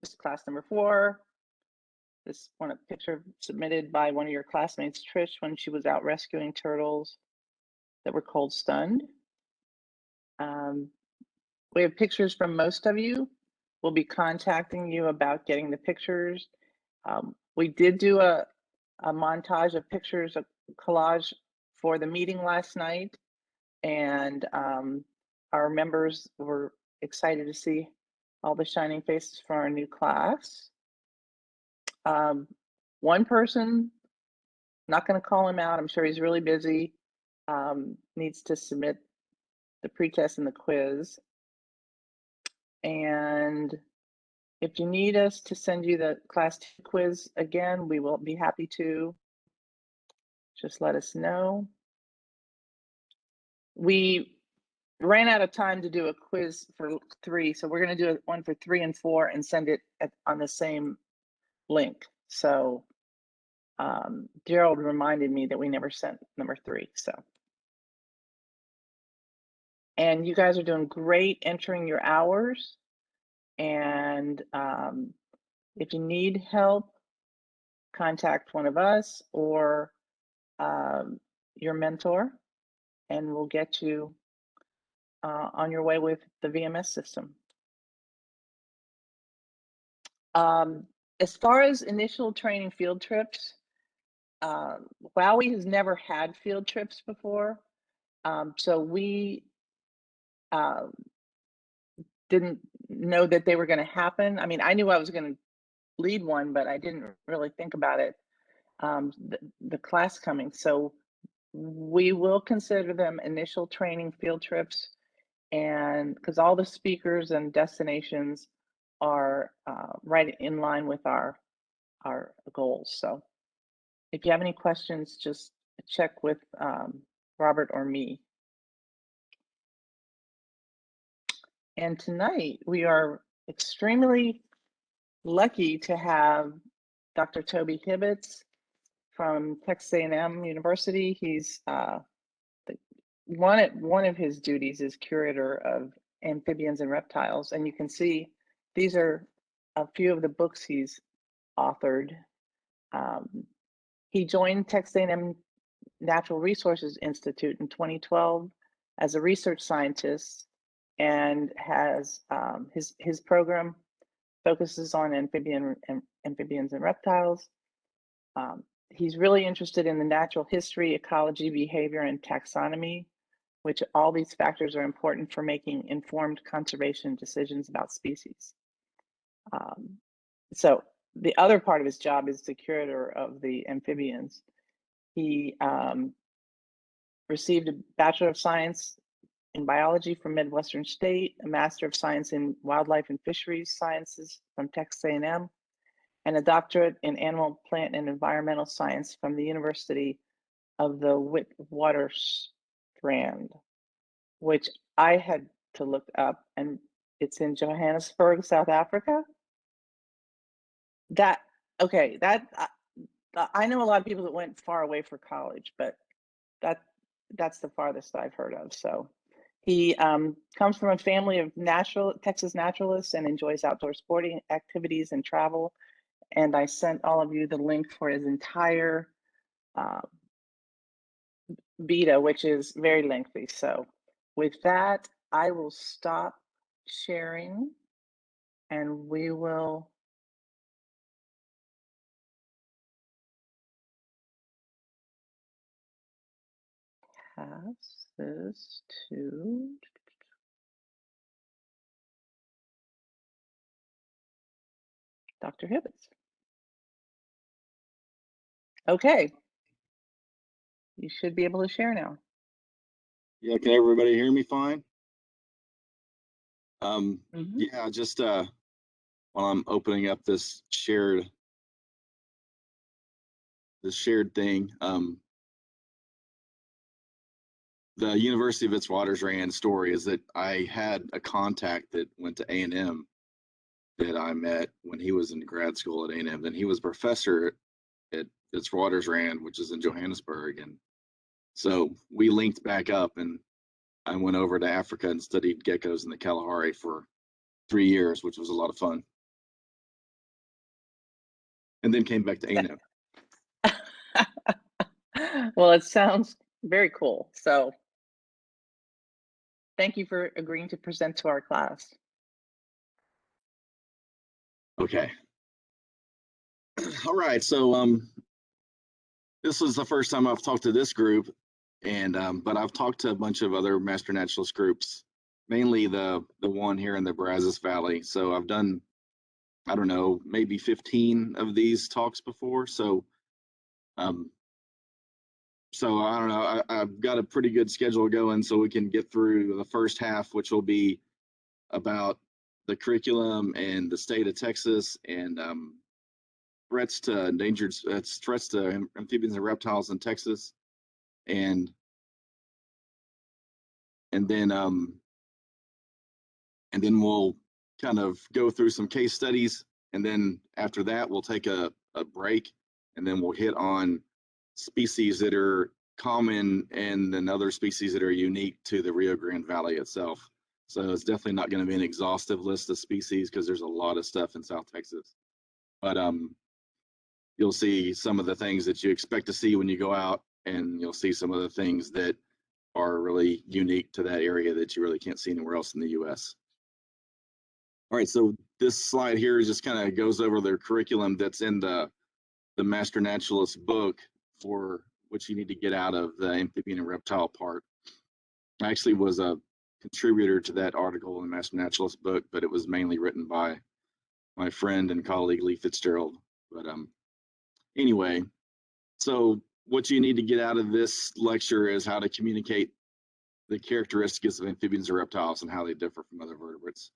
is class number 4. This one, a picture submitted by one of your classmates, Trish, when she was out rescuing turtles that were cold stunned. We have pictures from most of you. We'll be contacting you about getting the pictures. We did do a montage of pictures, a collage for the meeting last night, and our members were excited to see all the shining faces for our new class. One person, not going to call him out, I'm sure he's really busy, needs to submit the pretest and the quiz. And if you need us to send you the class 2 quiz again, we will be happy to. Just let us know. We ran out of time to do a quiz for 3, so we're going to do one for 3 and 4 and send it on the same link. So Gerald reminded me that we never sent number 3. So, and you guys are doing great entering your hours. And if you need help, contact one of us or your mentor, and we'll get you on your way with the VMS system. As far as initial training field trips, WowWee has never had field trips before, so we didn't know that they were going to happen. I mean, I knew I was going to lead one, but I didn't really think about it, the class coming. So we will consider them initial training field trips, and because all the speakers and destinations are right in line with our goals. So if you have any questions, just check with Robert or me. And tonight we are extremely lucky to have Dr. Toby Hibbitts from Texas A&M University. He's one of his duties is curator of amphibians and reptiles, and you can see these are a few of the books he's authored. He joined Texas A&M Natural Resources Institute in 2012 as a research scientist, and has his program focuses on amphibians and reptiles. He's really interested in the natural history, ecology, behavior, and taxonomy, which all these factors are important for making informed conservation decisions about species. So the other part of his job is the curator of the amphibians. He received a Bachelor of Science in Biology from Midwestern State, a Master of Science in Wildlife and Fisheries Sciences from Texas A&M, and a doctorate in Animal, Plant, and Environmental Science from the University of the Witwatersrand, which I had to look up, and it's in Johannesburg, South Africa. I know a lot of people that went far away for college, but that's the farthest I've heard of. So he comes from a family of Texas naturalists and enjoys outdoor sporting activities and travel. And I sent all of you the link for his entire beta, which is very lengthy. So with that, I will stop sharing, and we will pass this to Dr. Hibbitts. Okay. You should be able to share now. Yeah, can everybody hear me fine? Yeah, just while I'm opening up this shared thing, the University of Witwatersrand story is that I had a contact that went to A&M that I met when he was in grad school at A&M, and he was a professor at Witwatersrand, which is in Johannesburg, and so we linked back up, and I went over to Africa and studied geckos in the Kalahari for 3 years, which was a lot of fun. and then came back to A&M. Well, it sounds very cool. So thank you for agreeing to present to our class. Okay. All right. So this was the first time I've talked to this group, and but I've talked to a bunch of other master naturalist groups, mainly the one here in the Brazos Valley. So I've done, I don't know, maybe 15 of these talks before. So so I don't know, I've got a pretty good schedule going, so we can get through the first half, which will be about the curriculum and the state of Texas, and threats to endangered, threats to amphibians and reptiles in Texas, and then we'll kind of go through some case studies, and then after that we'll take a break, and then we'll hit on species that are common and then other species that are unique to the Rio Grande Valley itself. So it's definitely not going to be an exhaustive list of species because there's a lot of stuff in South Texas. But you'll see some of the things that you expect to see when you go out, and you'll see some of the things that are really unique to that area that you really can't see anywhere else in the US. All right, so this slide here just kind of goes over their curriculum that's in the Master Naturalist book for what you need to get out of the amphibian and reptile part. I actually was a contributor to that article in the Master Naturalist book, but it was mainly written by my friend and colleague Lee Fitzgerald. But anyway, so what you need to get out of this lecture is how to communicate the characteristics of amphibians and reptiles and how they differ from other vertebrates.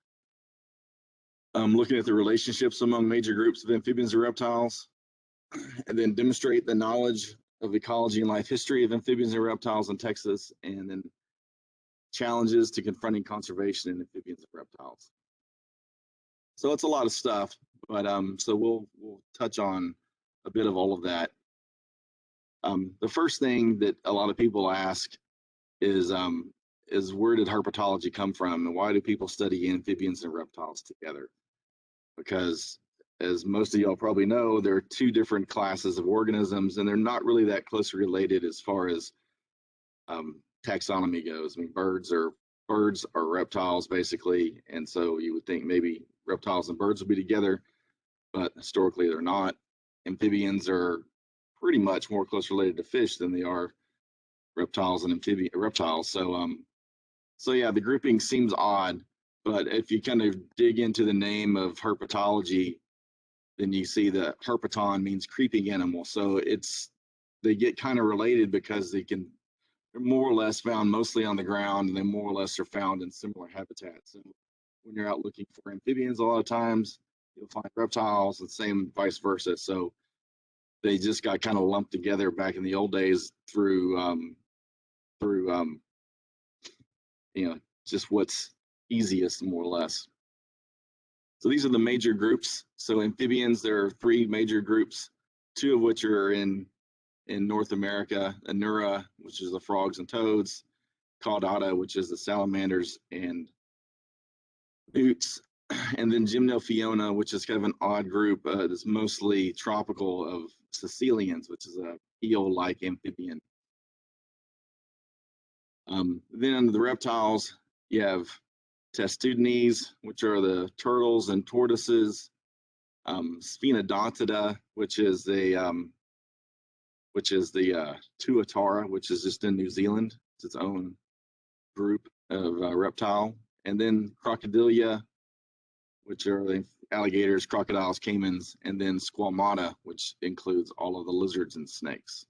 Looking at the relationships among major groups of amphibians and reptiles, and then demonstrate the knowledge of ecology and life history of amphibians and reptiles in Texas, and then challenges to confronting conservation in amphibians and reptiles. So it's a lot of stuff, but so we'll touch on a bit of all of that. The first thing that a lot of people ask is where did herpetology come from, and why do people study amphibians and reptiles together? Because as most of y'all probably know, there are two different classes of organisms, and they're not really that closely related as far as taxonomy goes. I mean, birds are reptiles basically, and so you would think maybe reptiles and birds would be together, but historically they're not. Amphibians are pretty much more closely related to fish than they are reptiles and reptiles. So yeah, the grouping seems odd, but if you kind of dig into the name of herpetology, then you see that herpeton means creeping animal. So they get kind of related because they're more or less found mostly on the ground, and they more or less are found in similar habitats. So when you're out looking for amphibians, a lot of times you'll find reptiles, and same vice versa. So they just got kind of lumped together back in the old days through you know, just what's easiest, more or less. So these are the major groups. So amphibians, there are three major groups, two of which are in North America: Anura, which is the frogs and toads; Caudata, which is the salamanders and newts; and then Gymnophiona, which is kind of an odd group that's mostly tropical, of caecilians, which is a eel-like amphibian. Then under the reptiles, you have Testudines, which are the turtles and tortoises; Sphenodontidae, which is the Tuatara, which is just in New Zealand. It's its own group of reptile; and then Crocodilia, which are the alligators, crocodiles, caimans; and then Squamata, which includes all of the lizards and snakes.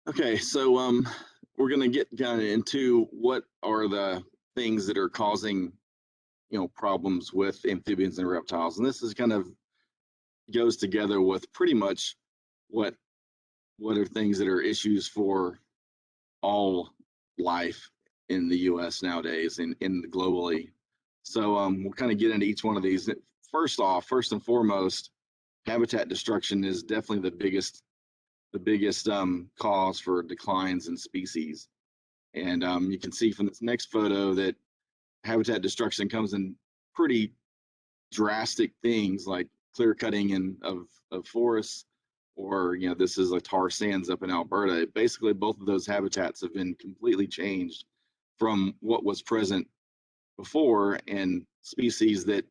Okay, so we're going to get kind of into what are the things that are causing, problems with amphibians and reptiles, and this is kind of goes together with pretty much what are things that are issues for all life in the U.S. nowadays and globally. So we'll kind of get into each one of these. First and foremost, habitat destruction is definitely the biggest cause for declines in species. And you can see from this next photo that habitat destruction comes in pretty drastic things like clear cutting of forests, or this is like tar sands up in Alberta. Basically, both of those habitats have been completely changed from what was present before, and species that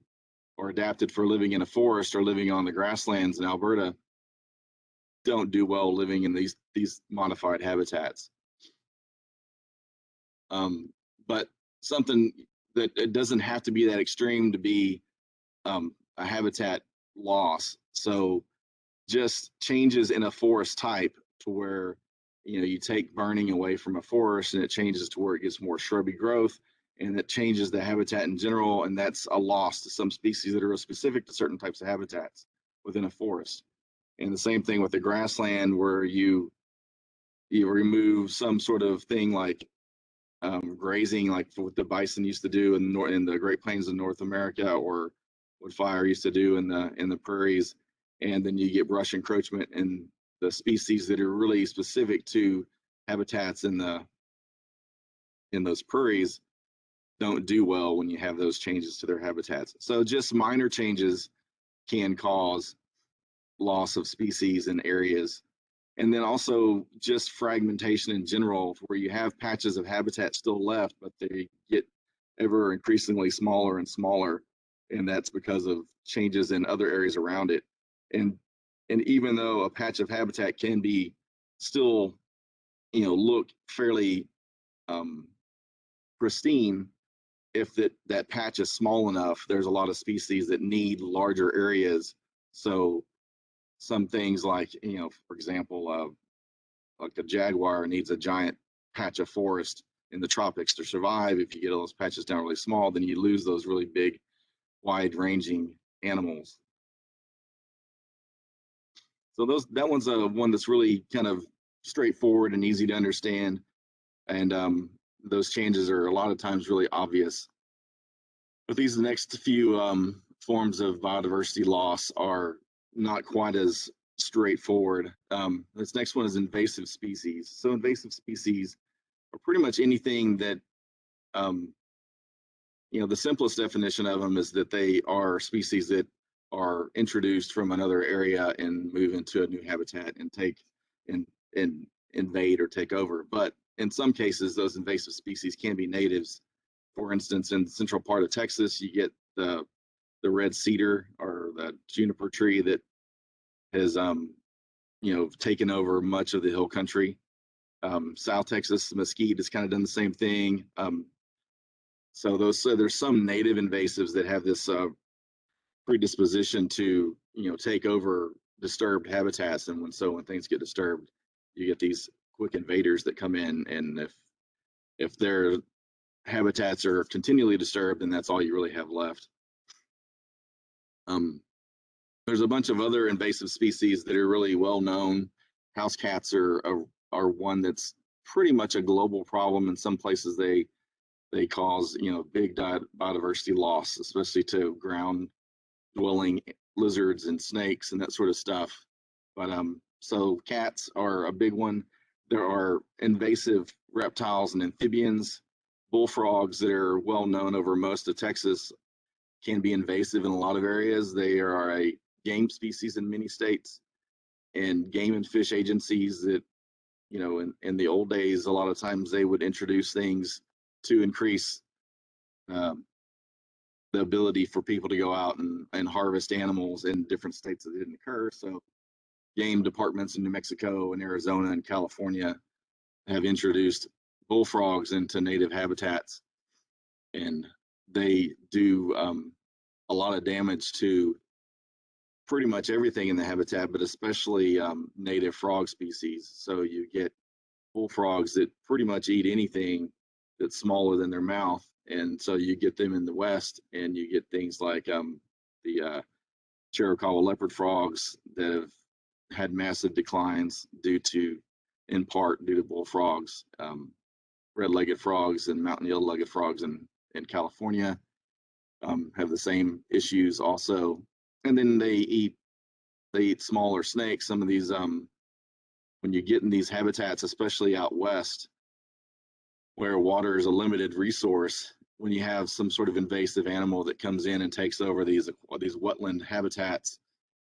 are adapted for living in a forest or living on the grasslands in Alberta don't do well living in these modified habitats. But something that it doesn't have to be that extreme to be a habitat loss. So just changes in a forest type to where you take burning away from a forest and it changes to where it gets more shrubby growth, and it changes the habitat in general, and that's a loss to some species that are specific to certain types of habitats within a forest. And the same thing with the grassland, where you remove some sort of thing like grazing, like what the bison used to do in the Great Plains of North America, or what fire used to do in the prairies, and then you get brush encroachment, and the species that are really specific to habitats in those prairies don't do well when you have those changes to their habitats. So just minor changes can cause loss of species in areas. And then also just fragmentation in general, where you have patches of habitat still left, but they get ever increasingly smaller and smaller. And that's because of changes in other areas around it. And even though a patch of habitat can be still, look fairly pristine, if that patch is small enough, there's a lot of species that need larger areas. So some things like, for example, like a jaguar needs a giant patch of forest in the tropics to survive. If you get all those patches down really small, then you lose those really big, wide-ranging animals. So that one's one that's really kind of straightforward and easy to understand, and those changes are a lot of times really obvious. But these next few forms of biodiversity loss are not quite as straightforward. This next one is invasive species. So invasive species are pretty much anything that, the simplest definition of them is that they are species that are introduced from another area and move into a new habitat and and invade or take over. But in some cases, those invasive species can be natives. For instance, in the central part of Texas, you get the red cedar or the juniper tree that has taken over much of the hill country. South Texas mesquite has kind of done the same thing. So there's some native invasives that have this predisposition to take over disturbed habitats, and when things get disturbed, you get these quick invaders that come in, and if their habitats are continually disturbed, then that's all you really have left. There's a bunch of other invasive species that are really well known. House cats are one that's pretty much a global problem. In some places, they cause big biodiversity loss, especially to ground dwelling lizards and snakes and that sort of stuff. But so cats are a big one. There are invasive reptiles and amphibians. Bullfrogs that are well known over most of Texas can be invasive in a lot of areas. They are a game species in many states, and game and fish agencies that, in the old days, a lot of times they would introduce things to increase the ability for people to go out and harvest animals in different states that didn't occur. So game departments in New Mexico and Arizona and California have introduced bullfrogs into native habitats, and they do a lot of damage to pretty much everything in the habitat, but especially native frog species. So you get bullfrogs that pretty much eat anything that's smaller than their mouth, and so you get them in the West, and you get things like the Chiricahua leopard frogs that have had massive declines in part due to bullfrogs. Red-legged frogs and mountain yellow-legged frogs in California have the same issues also. And then they eat smaller snakes. Some of these, when you get in these habitats, especially out west, where water is a limited resource, when you have some sort of invasive animal that comes in and takes over these wetland habitats,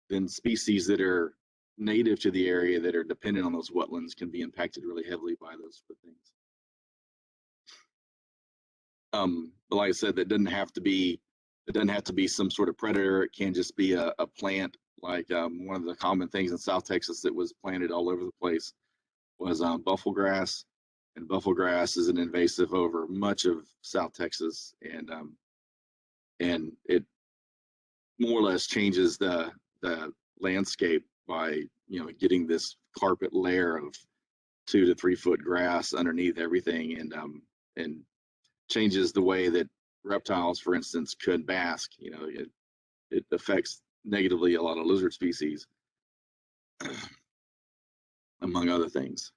then species that are native to the area that are dependent on those wetlands can be impacted really heavily by those things. But like I said, it doesn't have to be some sort of predator. It can just be a plant. Like one of the common things in South Texas that was planted all over the place was buffle grass, and buffle grass is an invasive over much of South Texas, and it more or less changes the landscape by getting this carpet layer of 2 to 3 foot grass underneath everything, and changes the way that reptiles, for instance, could bask. It affects negatively a lot of lizard species, among other things.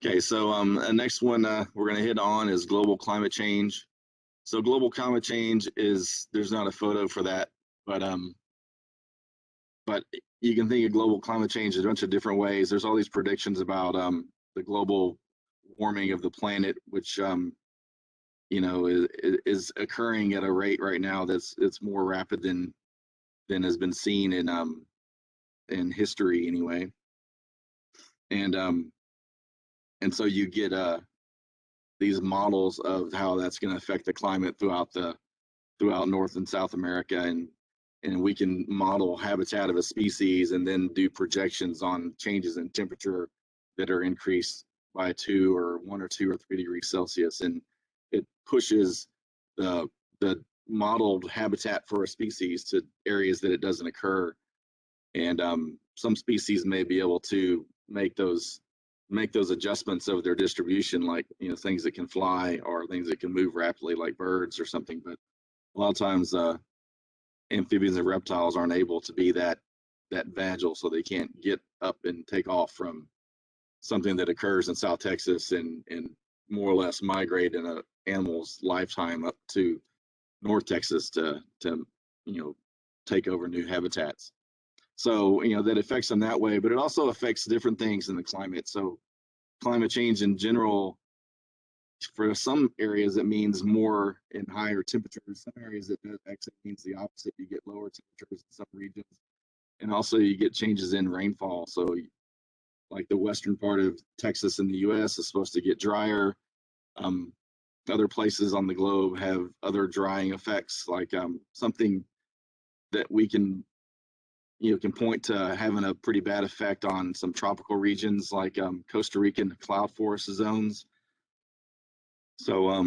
Okay, so the next one we're going to hit on is global climate change. So global climate change is, there's not a photo for that, but you can think of global climate change in a bunch of different ways. There's all these predictions about the global warming of the planet, which is occurring at a rate right now that's more rapid than has been seen in history anyway. And so you get these models of how that's going to affect the climate throughout North and South America, and we can model habitat of a species and then do projections on changes in temperature that are increased by 1 or 2 or 3 degrees Celsius, and it pushes the modeled habitat for a species to areas that it doesn't occur. And some species may be able to make those adjustments of their distribution, like things that can fly or things that can move rapidly, like birds or something. But a lot of times amphibians and reptiles aren't able to be that agile, so they can't get up and take off from something that occurs in South Texas and more or less migrate in an animal's lifetime up to North Texas to take over new habitats. So that affects them that way, but it also affects different things in the climate. So climate change in general, for some areas it means more and higher temperatures. Some areas it actually means the opposite. You get lower temperatures in some regions, and also you get changes in rainfall. So like the western part of Texas in the US is supposed to get drier. Other places on the globe have other drying effects, like something that we can point to having a pretty bad effect on some tropical regions, like Costa Rican cloud forest zones. So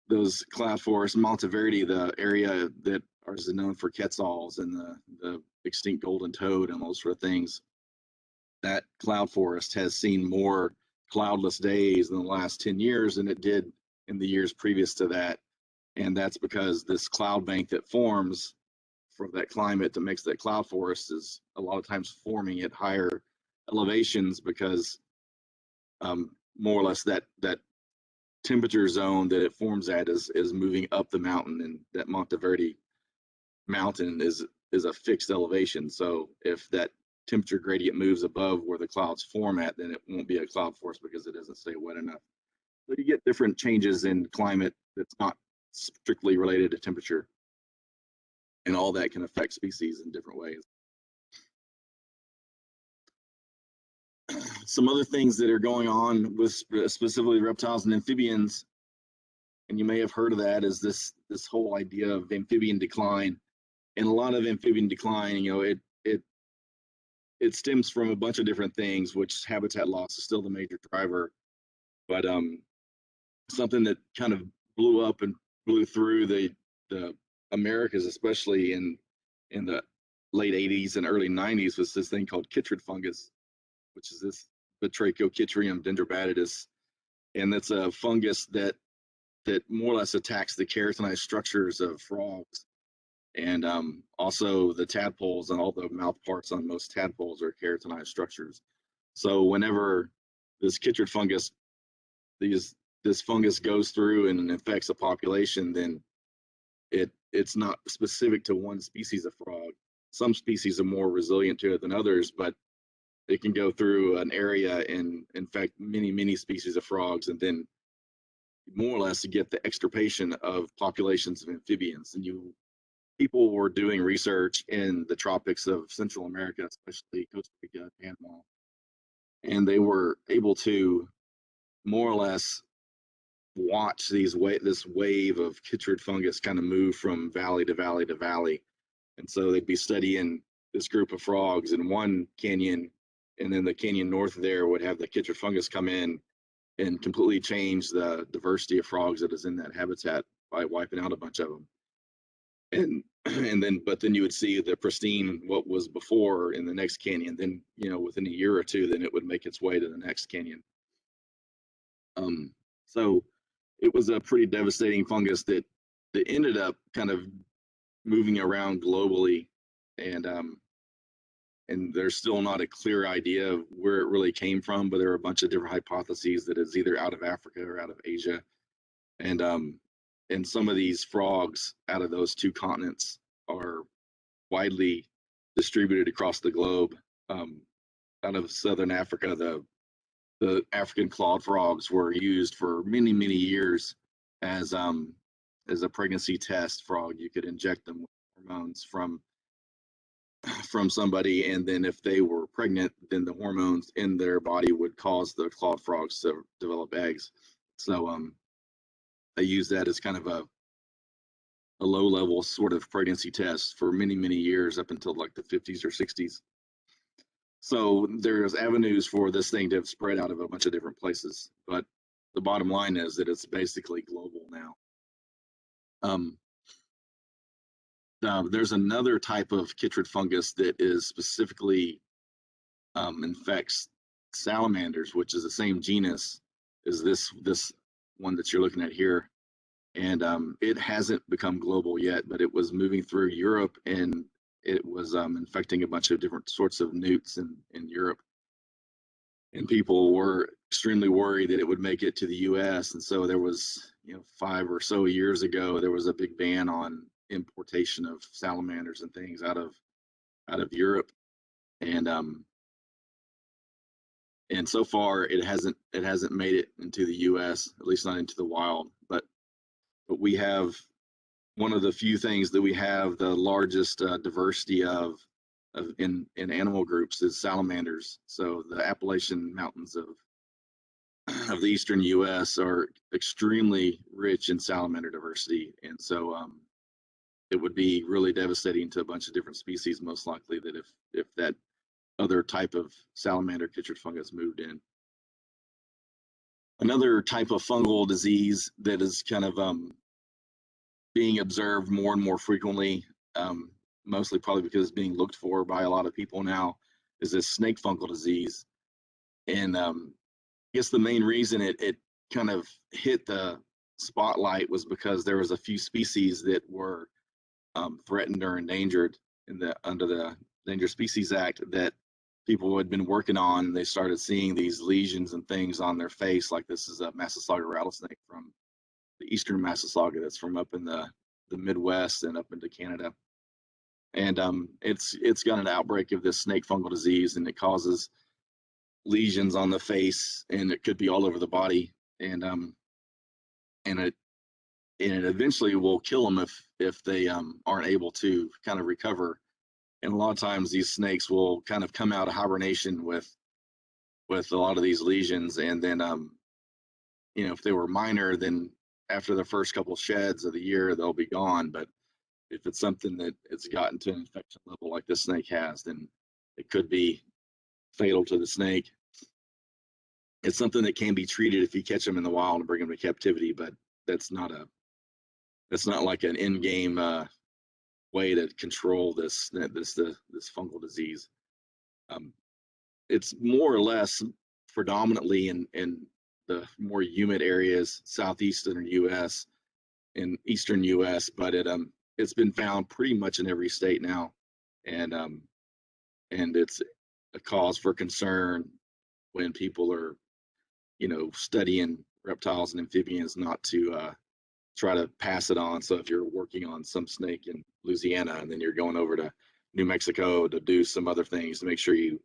those cloud forests, Monteverde, the area that is known for quetzals and the extinct golden toad and those sort of things, that cloud forest has seen more cloudless days in the last 10 years than it did in the years previous to that. And that's because this cloud bank that forms for that climate that makes that cloud forest is a lot of times forming at higher elevations, because more or less that temperature zone that it forms at is moving up the mountain, and that Monteverde mountain is a fixed elevation. So if that temperature gradient moves above where the clouds form at, then it won't be a cloud forest because it doesn't stay wet enough. So you get different changes in climate that's not strictly related to temperature, and all that can affect species in different ways. Some other things that are going on with specifically reptiles and amphibians, and you may have heard of that, is this whole idea of amphibian decline. And a lot of amphibian decline, it stems from a bunch of different things, which habitat loss is still the major driver. But something that kind of blew up and blew through the Americas, especially in the late 80s and early 90s, was this thing called chytrid fungus, which is this Batrachochytrium dendrobatidis, and that's a fungus that more or less attacks the keratinized structures of frogs, and also the tadpoles, and all the mouth parts on most tadpoles are keratinized structures. So whenever this chytrid fungus, this fungus goes through and infects a population, then it's not specific to one species of frog. Some species are more resilient to it than others, but it can go through an area and infect many species of frogs, and then more or less to get the extirpation of populations of amphibians. And people were doing research in the tropics of Central America, especially Costa Rica, Panama, and they were able to more or less watch this wave of chytrid fungus kind of move from valley to valley to valley. And so they'd be studying this group of frogs in one canyon, and then the canyon north there would have the chytrid fungus come in and completely change the diversity of frogs that is in that habitat by wiping out a bunch of them. But then you would see the pristine what was before in the next canyon. Then, within a year or two, then it would make its way to the next canyon. So it was a pretty devastating fungus that ended up kind of moving around globally, and there's still not a clear idea of where it really came from, but there are a bunch of different hypotheses that it's either out of Africa or out of Asia. And some of these frogs out of those two continents are widely distributed across the globe. Out of southern Africa, the African clawed frogs were used for many, many years as a pregnancy test frog. You could inject them with hormones from somebody, and then if they were pregnant, then the hormones in their body would cause the clawed frogs to develop eggs. So they use that as kind of a low-level sort of pregnancy test for many, many years, up until like the 50s or 60s. So there's avenues for this thing to have spread out of a bunch of different places, but the bottom line is that it's basically global now. There's another type of chytrid fungus that is specifically infects salamanders, which is the same genus as this one that you're looking at here. And it hasn't become global yet, but it was moving through Europe, and it was infecting a bunch of different sorts of newts in Europe. And people were extremely worried that it would make it to the US. And so there was, 5 or so years ago, there was a big ban on importation of salamanders and things out of Europe. And so far it hasn't made it into the US, at least not into the wild. But we have one of the few things that we have the largest diversity of in animal groups is salamanders. So the Appalachian Mountains of the eastern U.S. are extremely rich in salamander diversity, and so it would be really devastating to a bunch of different species, most likely, that if that other type of salamander chytrid fungus moved in. Another type of fungal disease that is kind of being observed more and more frequently, mostly probably because it's being looked for by a lot of people now, is this snake fungal disease. And I guess the main reason it kind of hit the spotlight was because there was a few species that were threatened or endangered under the Endangered Species Act that people had been working on. They started seeing these lesions and things on their face, like this is a Massasauga rattlesnake from the eastern Massasauga that's from up in the Midwest and up into Canada. And it's got an outbreak of this snake fungal disease, and it causes lesions on the face, and it could be all over the body, and it eventually will kill them if they aren't able to kind of recover. And a lot of times these snakes will kind of come out of hibernation with a lot of these lesions, and then if they were minor, then after the first couple sheds of the year they'll be gone. But if it's something that it's gotten to an infection level like this snake has, then it could be fatal to the snake. It's something that can be treated if you catch them in the wild and bring them to captivity, but that's not like an in-game way to control this fungal disease. It's more or less predominantly in the more humid areas, southeastern U.S. and eastern U.S., but it's been found pretty much in every state now, and it's a cause for concern when people are, studying reptiles and amphibians, not to try to pass it on. So if you're working on some snake in Louisiana and then you're going over to New Mexico to do some other things, to make sure you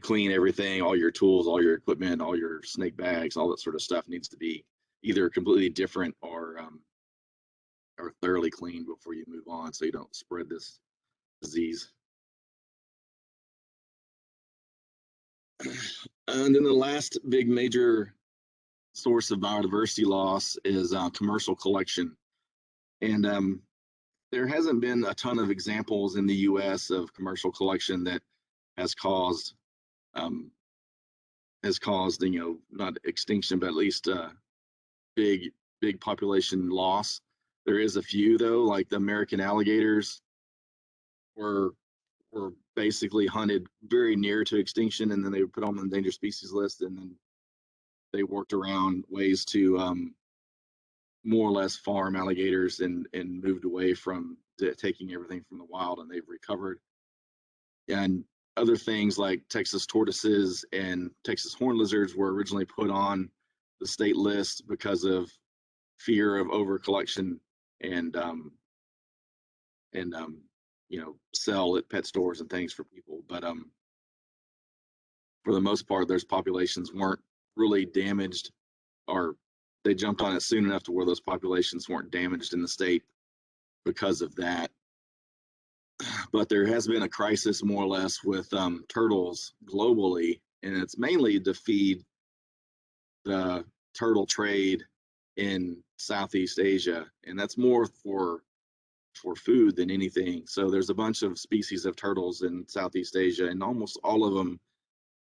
clean everything, all your tools, all your equipment, all your snake bags, all that sort of stuff needs to be either completely different or thoroughly cleaned before you move on, so you don't spread this disease. And then the last big major source of biodiversity loss is commercial collection. And there hasn't been a ton of examples in the U.S. of commercial collection that has caused, not extinction, but at least big population loss. There is a few though, like the American alligators were basically hunted very near to extinction, and then they were put on the endangered species list, and then they worked around ways to more or less farm alligators and moved away from taking everything from the wild, and they've recovered. And other things like Texas tortoises and Texas horned lizards were originally put on the state list because of fear of over collection and sell at pet stores and things for people. But for the most part, those populations weren't really damaged, or they jumped on it soon enough to where those populations weren't damaged in the state because of that. But there has been a crisis more or less with turtles globally, and it's mainly to feed the turtle trade in Southeast Asia, and that's more for food than anything. So there's a bunch of species of turtles in Southeast Asia, and almost all of them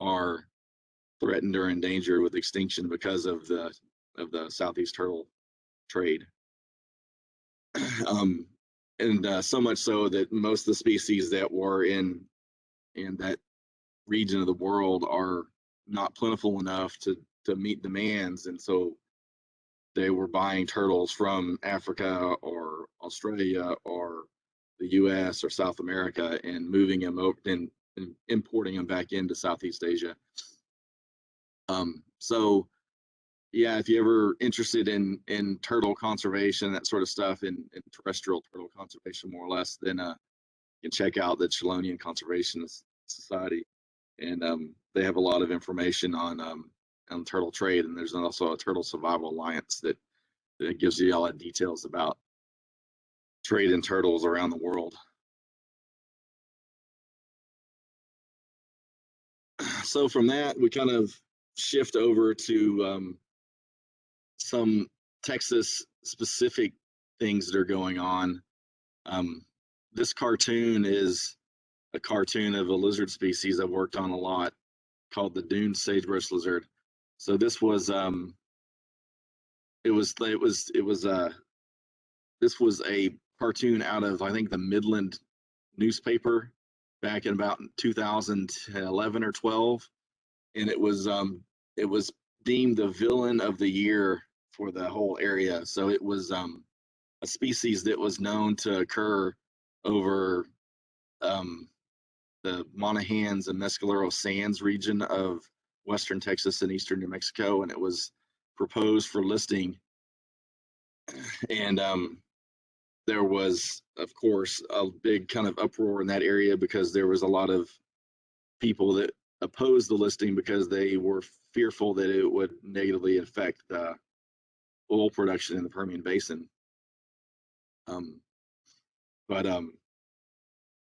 are threatened or endangered with extinction because of the Southeast turtle trade. And so much so that most of the species that were in that region of the world are not plentiful enough to meet demands, and so they were buying turtles from Africa or Australia or the U.S. or South America and moving them over and importing them back into Southeast Asia. So yeah, if you're ever interested in turtle conservation, that sort of stuff, in terrestrial turtle conservation more or less, then you can check out the Chelonian Conservation Society, and they have a lot of information on turtle trade, and there's also a Turtle Survival Alliance that gives you all the details about trade in turtles around the world. So from that, we kind of shift over to some Texas specific things that are going on. This cartoon is a cartoon of a lizard species I've worked on a lot called the Dune sagebrush lizard. So this was this was a cartoon out of, I think, the Midland newspaper back in about 2011 or 12, and it was deemed the villain of the year for the whole area. So it was a species that was known to occur over the Monahans and Mescalero Sands region of western Texas and eastern New Mexico, and it was proposed for listing. And there was, of course, a big kind of uproar in that area because there was a lot of people that opposed the listing because they were fearful that it would negatively affect the oil production in the Permian Basin.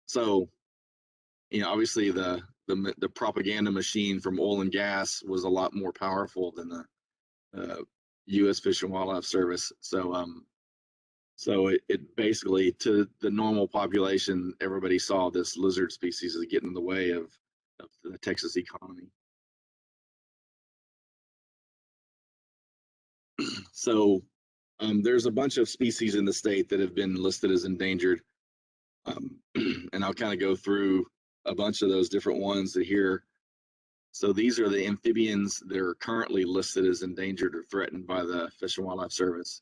So, obviously the propaganda machine from oil and gas was a lot more powerful than the U.S. Fish and Wildlife Service. So it basically, to the normal population, everybody saw this lizard species as getting in the way of the Texas economy. So there's a bunch of species in the state that have been listed as endangered, and I'll kind of go through a bunch of those different ones that here. So these are the amphibians that are currently listed as endangered or threatened by the Fish and Wildlife Service.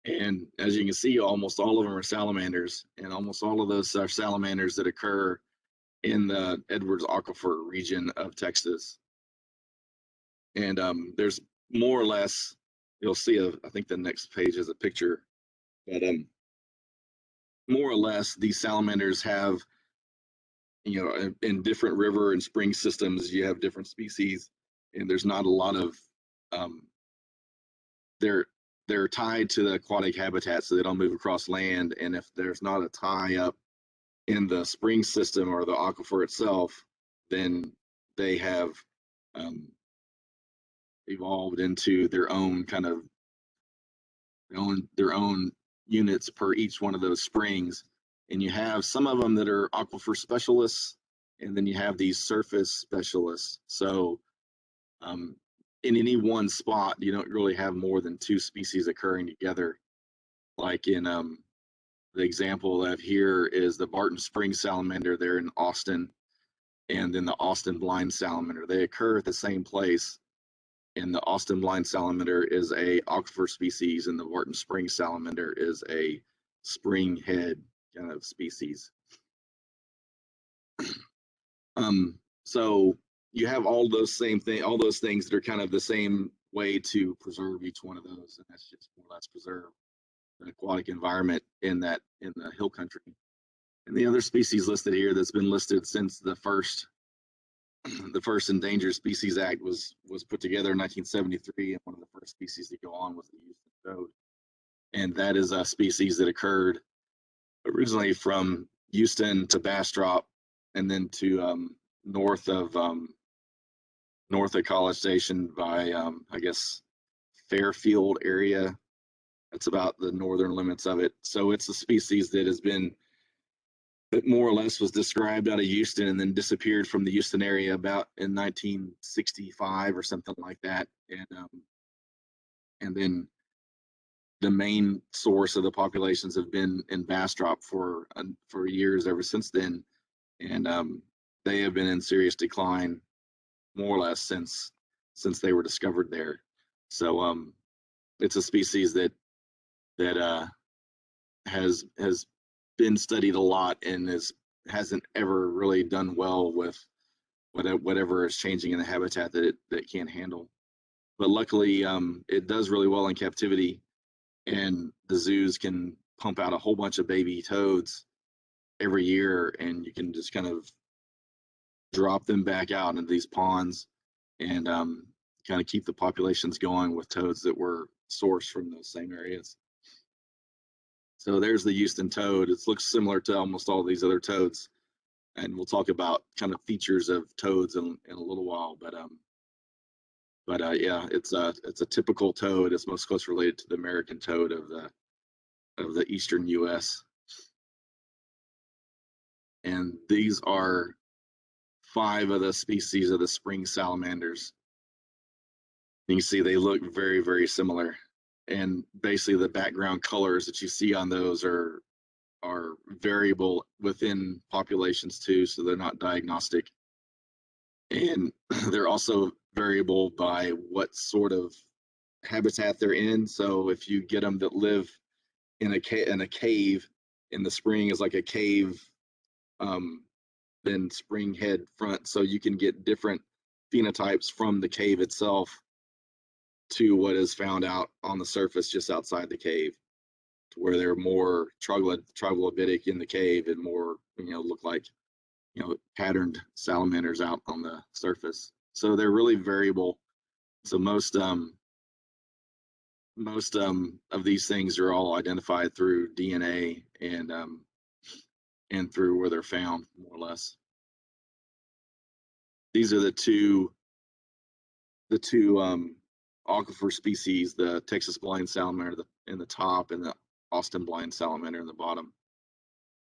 And as you can see, almost all of them are salamanders, and almost all of those are salamanders that occur in the Edwards Aquifer region of Texas. And there's more or less, you'll see, I think the next page is a picture, but more or less these salamanders have, in different river and spring systems, you have different species, and there's not a lot of they're tied to the aquatic habitat, so they don't move across land. And if there's not a tie up in the spring system or the aquifer itself, then they have evolved into their own kind of their own units per each one of those springs. And you have some of them that are aquifer specialists, and then you have these surface specialists. So in any one spot, you don't really have more than two species occurring together. Like in the example I have here is the Barton Springs salamander there in Austin, and then the Austin blind salamander. They occur at the same place, and the Austin blind salamander is a aquifer species, and the Barton Springs salamander is a spring head kind of species. So you have all those things that are kind of the same way to preserve each one of those, and that's just more or less preserve the aquatic environment in the hill country. And the other species listed here that's been listed since the first Endangered Species Act was put together in 1973, and one of the first species to go on was the Houston toad, and that is a species that occurred originally from Houston to Bastrop, and then to north of College Station by I guess Fairfield area. That's about the northern limits of it. So it's a species that has been, that more or less was described out of Houston and then disappeared from the Houston area about in 1965 or something like that. And then the main source of the populations have been in Bastrop for years ever since then. And they have been in serious decline more or less since they were discovered there. So it's a species that has been studied a lot and hasn't ever really done well with whatever is changing in the habitat that it can't handle. But luckily, it does really well in captivity, and the zoos can pump out a whole bunch of baby toads every year, and you can just kind of drop them back out into these ponds and kind of keep the populations going with toads that were sourced from those same areas. So there's the Houston toad. It looks similar to almost all these other toads, and we'll talk about kind of features of toads in a little while. But yeah, it's a typical toad. It's most closely related to the American toad of the eastern U.S. And these are 5 of the species of the spring salamanders. You can see they look very, very similar. And basically the background colors that you see on those are variable within populations too, so they're not diagnostic. And they're also variable by what sort of habitat they're in. So if you get them that live in a cave in the spring is like a cave, then spring head front, so you can get different phenotypes from the cave itself to what is found out on the surface just outside the cave, to where they're more troglodytic in the cave and more, look like, patterned salamanders out on the surface. So they're really variable. So most of these things are all identified through DNA and through where they're found, more or less. These are the two aquifer species, the Texas blind salamander in the top and the Austin blind salamander in the bottom.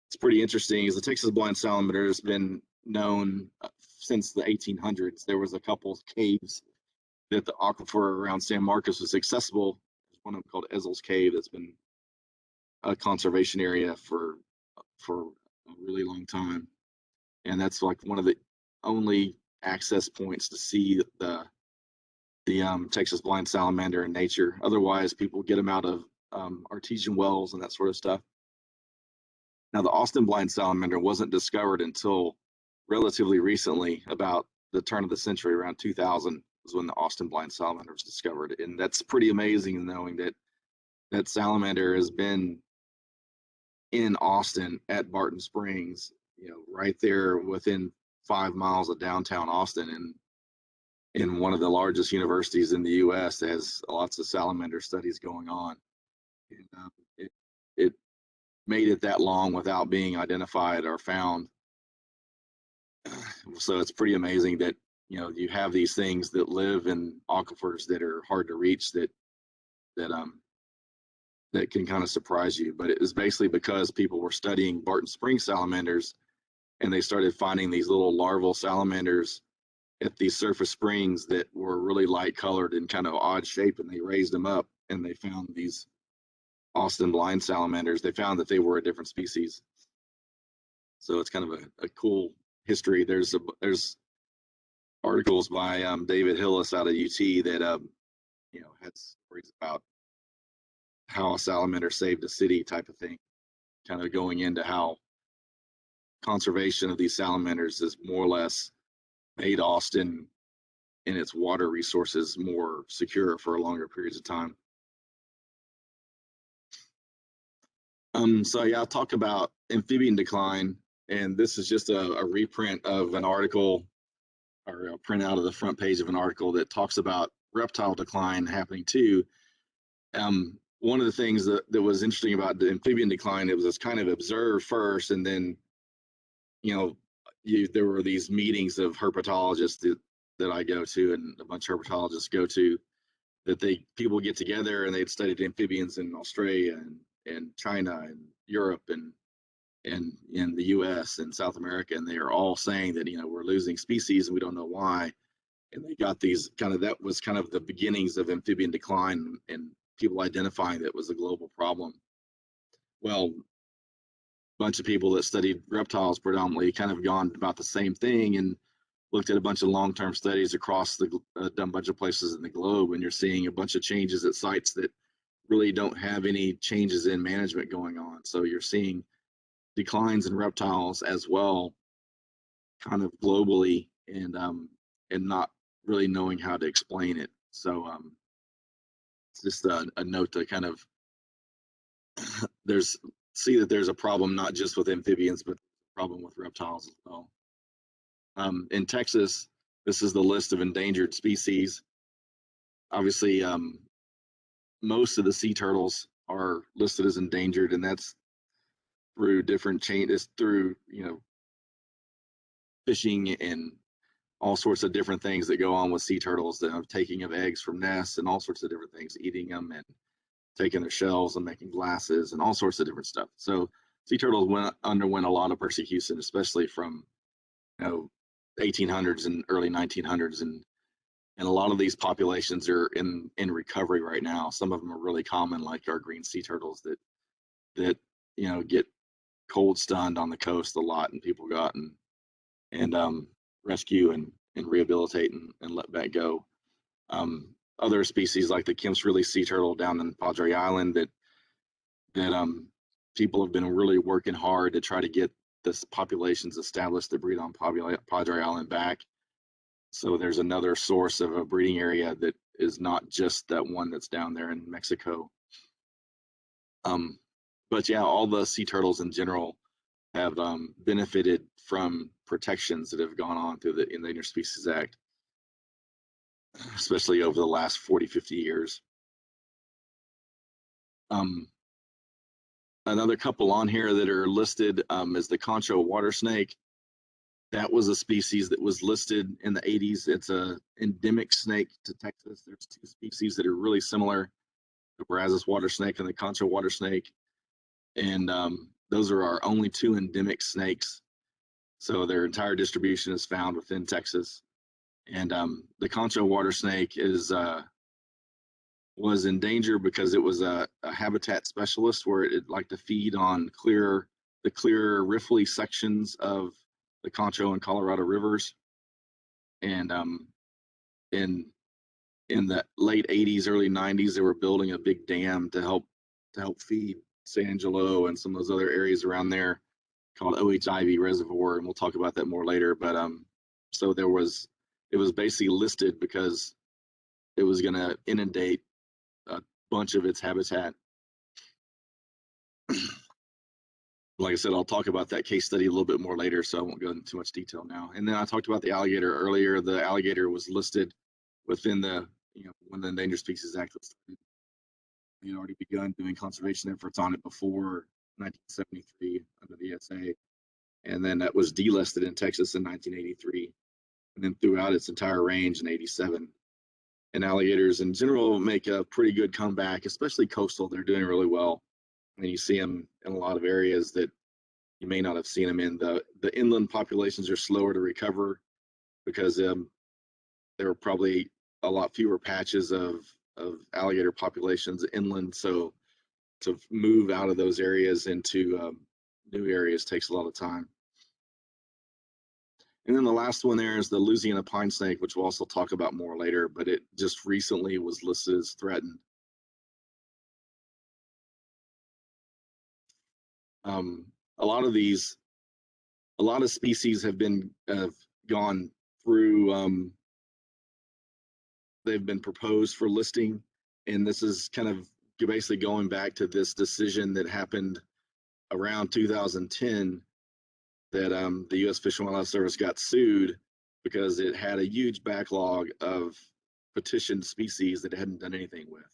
It's pretty interesting, is the Texas blind salamander has been known since the 1800s. There was a couple of caves that the aquifer around San Marcos was accessible. There's one of them called Ezel's Cave that's been a conservation area for a really long time, and that's like one of the only access points to see the Texas blind salamander in nature. Otherwise, people get them out of artesian wells and that sort of stuff. Now, the Austin blind salamander wasn't discovered until relatively recently, about the turn of the century, around 2000 was when the Austin blind salamander was discovered. And that's pretty amazing, knowing that salamander has been in Austin at Barton Springs, right there within 5 miles of downtown Austin. And in one of the largest universities in the U.S. that has lots of salamander studies going on. And, it made it that long without being identified or found. So it's pretty amazing that, you know, you have these things that live in aquifers that are hard to reach that can kind of surprise you. But it was basically because people were studying Barton Springs salamanders, and they started finding these little larval salamanders at these surface springs that were really light colored and kind of odd shape, and they raised them up, and they found these Austin blind salamanders. They found that they were a different species. So it's kind of a cool history. There's articles by David Hillis out of UT that you know, had stories about how a salamander saved a city type of thing, kind of going into how conservation of these salamanders has more or less made Austin and its water resources more secure for longer periods of time. So yeah, I'll talk about amphibian decline, and this is just a reprint of an article, or a printout of the front page of an article that talks about reptile decline happening too. One of the things that was interesting about the amphibian decline, it was kind of observed first, and then, you know, there were these meetings of herpetologists that I go to, and a bunch of herpetologists go to, that people get together and they'd studied amphibians in Australia and China and Europe and in the US and South America, and they are all saying that, you know, we're losing species and we don't know why. And they got these that was kind of the beginnings of amphibian decline, and people identifying that it was a global problem. Well, a bunch of people that studied reptiles predominantly kind of gone about the same thing and looked at a bunch of long-term studies across a bunch of places in the globe, and you're seeing a bunch of changes at sites that really don't have any changes in management going on. So you're seeing declines in reptiles as well, kind of globally, and not really knowing how to explain it. So it's just a note to kind of see that there's a problem not just with amphibians, but a problem with reptiles as well. In Texas, this is the list of endangered species. Obviously, most of the sea turtles are listed as endangered, and that's through different changes, through, you know, fishing and all sorts of different things that go on with sea turtles, the taking of eggs from nests and all sorts of different things, eating them and taking their shells and making glasses and all sorts of different stuff. So sea turtles underwent a lot of persecution, especially from, you know, 1800s and early 1900s, and a lot of these populations are in recovery right now. Some of them are really common, like our green sea turtles that you know, get cold stunned on the coast a lot, and people go out and rescue and rehabilitate and let that go. Other species like the Kemp's Really sea turtle down in Padre Island that people have been really working hard to try to get this populations established that breed on Padre Island back. So there's another source of a breeding area that is not just that one that's down there in Mexico. But yeah, all the sea turtles in general have benefited from protections that have gone on through the Endangered Species Act, especially over the last 40, 50 years. Another couple on here that are listed is the Concho water snake. That was a species that was listed in the 80s. It's an endemic snake to Texas. There's two species that are really similar, the Brazos water snake and the Concho water snake. And those are our only two endemic snakes. So their entire distribution is found within Texas. And the Concho water snake was in danger because it was a habitat specialist where it liked to feed on the clear riffly sections of the Concho and Colorado rivers. And in the late 80s, early 90s, they were building a big dam to help feed San Angelo and some of those other areas around there, called O.H. Ivy Reservoir, and we'll talk about that more later. But so it was basically listed because it was going to inundate a bunch of its habitat. Like I said, I'll talk about that case study a little bit more later, so I won't go into too much detail now. And then I talked about the alligator earlier. The alligator was listed within the, when the Endangered Species Act was started. We had already begun doing conservation efforts on it before 1973 under the ESA, and then that was delisted in Texas in 1983, and then throughout its entire range in 87. And alligators in general make a pretty good comeback, especially coastal. They're doing really well, and you see them in a lot of areas that you may not have seen them in. The inland populations are slower to recover because there are probably a lot fewer patches of alligator populations inland. So to move out of those areas into new areas takes a lot of time. And then the last one there is the Louisiana pine snake, which we'll also talk about more later, but it just recently was listed as threatened. A lot of species have gone through, they've been proposed for listing, and this is kind of basically going back to this decision that happened around 2010 that the U.S. Fish and Wildlife Service got sued because it had a huge backlog of petitioned species that it hadn't done anything with.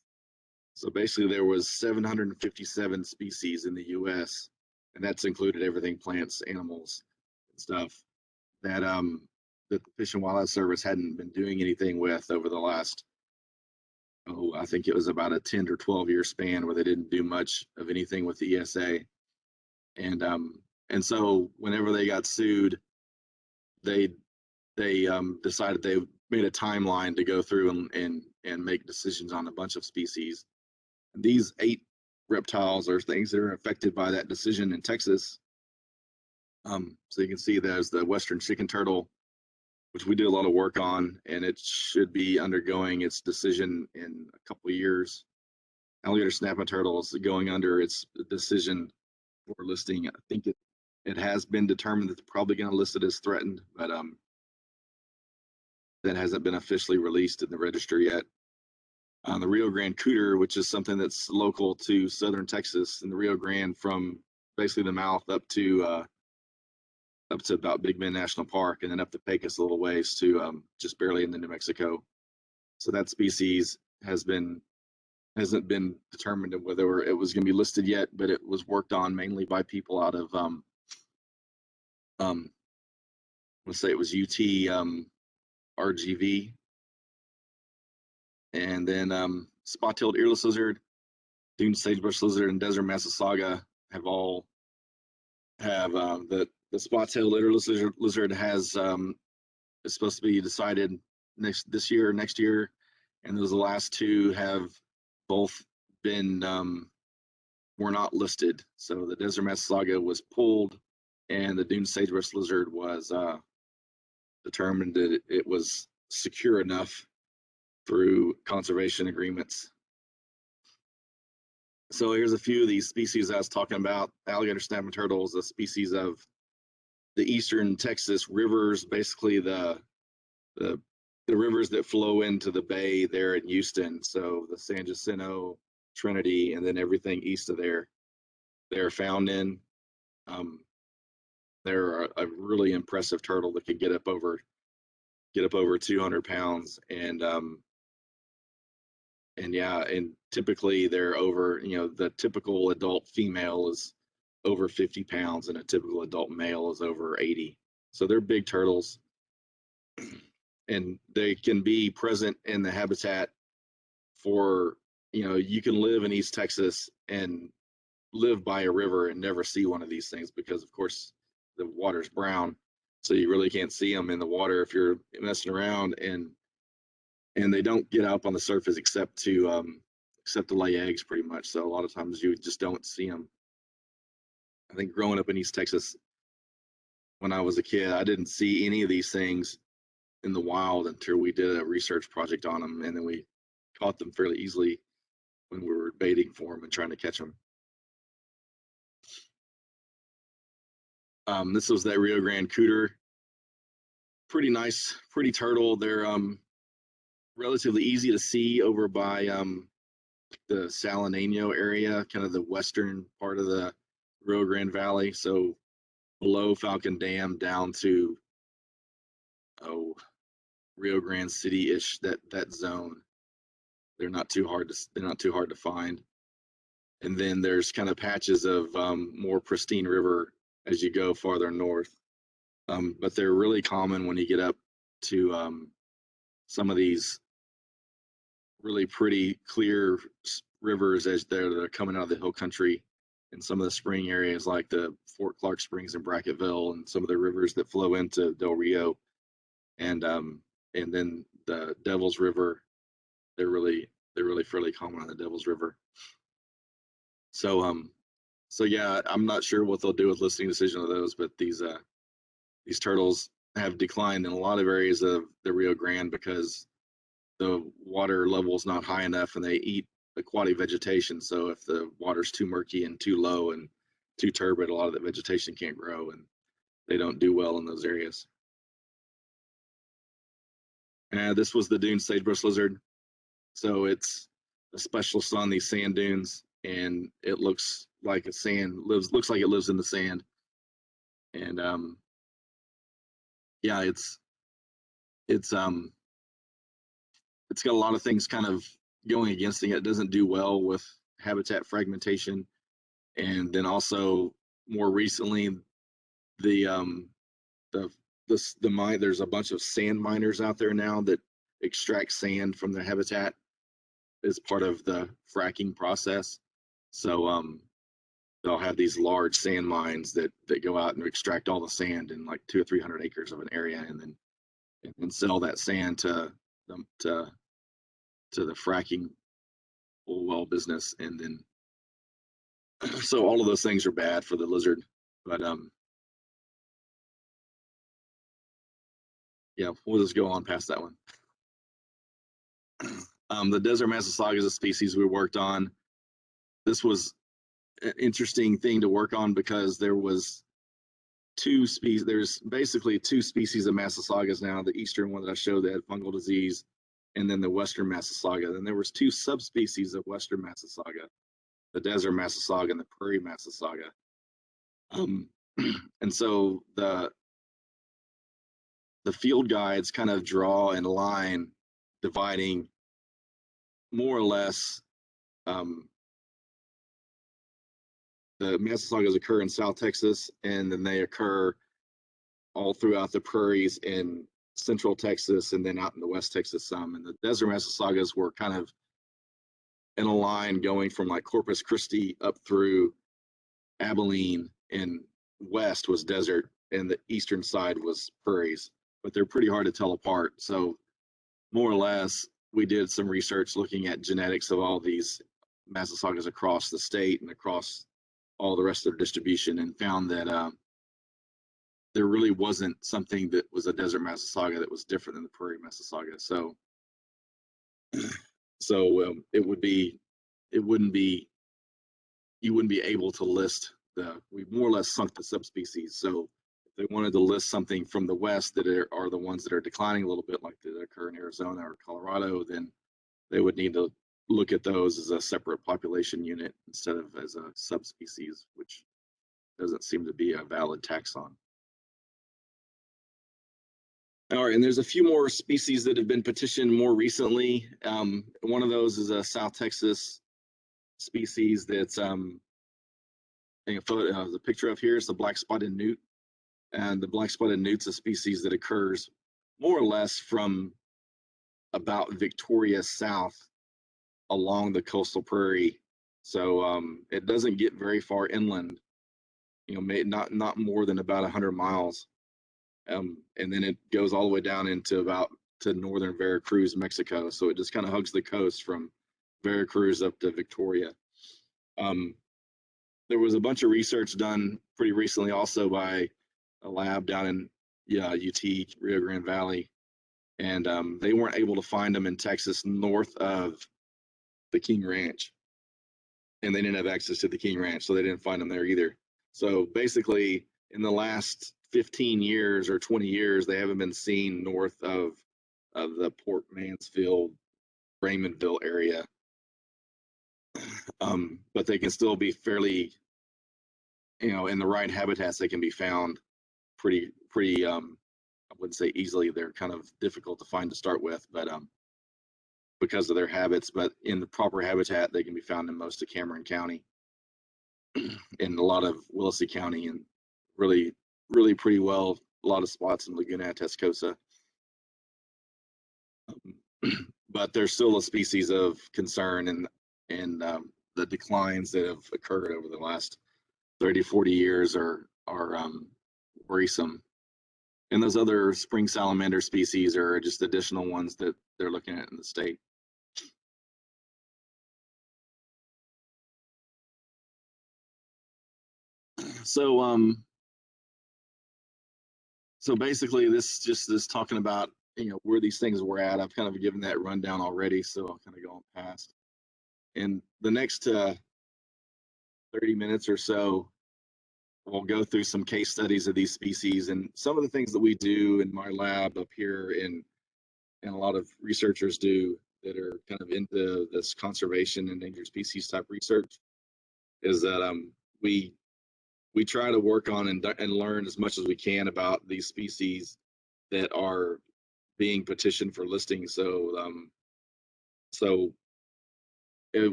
So basically there was 757 species in the U.S., and that's included everything, plants, animals, and stuff, that the Fish and Wildlife Service hadn't been doing anything with over the last, I think it was about a 10 or 12 year span where they didn't do much of anything with the ESA. And so whenever they got sued, they decided they made a timeline to go through and make decisions on a bunch of species. And these 8 reptiles are things that are affected by that decision in Texas. So you can see there's the western chicken turtle, which we do a lot of work on, and it should be undergoing its decision in a couple of years. Alligator snapping turtle is going under its decision for listing. I think it has been determined that they're probably going to list it as threatened, but that hasn't been officially released in the register yet. The Rio Grande cooter, which is something that's local to southern Texas, and the Rio Grande from basically the mouth up to about Big Bend National Park, and then up to Pecos a little ways to just barely into New Mexico. So that species hasn't been determined whether it was going to be listed yet, but it was worked on mainly by people out of let's say it was UT RGV, and then spot-tailed earless lizard, Dune sagebrush lizard, and desert Massasauga have the spot-tailed earless lizard has is supposed to be decided next year, and those last 2 have both been were not listed. So the desert Massasauga was pulled, and the Dune sagebrush lizard was determined that it was secure enough through conservation agreements. So here's a few of these species I was talking about. Alligator snapping turtle is a species of the eastern Texas rivers, basically the rivers that flow into the bay there in Houston. So the San Jacinto, Trinity, and then everything east of there, they're found in. They're a really impressive turtle that can get up over 200 pounds, and yeah, and typically they're over, the typical adult female is over 50 pounds and a typical adult male is over 80. So they're big turtles, and they can be present in the habitat for, you can live in East Texas and live by a river and never see one of these things because, of course, the water's brown. So you really can't see them in the water if you're messing around, and they don't get up on the surface except to lay eggs, pretty much. So a lot of times you just don't see them. I think growing up in East Texas, when I was a kid, I didn't see any of these things in the wild until we did a research project on them, and then we caught them fairly easily when we were baiting for them and trying to catch them. This was that Rio Grande cooter. Pretty nice, pretty turtle. They're relatively easy to see over by the Salaneno area, kind of the western part of the Rio Grande Valley. So below Falcon Dam down to Rio Grande City-ish, that zone. They're not too hard to find. And then there's kind of patches of more pristine river as you go farther north. But they're really common when you get up to some of these really pretty clear rivers as they're coming out of the hill country, in some of the spring areas like the Fort Clark Springs and Bracketville, and some of the rivers that flow into Del Rio, and then the Devil's River. They're really fairly common on the Devil's River. So yeah, I'm not sure what they'll do with listing decision of those, but these turtles have declined in a lot of areas of the Rio Grande because the water level is not high enough, and they eat aquatic vegetation. So if the water's too murky and too low and too turbid, a lot of the vegetation can't grow, and they don't do well in those areas. And this was the Dune sagebrush lizard. So it's a specialist on these sand dunes, and it looks like looks like it lives in the sand. And yeah, it's got a lot of things kind of going against it. It doesn't do well with habitat fragmentation, and then also more recently, there's a bunch of sand miners out there now that extract sand from their habitat as part of the fracking process. So they'll have these large sand mines that go out and extract all the sand in like 200 or 300 acres of an area, and then sell that sand to the fracking oil well business. And then so all of those things are bad for the lizard. But yeah, we'll just go on past that one. The desert Massasauga is a species we worked on. This was an interesting thing to work on because there's basically two species of Massasaugas now. The eastern one that I showed that had fungal disease, and then the western Massasauga. Then there was two subspecies of western Massasauga, the desert Massasauga and the prairie Massasauga. And so the field guides kind of draw in a line dividing more or less the Massasaugas occur in South Texas, and then they occur all throughout the prairies in Central Texas, and then out in the West Texas some. And the desert Massasaugas were kind of in a line going from like Corpus Christi up through Abilene, and west was desert, and the eastern side was prairies. But they're pretty hard to tell apart. So more or less, we did some research looking at genetics of all these Massasaugas across the state and across all the rest of their distribution, and found that there really wasn't something that was a desert Massasauga that was different than the prairie Massasauga. So you wouldn't be able to list we more or less sunk the subspecies. So if they wanted to list something from the west that are the ones that are declining a little bit, like that occur in Arizona or Colorado, then they would need to look at those as a separate population unit instead of as a subspecies, which doesn't seem to be a valid taxon. All right, and there's a few more species that have been petitioned more recently. One of those is a South Texas species that's the picture of here is the black-spotted newt, and the black-spotted newt's a species that occurs more or less from about Victoria south along the coastal prairie. So it doesn't get very far inland, not more than about 100 miles. And then it goes all the way down into to northern Veracruz, Mexico. So it just kind of hugs the coast from Veracruz up to Victoria. There was a bunch of research done pretty recently also by a lab down in UT, Rio Grande Valley. And they weren't able to find them in Texas north of the King Ranch. And they didn't have access to the King Ranch, so they didn't find them there either. So basically, in the last 15 years or 20 years, they haven't been seen north of the Port Mansfield, Raymondville area. But they can still be fairly, in the right habitats, they can be found pretty I wouldn't say easily, they're kind of difficult to find to start with, but because of their habits. But in the proper habitat, they can be found in most of Cameron County, in a lot of Willacy County, and really pretty well, a lot of spots in Laguna Atascosa. But there's still a species of concern, and the declines that have occurred over the last 30-40 years are worrisome. And those other spring salamander species are just additional ones that they're looking at in the state. So so basically this just is talking about, you know, where these things were at. I've kind of given that rundown already, so I'll kind of go on past. And the next 30 minutes or so, we'll go through some case studies of these species and some of the things that we do in my lab up here, and a lot of researchers do that are kind of into this conservation and endangered species type research, is that we try to work on and learn as much as we can about these species that are being petitioned for listing. So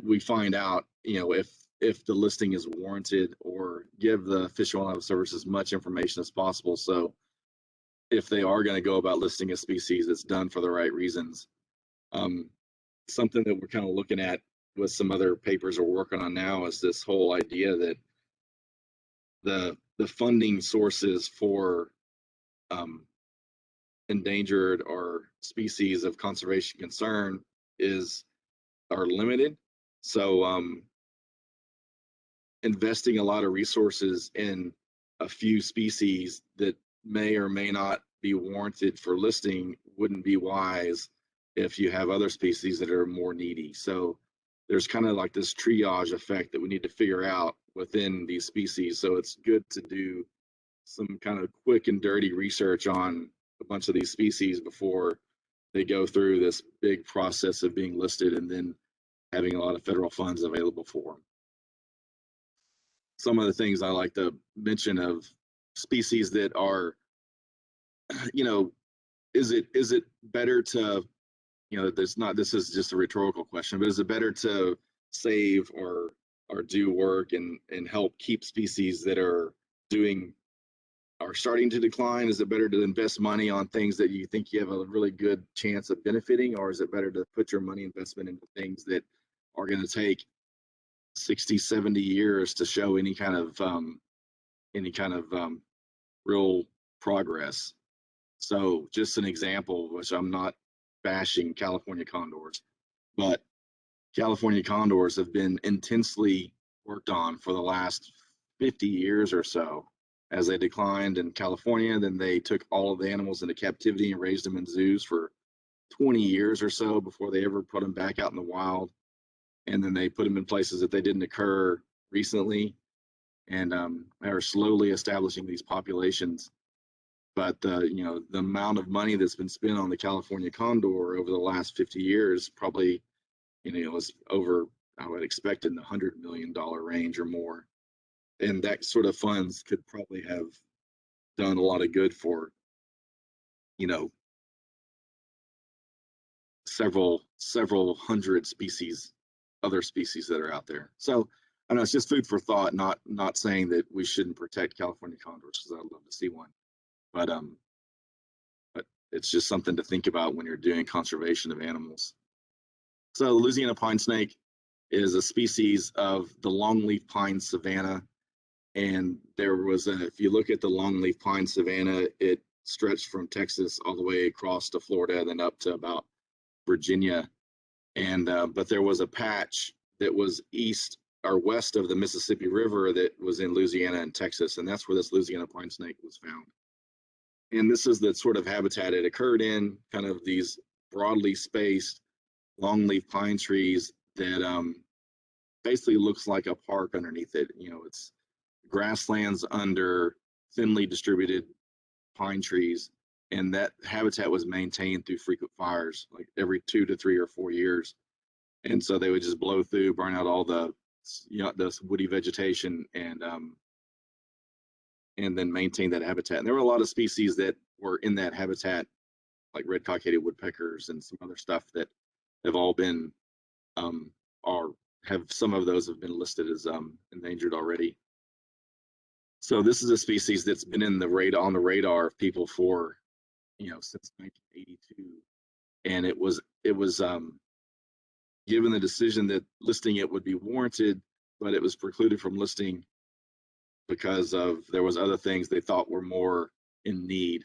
we find out, you know, if the listing is warranted, or give the Fish and Wildlife Service as much information as possible. So if they are going to go about listing a species, it's done for the right reasons. Something that we're kind of looking at with some other papers we're working on now is this whole idea that the funding sources for endangered or species of conservation concern are limited. So investing a lot of resources in a few species that may or may not be warranted for listing wouldn't be wise if you have other species that are more needy. So there's kind of like this triage effect that we need to figure out within these species. So it's good to do some kind of quick and dirty research on a bunch of these species before they go through this big process of being listed and then having a lot of federal funds available for them. Some of the things I like to mention of species that are, you know, is it better to, you know, this is just a rhetorical question, but is it better to save or do work and help keep species that are starting to decline? Is it better to invest money on things that you think you have a really good chance of benefiting, or is it better to put your money investment into things that are going to take 60-70 years to show any kind of real progress? So just an example, which I'm not bashing California condors, but California condors have been intensely worked on for the last 50 years or so. As they declined in California, then they took all of the animals into captivity and raised them in zoos for 20 years or so before they ever put them back out in the wild. And then they put them in places that they didn't occur recently, and are slowly establishing these populations. But you know, the amount of money that's been spent on the California condor over the last 50 years probably, you know, was over, I would expect, in the $100 million range or more. And that sort of funds could probably have done a lot of good for, you know, several hundred species, other species that are out there. So I know it's just food for thought, not saying that we shouldn't protect California condors, because I'd love to see one, but it's just something to think about when you're doing conservation of animals. So the Louisiana pine snake is a species of the longleaf pine savanna. And there was if you look at the longleaf pine savanna, it stretched from Texas all the way across to Florida, then up to about Virginia. And but there was a patch that was east or west of the Mississippi River that was in Louisiana and Texas, and that's where this Louisiana pine snake was found. And this is the sort of habitat it occurred in, kind of these broadly spaced longleaf pine trees that basically looks like a park underneath it. You know, it's grasslands under thinly distributed pine trees, and that habitat was maintained through frequent fires, like every 2 to 3 or 4 years. And so they would just blow through, burn out all the, you know, this woody vegetation, and then maintain that habitat. And there were a lot of species that were in that habitat, like red cockaded woodpeckers and some other stuff that have all been some of those have been listed as endangered already. So this is a species that's been on the radar of people for, since 1982, and it was given the decision that listing it would be warranted, but it was precluded from listing because there was other things they thought were more in need.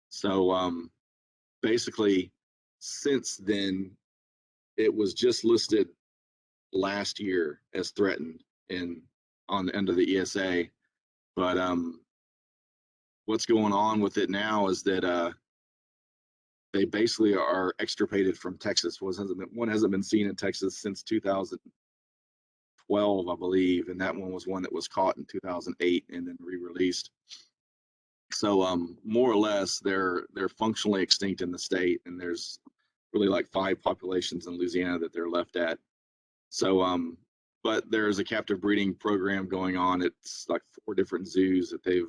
So basically, since then, it was just listed last year as threatened on the end of the ESA. But what's going on with it now is that they basically are extirpated from Texas. One hasn't been seen in Texas since 2012, I believe, and that one was one that was caught in 2008 and then re-released. So more or less, they're functionally extinct in the state, and there's really like 5 populations in Louisiana that they're left at. So but there's a captive breeding program going on. It's like 4 different zoos that they've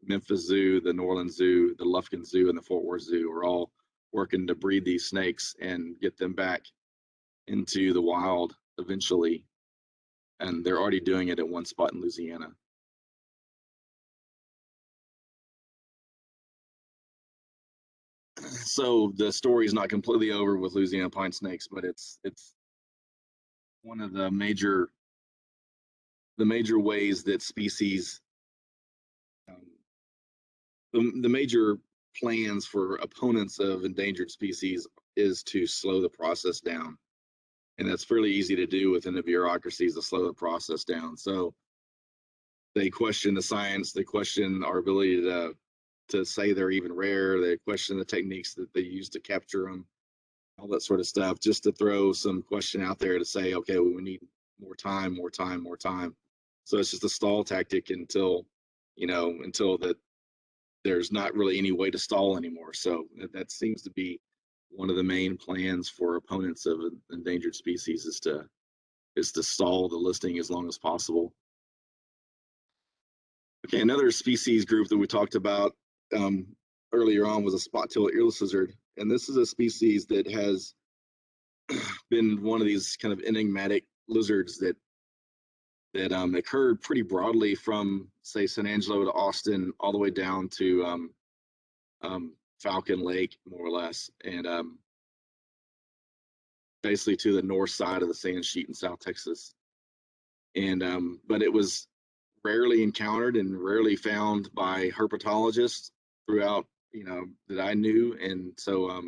Memphis Zoo, the New Orleans Zoo, the Lufkin Zoo, and the Fort Worth Zoo are all working to breed these snakes and get them back into the wild eventually. And they're already doing it at one spot in Louisiana. So the story is not completely over with Louisiana pine snakes, but it's one of the major ways that species, the major plans for opponents of endangered species is to slow the process down. And that's fairly easy to do within the bureaucracies to slow the process down. So they question the science, they question our ability to say they're even rare, they question the techniques that they use to capture them, all that sort of stuff, just to throw some question out there to say, okay, we need more time. So it's just a stall tactic until that there's not really any way to stall anymore. So that seems to be one of the main plans for opponents of endangered species is to stall the listing as long as possible. Okay, another species group that we talked about earlier on was a spot-tailed earless lizard, and this is a species that has been one of these kind of enigmatic lizards that occurred pretty broadly from, say, San Angelo to Austin, all the way down to Falcon Lake, more or less, and basically to the north side of the sand sheet in South Texas. And but it was rarely encountered and rarely found by herpetologists throughout, that I knew, and so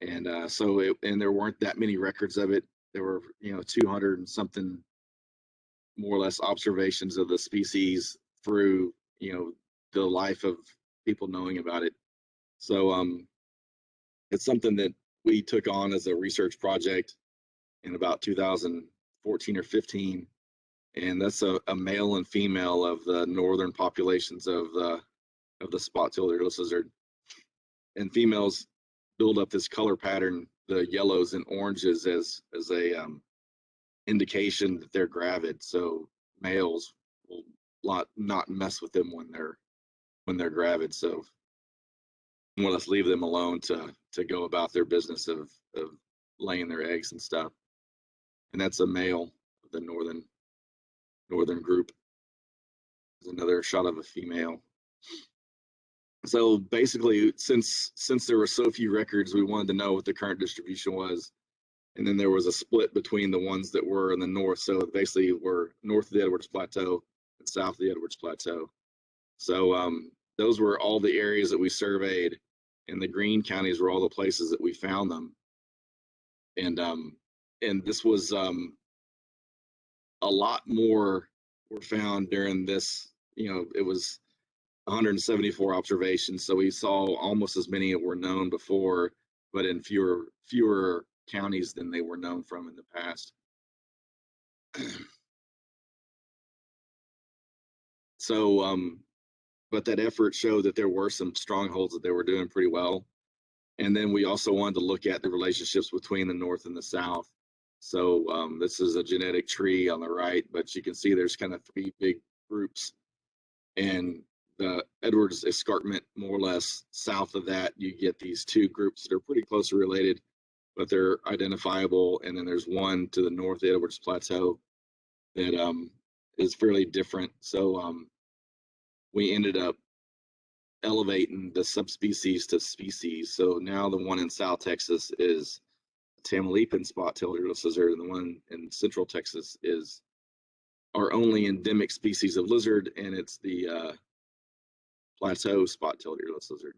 there weren't that many records of it. There were 200 and something more or less observations of the species through the life of people knowing about it. So it's something that we took on as a research project in about 2014 or 15, and that's a male and female of the northern populations of the spot-tailed earless lizard. And females build up this color pattern, the yellows and oranges, as a indication that they're gravid. So males will not mess with them when they're gravid. So more or less leave them alone to go about their business of laying their eggs and stuff. And that's a male of the northern group. There's another shot of a female. So basically, since there were so few records, we wanted to know what the current distribution was. And then there was a split between the ones that were in the north. So basically were north of the Edwards Plateau and south of the Edwards Plateau. So those were all the areas that we surveyed, and the green counties were all the places that we found them. And this was a lot more were found during this. It was 174 observations, so we saw almost as many that were known before, but in fewer counties than they were known from in the past. So but that effort showed that there were some strongholds that they were doing pretty well. And then we also wanted to look at the relationships between the north and the south. So this is a genetic tree on the right, but you can see there's kind of 3 big groups, and the Edwards Escarpment, more or less south of that, you get these two groups that are pretty closely related, but they're identifiable. And then there's one to the north, the Edwards Plateau, that is fairly different. So we ended up elevating the subspecies to species. So now the one in South Texas is Tamaulipan spot-tailed earless lizard, and the one in Central Texas is our only endemic species of lizard, and it's the Plateau spot-tailed earless lizard.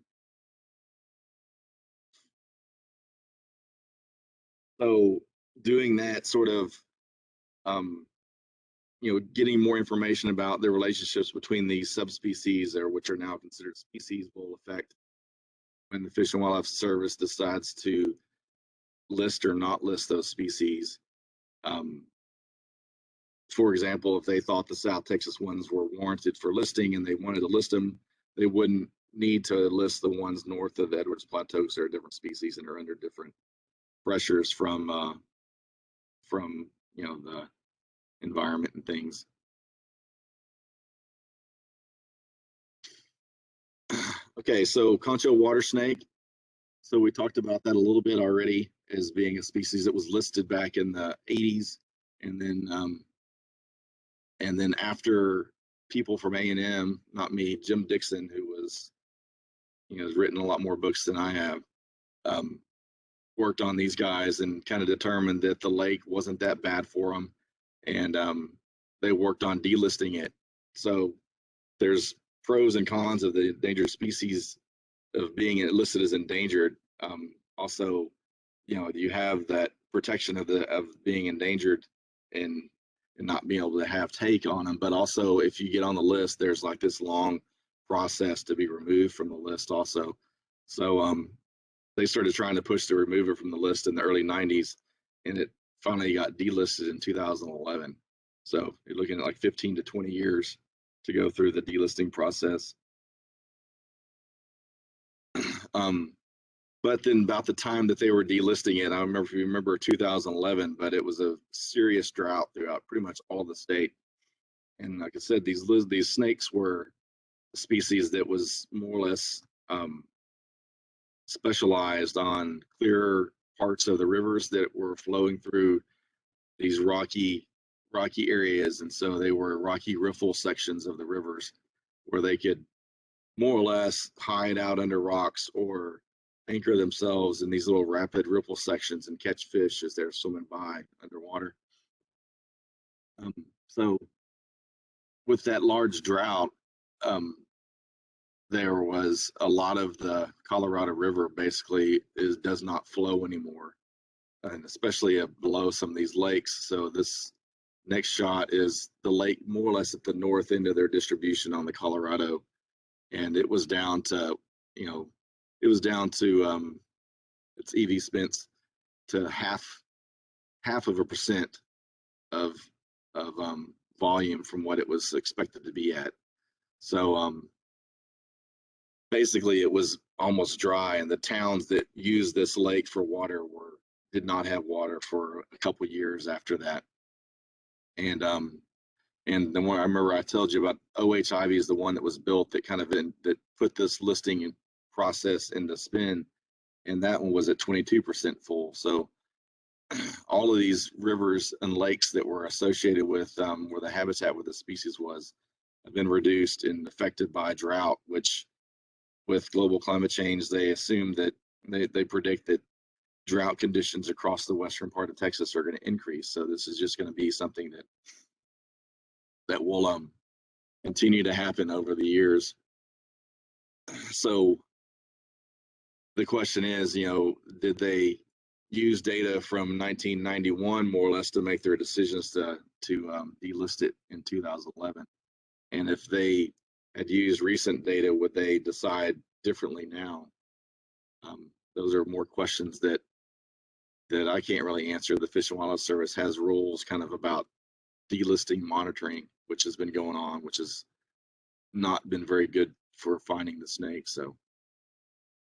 So doing that sort of, getting more information about the relationships between these subspecies, or which are now considered species, will affect when the Fish and Wildlife Service decides to list or not list those species. For example, if they thought the South Texas ones were warranted for listing and they wanted to list them, they wouldn't need to list the ones north of the Edwards Plateau, because they're different species and are under different pressures from the environment and things. Okay, so Concho water snake. So we talked about that a little bit already as being a species that was listed back in the 80s, and then after people from A&M, not me, Jim Dixon, who was, has written a lot more books than I have, worked on these guys and kind of determined that the lake wasn't that bad for them, and they worked on delisting it. So there's pros and cons of the endangered species of being listed as endangered. Also, you have that protection of being endangered and not being able to have take on them. But also, if you get on the list, there's like this long process to be removed from the list also. So they started trying to push to remove it from the list in the early 90s, and it finally got delisted in 2011. So you're looking at like 15 to 20 years to go through the delisting process. But then about the time that they were delisting it, I remember, if you remember 2011, but it was a serious drought throughout pretty much all the state. And like I said, these snakes were a species that was more or less specialized on clear parts of the rivers that were flowing through these rocky areas. And so they were rocky riffle sections of the rivers where they could more or less hide out under rocks or anchor themselves in these little rapid ripple sections and catch fish as they're swimming by underwater. So with that large drought, there was a lot of the Colorado River basically does not flow anymore, and especially below some of these lakes. So this next shot is the lake more or less at the north end of their distribution on the Colorado, and it was down to its EV spents to half of a percent of volume from what it was expected to be at. So basically it was almost dry, and the towns that used this lake for water did not have water for a couple years after that. And the one I remember I told you about, OH Ivy is the one that was built that that put this listing process into spin, and that one was at 22% full. So all of these rivers and lakes that were associated with where the habitat with the species was have been reduced and affected by drought, which with global climate change, they assume that they predict that drought conditions across the western part of Texas are going to increase. So this is just going to be something that will continue to happen over the years. So the question is, did they use data from 1991 more or less to make their decisions to delist it in 2011? And if they had used recent data, would they decide differently now? Those are more questions that I can't really answer. The Fish and Wildlife Service has rules kind of about delisting monitoring, which has been going on, which has not been very good for finding the snake. So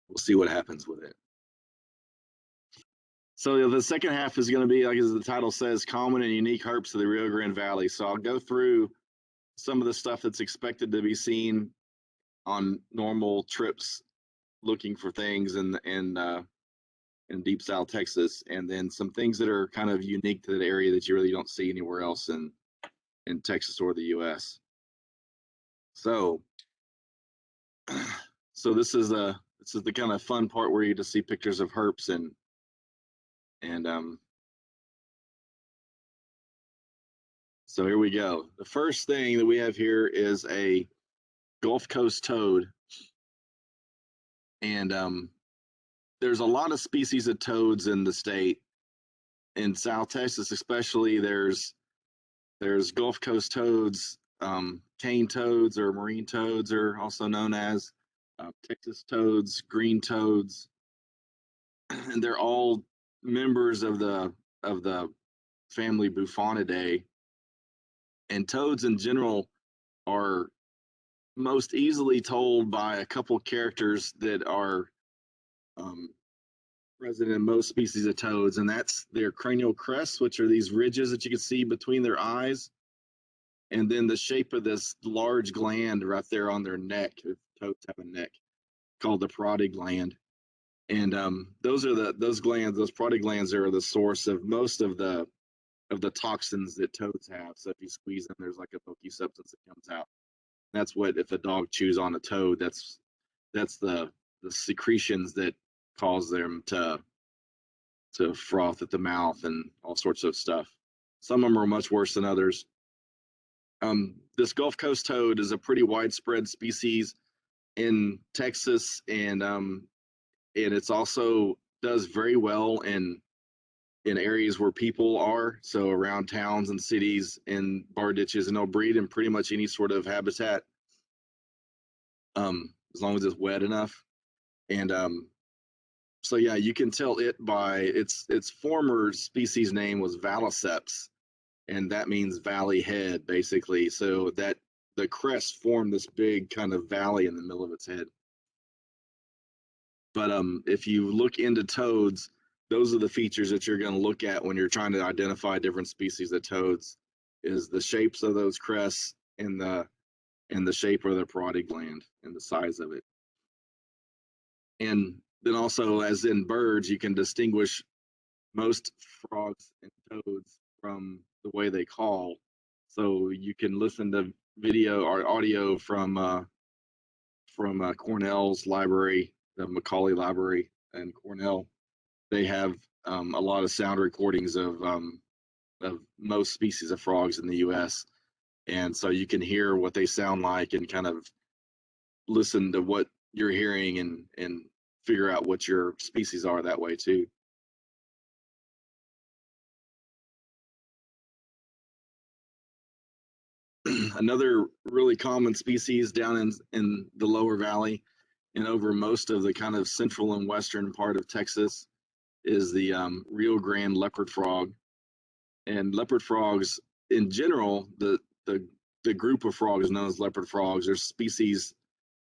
we'll see what happens with it. So the second half is going to be, like as the title says, common and unique herps of the Rio Grande Valley. So I'll go through some of the stuff that's expected to be seen on normal trips looking for things in deep South Texas, and then some things that are kind of unique to that area that you really don't see anywhere else in Texas or the U.S. So, so this is the kind of fun part where you just see pictures of herps and so here we go. The first thing that we have here is a Gulf Coast toad, and there's a lot of species of toads in the state. In South Texas, especially, there's Gulf Coast toads, cane toads or marine toads are also known as Texas toads, green toads, and they're all members of the family Bufonidae. And toads in general are most easily told by a couple characters that are present in most species of toads, and that's their cranial crests, which are these ridges that you can see between their eyes, and then the shape of this large gland right there on their neck. If toads have a neck, called the parotid gland, and those glands, those parotid glands, are the source of most of the toxins that toads have. So if you squeeze them, there's like a milky substance that comes out. That's what, if a dog chews on a toad, that's the secretions that cause them to froth at the mouth and all sorts of stuff. Some of them are much worse than others. This Gulf Coast toad is a pretty widespread species in Texas, and it's also does very well in areas where people are, so around towns and cities and bar ditches, and they'll breed in pretty much any sort of habitat, as long as it's wet enough. And so yeah, you can tell it by its former species name was Valiceps, and that means valley head, basically. So that the crest formed this big kind of valley in the middle of its head. But if you look into toads, those are the features that you're going to look at when you're trying to identify different species of toads, is the shapes of those crests and the shape of the parotid gland and the size of it. And then also, as in birds, you can distinguish most frogs and toads from the way they call. So you can listen to video or audio from Cornell's library, the Macaulay Library in Cornell. They have a lot of sound recordings of most species of frogs in the U.S. And so you can hear what they sound like and kind of listen to what you're hearing and figure out what your species are that way too. Another really common species down in the lower valley and over most of the kind of central and western part of Texas is the Rio Grande leopard frog. And leopard frogs in general, the group of frogs known as leopard frogs, there's species,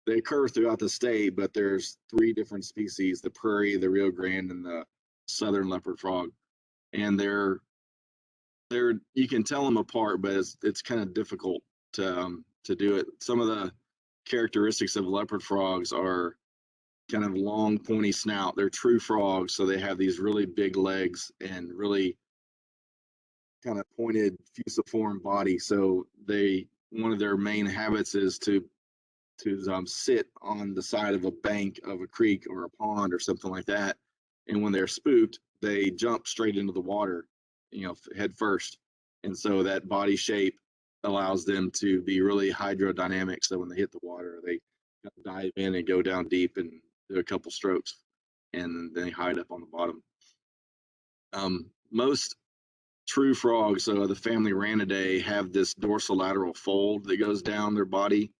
they occur throughout the state, but there's 3 different species: the prairie, the Rio Grande, and the southern leopard frog. And they're you can tell them apart, but it's kind of difficult to do it. Some of the characteristics of leopard frogs are kind of long, pointy snout. They're true frogs, so they have these really big legs and really kind of pointed fusiform body. So one of their main habits is to sit on the side of a bank of a creek or a pond or something like that. And when they're spooked, they jump straight into the water, head first. And so that body shape allows them to be really hydrodynamic. So when they hit the water, they dive in and go down deep and do a couple strokes, and then they hide up on the bottom. Most true frogs, so the family Ranidae, have this dorsolateral fold that goes down their body,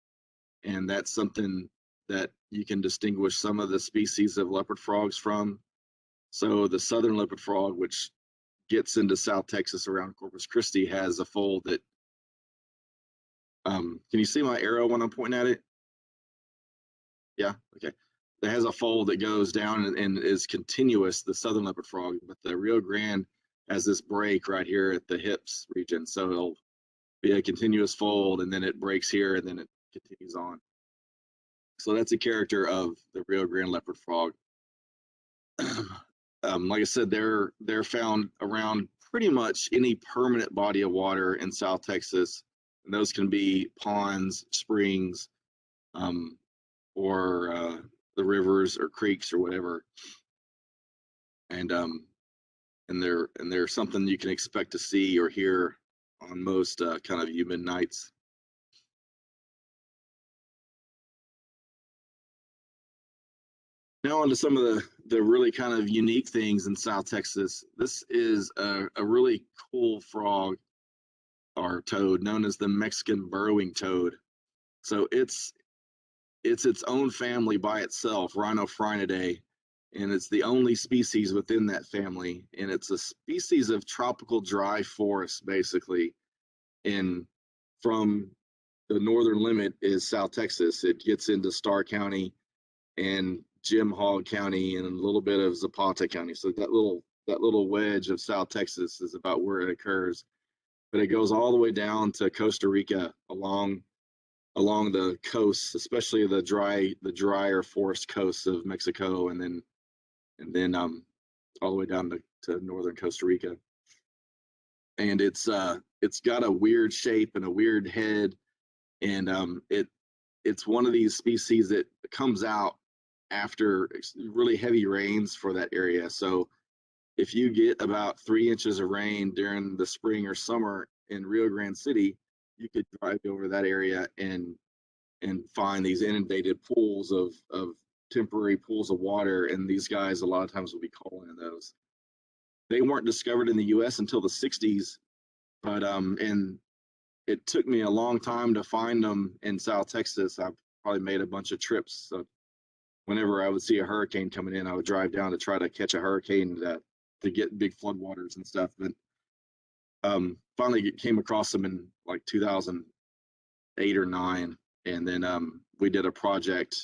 and that's something that you can distinguish some of the species of leopard frogs from. So the southern leopard frog, which gets into South Texas around Corpus Christi, has a fold that can you see my arrow when I'm pointing at it? Yeah, okay. It has a fold that goes down and is continuous, the southern leopard frog, but the Rio Grande has this break right here at the hips region. So it'll be a continuous fold, and then it breaks here, and then it continues on. So that's a character of the Rio Grande leopard frog. Like I said, they're found around pretty much any permanent body of water in South Texas, and those can be ponds, springs, or the rivers or creeks or whatever. And they're something you can expect to see or hear on most kind of humid nights. Now on to some of the really kind of unique things in South Texas. This is a really cool frog or toad known as the Mexican burrowing toad. So it's its own family by itself, Rhinophrinidae, and it's the only species within that family. And it's a species of tropical dry forest, basically. And from the northern limit is South Texas. It gets into Starr County and Jim Hogg County and a little bit of Zapata County. So that little wedge of South Texas is about where it occurs. But it goes all the way down to Costa Rica along the coasts, especially the drier forest coasts of Mexico, and then all the way down to northern Costa Rica. And it's got a weird shape and a weird head, and it's one of these species that comes out after really heavy rains for that area. So if you get about 3 inches of rain during the spring or summer in Rio Grande City, you could drive over that area and find these inundated pools of temporary pools of water, and these guys a lot of times will be calling in those. They weren't discovered in the U.S. until the 60s, but and it took me a long time to find them in South Texas. I probably made a bunch of trips. So whenever I would see a hurricane coming in, I would drive down to try to catch a hurricane to get big floodwaters and stuff. But finally came across them in like 2008 or 9. And then we did a project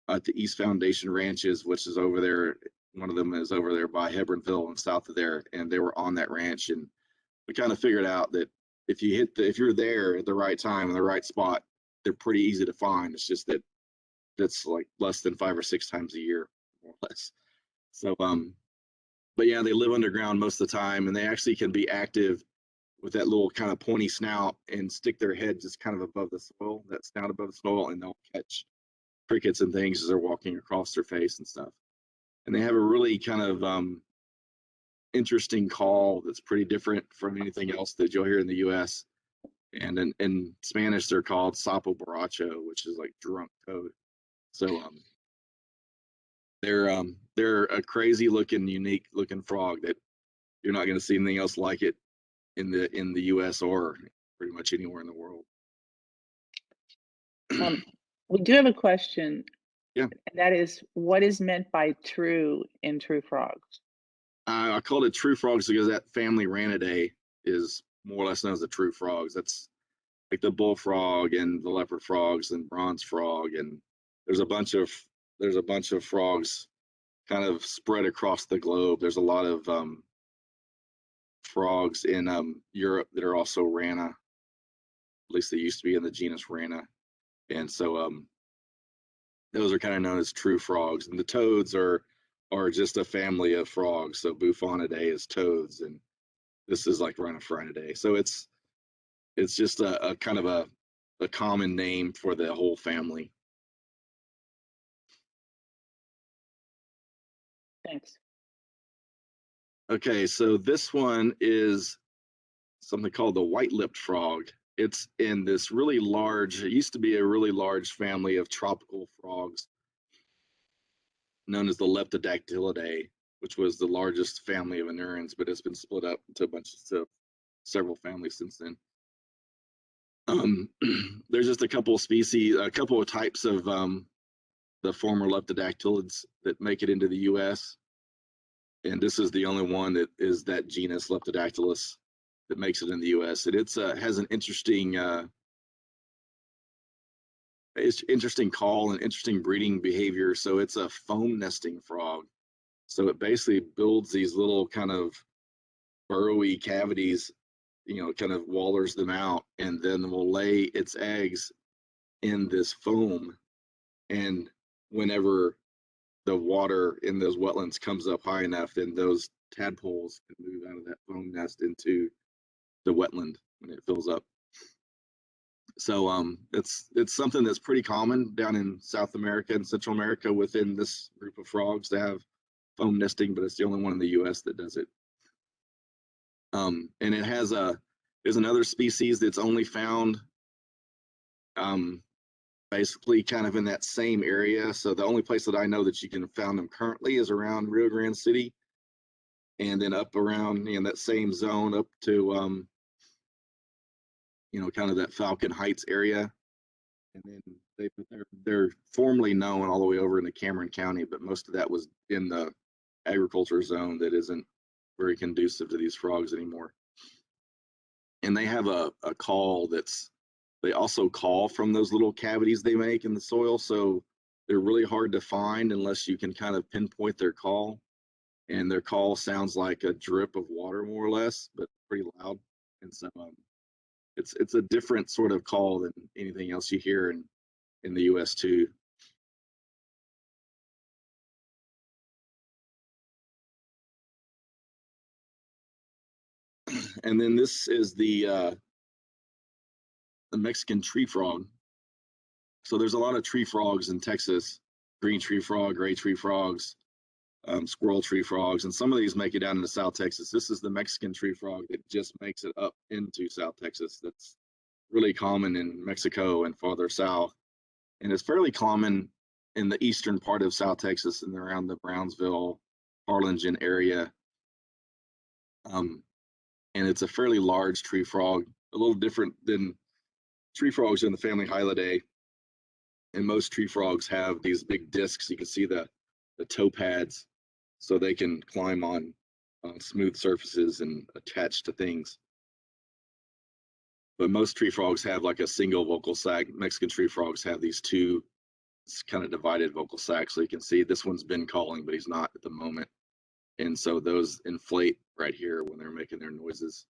at the East Foundation Ranches, which is over there. One of them is over there by Hebronville and south of there. And they were on that ranch. And we kind of figured out that if you're there at the right time in the right spot, they're pretty easy to find. It's just that that's like less than 5 or 6 times a year, more or less. So, but yeah, they live underground most of the time, and they actually can be active with that little kind of pointy snout and stick their head just kind of above the soil, that snout above the soil, and they'll catch crickets and things as they're walking across their face and stuff. And they have a really kind of interesting call that's pretty different from anything else that you'll hear in the U.S. And in Spanish, they're called sapo borracho, which is like drunk toad. So they're a crazy looking, unique looking frog that you're not going to see anything else like it in the U.S. or pretty much anywhere in the world. We do have a question. Yeah. And that is, what is meant by true in true frogs? I called it true frogs because that family Ranidae is more or less known as the true frogs. That's like the bullfrog and the leopard frogs and bronze frog, and there's a bunch of frogs kind of spread across the globe. There's a lot of frogs in Europe that are also Rana. At least they used to be in the genus Rana, and so those are kind of known as true frogs. And the toads are just a family of frogs. So Bufonidae is toads, and this is like Rhinophrinidae. So it's just a kind of a common name for the whole family. Thanks. Okay, so this one is something called the white-lipped frog. It's in this really large, it used to be a really large family of tropical frogs known as the Leptodactylidae, which was the largest family of anurans, but it's been split up into several families since then. There's just a couple of species, a couple of types of the former leptodactylids that make it into the U.S. And this is the only one that is that genus Leptodactylus that makes it in the U.S. And it's has an interesting call and interesting breeding behavior. So it's a foam nesting frog. So it basically builds these little kind of burrowy cavities, kind of wallers them out, and then will lay its eggs in this foam And whenever the water in those wetlands comes up high enough, then those tadpoles can move out of that foam nest into the wetland when it fills up. So it's something that's pretty common down in South America and Central America within this group of frogs to have foam nesting, but it's the only one in the U.S. that does it. And it has there's another species that's only found basically kind of in that same area. So the only place that I know that you can find them currently is around Rio Grande City, and then up around in that same zone up to kind of that Falcon Heights area. And then they're formerly known all the way over into Cameron County, but most of that was in the agriculture zone that isn't very conducive to these frogs anymore. And they have a call they also call from those little cavities they make in the soil. So they're really hard to find unless you can kind of pinpoint their call. And their call sounds like a drip of water, more or less, but pretty loud. And so it's a different sort of call than anything else you hear in the US too. And then this is the Mexican tree frog. So there's a lot of tree frogs in Texas: green tree frog, gray tree frogs, squirrel tree frogs, and some of these make it down into South Texas. This is the Mexican tree frog that just makes it up into South Texas. That's really common in Mexico and farther south, and it's fairly common in the eastern part of South Texas and around the Brownsville, Harlingen area. And it's a fairly large tree frog, a little different than tree frogs in the family Hylidae. And most tree frogs have these big discs. You can see the toe pads, so they can climb on smooth surfaces and attach to things. But most tree frogs have like a single vocal sac. Mexican tree frogs have these two kind of divided vocal sacs. So you can see this one's been calling, but he's not at the moment. And so those inflate right here when they're making their noises.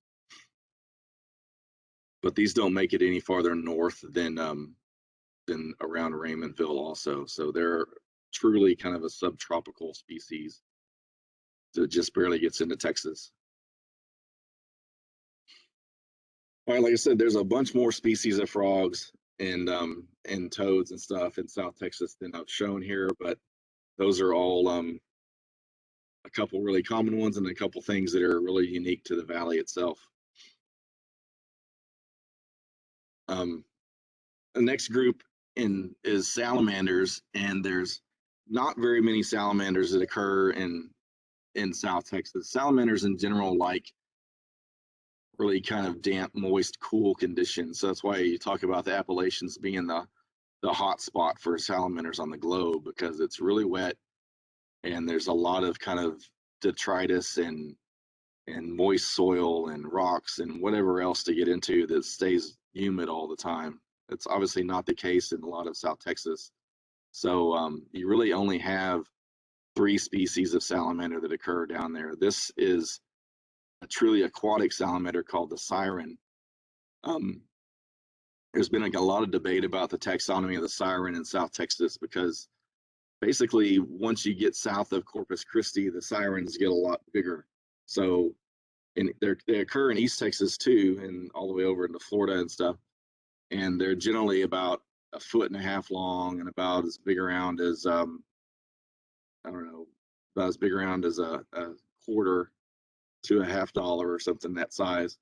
But these don't make it any farther north than around Raymondville also. So they're truly kind of a subtropical species that just barely gets into Texas. All right, like I said, there's a bunch more species of frogs and toads and stuff in South Texas than I've shown here, but those are all a couple really common ones and a couple things that are really unique to the valley itself. The next group is salamanders, and there's not very many salamanders that occur in South Texas. Salamanders in general like really kind of damp, moist, cool conditions. So that's why you talk about the Appalachians being the hot spot for salamanders on the globe, because it's really wet and there's a lot of kind of detritus and moist soil and rocks and whatever else to get into that stays humid all the time. It's obviously not the case in a lot of South Texas. So you really only have 3 species of salamander that occur down there. This is a truly aquatic salamander called the siren. There's been a lot of debate about the taxonomy of the siren in South Texas, because basically once you get south of Corpus Christi, the sirens get a lot bigger. So they occur in East Texas too, and all the way over into Florida and stuff. And they're generally about 1.5 feet long and about as big around as I don't know, about as big around as a quarter to $50 or something that size.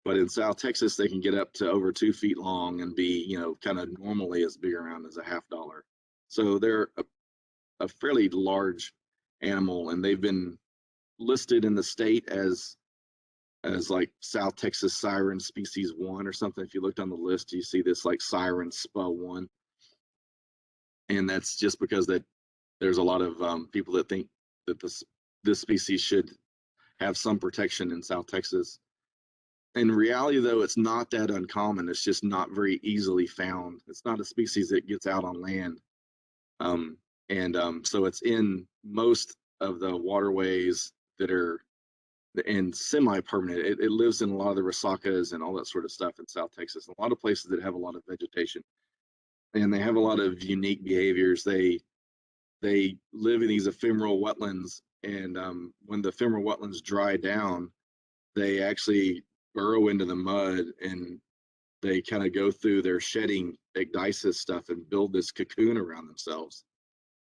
But in South Texas, they can get up to over 2 feet long and be, kind of normally as big around as a $50. So they're a fairly large animal, and they've been listed in the state as like South Texas siren species 1 or something. If you looked on the list, you see this like siren SPA 1, and that's just because that there's a lot of people that think that this species should have some protection in South Texas. In reality, though, it's not that uncommon. It's just not very easily found. It's not a species that gets out on land, so it's in most of the waterways that are and semi-permanent. It lives in a lot of the resacas and all that sort of stuff in South Texas, a lot of places that have a lot of vegetation. and they have a lot of unique behaviors. They live in these ephemeral wetlands, and when the ephemeral wetlands dry down, they actually burrow into the mud, and they kind of go through their shedding ecdysis stuff and build this cocoon around themselves,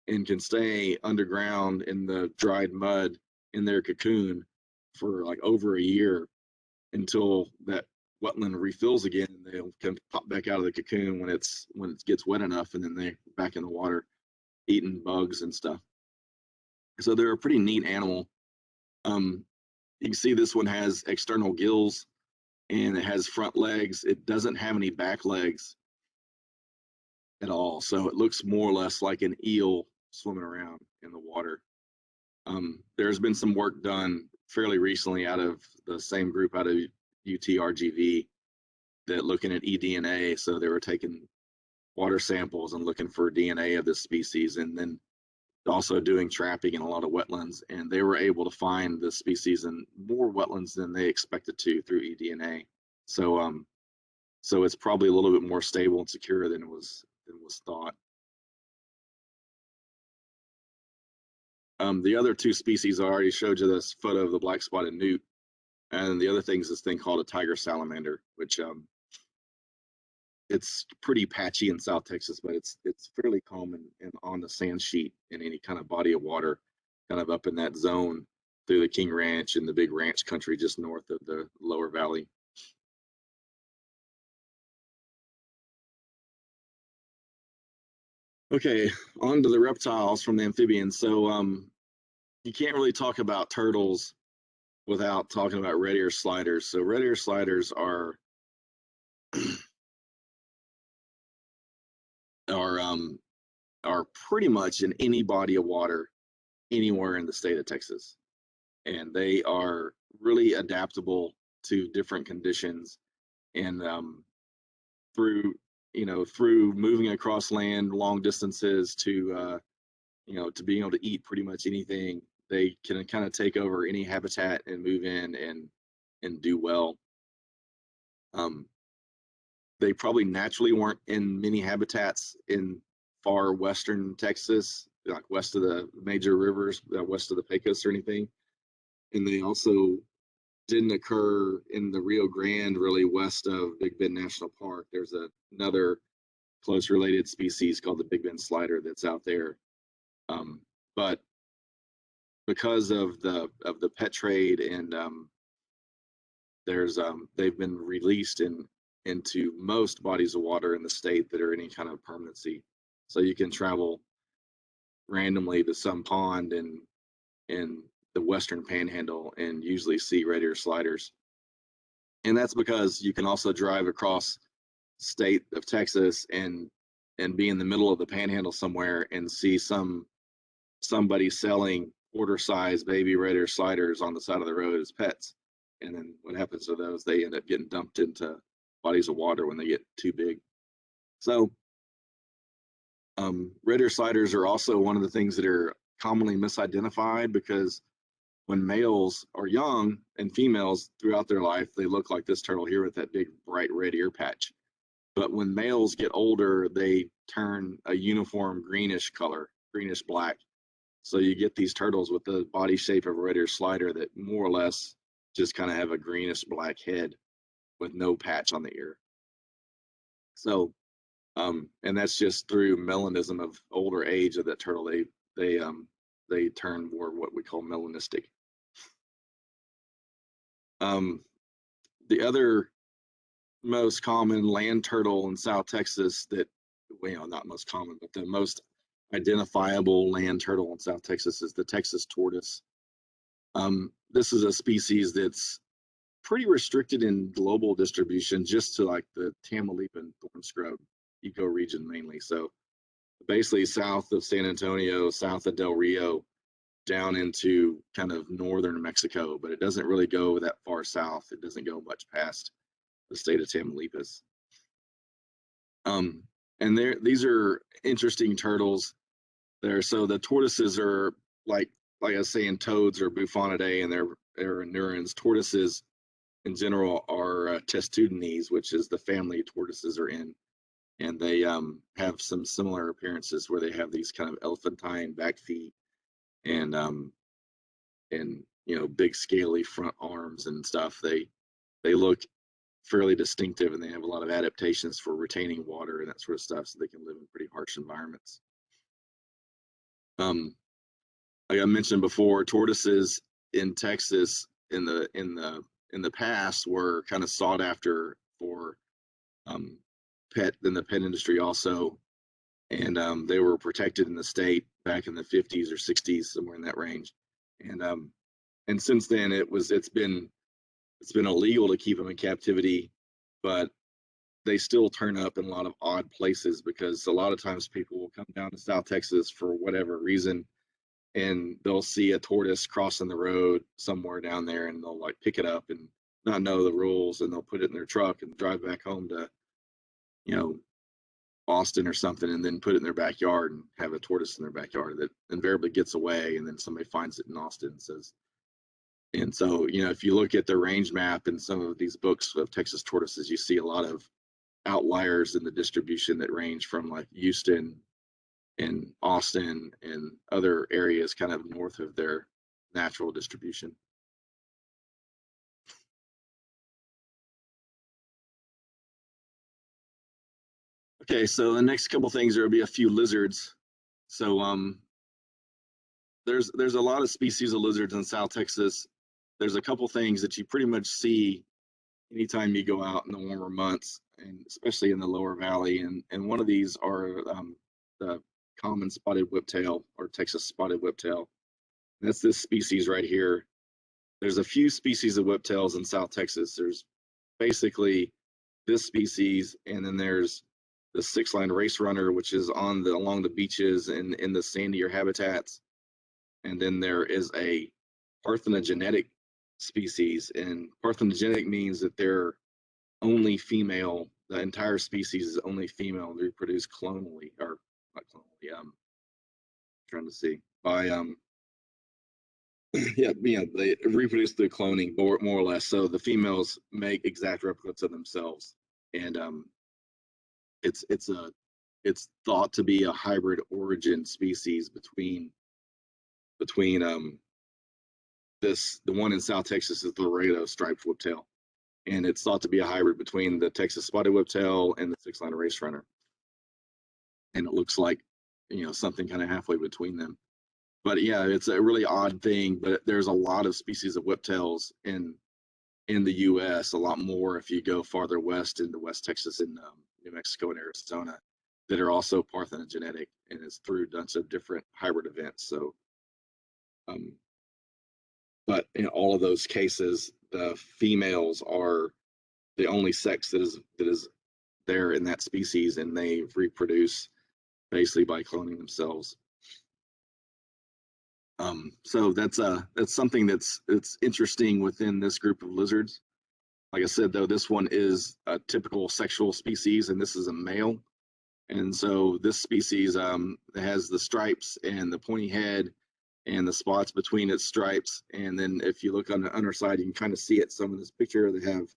and can stay underground in the dried mud in their cocoon for like over a year until that wetland refills again, and they can pop back out of the cocoon when it gets wet enough, and then they're back in the water eating bugs and stuff. So they're a pretty neat animal. You can see this one has external gills, and it has front legs. It doesn't have any back legs at all, so it looks more or less like an eel swimming around in the water. There's been some work done fairly recently out of the same group out of UT RGV that looking at eDNA. So they were taking water samples and looking for DNA of this species, and then also doing trapping in a lot of wetlands, and they were able to find the species in more wetlands than they expected to through eDNA. So so it's probably a little bit more stable and secure than was thought. The other two species, I already showed you this photo of the black spotted newt, and the other thing is this thing called a tiger salamander, which it's pretty patchy in South Texas, but it's fairly common on the sand sheet in any kind of body of water, kind of up in that zone through the King Ranch and the big ranch country just north of the lower valley. Okay, on to the reptiles from the amphibians. So you can't really talk about turtles without talking about red ear sliders. So red ear sliders are are pretty much in any body of water anywhere in the state of Texas, and they are really adaptable to different conditions, and through moving across land long distances to to being able to eat pretty much anything. They can kind of take over any habitat and move in and do well. They probably naturally weren't in many habitats in far western Texas, like west of the major rivers, west of the Pecos or anything. And they also didn't occur in the Rio Grande, really west of Big Bend National Park. There's another close related species called the Big Bend slider that's out there. But because of the pet trade, and they've been released into most bodies of water in the state that are any kind of permanency. So you can travel randomly to some pond in the western panhandle and usually see red ear sliders. And that's because you can also drive across state of Texas and be in the middle of the panhandle somewhere and see somebody selling quarter-size baby red ear sliders on the side of the road as pets. And then what happens to those? They end up getting dumped into bodies of water when they get too big. So red ear sliders are also one of the things that are commonly misidentified, because when males are young and females throughout their life, they look like this turtle here with that big bright red ear patch. But when males get older, they turn a uniform greenish color, greenish black. So you get these turtles with the body shape of a red ear slider that more or less just kind of have a greenish black head with no patch on the ear. So, and that's just through melanism of older age of that turtle. They turn more what we call melanistic. The other most common land turtle in South Texas that, well, not most common, but the most identifiable land turtle in South Texas is the Texas tortoise. This is a species that's pretty restricted in global distribution just to like the Tamaulipan thorn scrub ecoregion mainly. So basically south of San Antonio, south of Del Rio, down into kind of northern Mexico, but it doesn't really go that far south. It doesn't go much past the state of Tamaulipas. And these are interesting turtles there. So the tortoises are like I was saying, toads are Bufonidae, and they're Neurons. Tortoises in general are Testudines, which is the family tortoises are in. and they have some similar appearances where they have these kind of elephantine back feet and big scaly front arms and stuff. They look fairly distinctive, and they have a lot of adaptations for retaining water and that sort of stuff, so they can live in pretty harsh environments. Like I mentioned before, tortoises in Texas in the past were kind of sought after for pet in the pet industry also, and they were protected in the state back in the 50s or 60s, somewhere in that range, and since then it's been illegal to keep them in captivity, but they still turn up in a lot of odd places, because a lot of times people will come down to South Texas for whatever reason, and they'll see a tortoise crossing the road somewhere down there, and they'll like pick it up and not know the rules, and they'll put it in their truck and drive back home to, Austin or something, and then put it in their backyard and have a tortoise in their backyard that invariably gets away, and then somebody finds it in Austin and says. And so, if you look at the range map in some of these books of Texas tortoises, you see a lot of outliers in the distribution that range from like Houston and Austin and other areas kind of north of their natural distribution. Okay, so the next couple things, there will be a few lizards. So there's a lot of species of lizards in South Texas. There's a couple things that you pretty much see anytime you go out in the warmer months, and especially in the lower valley. And one of these are the common spotted whiptail, or Texas spotted whiptail. That's this species right here. There's a few species of whiptails in South Texas. There's basically this species, and then there's the six-line race runner, which is along the beaches and in the sandier habitats. And then there is a parthenogenetic species, and parthenogenetic means that they're only female. The entire species is only female. They reproduce clonally, or not clonally. Trying to see by they reproduce through cloning, more or less. So the females make exact replicates of themselves, and it's thought to be a hybrid origin species between the one in South Texas is the Laredo striped whiptail, and it's thought to be a hybrid between the Texas spotted whiptail and the six-line race runner, and it looks like something kind of halfway between them. But yeah, it's a really odd thing. But there's a lot of species of whiptails in the U.S. A lot more if you go farther west into West Texas and New Mexico and Arizona, that are also parthenogenetic, and it's through a bunch of different hybrid events. So, but in all of those cases, the females are the only sex that is there in that species, and they reproduce basically by cloning themselves. So that's something that's interesting within this group of lizards. Like I said, though, this one is a typical sexual species, and this is a male. And so this species has the stripes and the pointy head and the spots between its stripes. And then if you look on the underside, you can kind of see it. Some in this picture, they have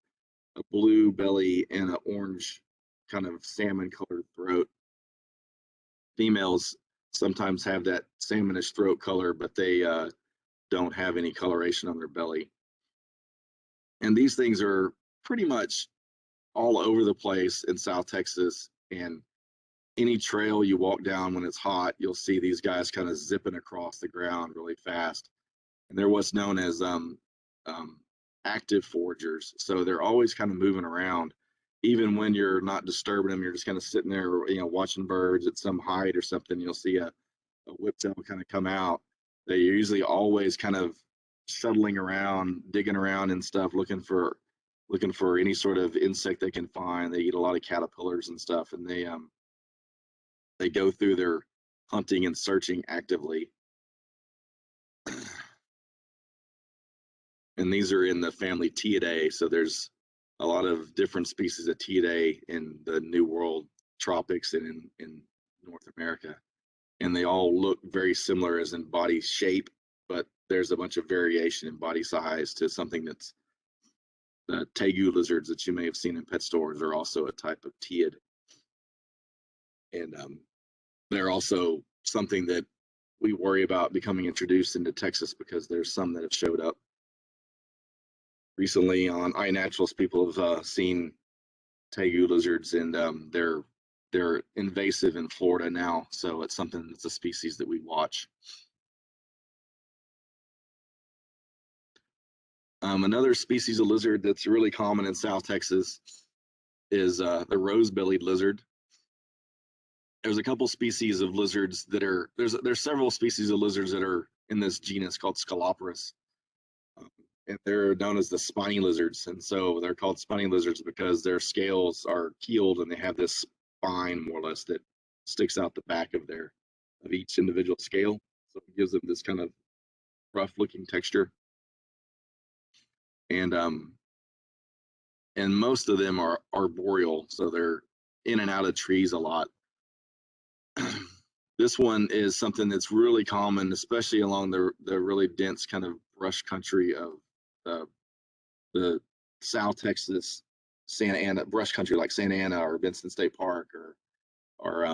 a blue belly and an orange kind of salmon colored throat. Females sometimes have that salmonish throat color, but they don't have any coloration on their belly. And these things are pretty much all over the place in South Texas, and any trail you walk down when it's hot, you'll see these guys kind of zipping across the ground really fast. And they're what's known as active foragers. So they're always kind of moving around. Even when you're not disturbing them, you're just kind of sitting there, watching birds at some height or something, you'll see a whiptail kind of come out. They're usually always kind of shuttling around, digging around and stuff, looking for any sort of insect they can find. They eat a lot of caterpillars and stuff, and they go through their hunting and searching actively. And these are in the family Tiidae, so there's a lot of different species of Tiidae in the New World tropics and in North America. And they all look very similar as in body shape, but there's a bunch of variation in body size to something that's the tegu lizards that you may have seen in pet stores are also a type of Tiid. And they're also something that we worry about becoming introduced into Texas because there's some that have showed up recently on iNaturalist. People have seen tegu lizards, and they're invasive in Florida now, so it's something that's a species that we watch. Another species of lizard that's really common in South Texas is the rose-bellied lizard. There's a couple species of lizards that are there's several species of lizards that are in this genus called Scaloporus, and they're known as the spiny lizards. And so they're called spiny lizards because their scales are keeled and they have this spine, more or less, that sticks out the back of each individual scale. So it gives them this kind of rough-looking texture. And most of them are arboreal, so they're in and out of trees a lot. This one is something that's really common, especially along the really dense kind of brush country of the South Texas, Santa Ana brush country, like Santa Ana or Benson State Park or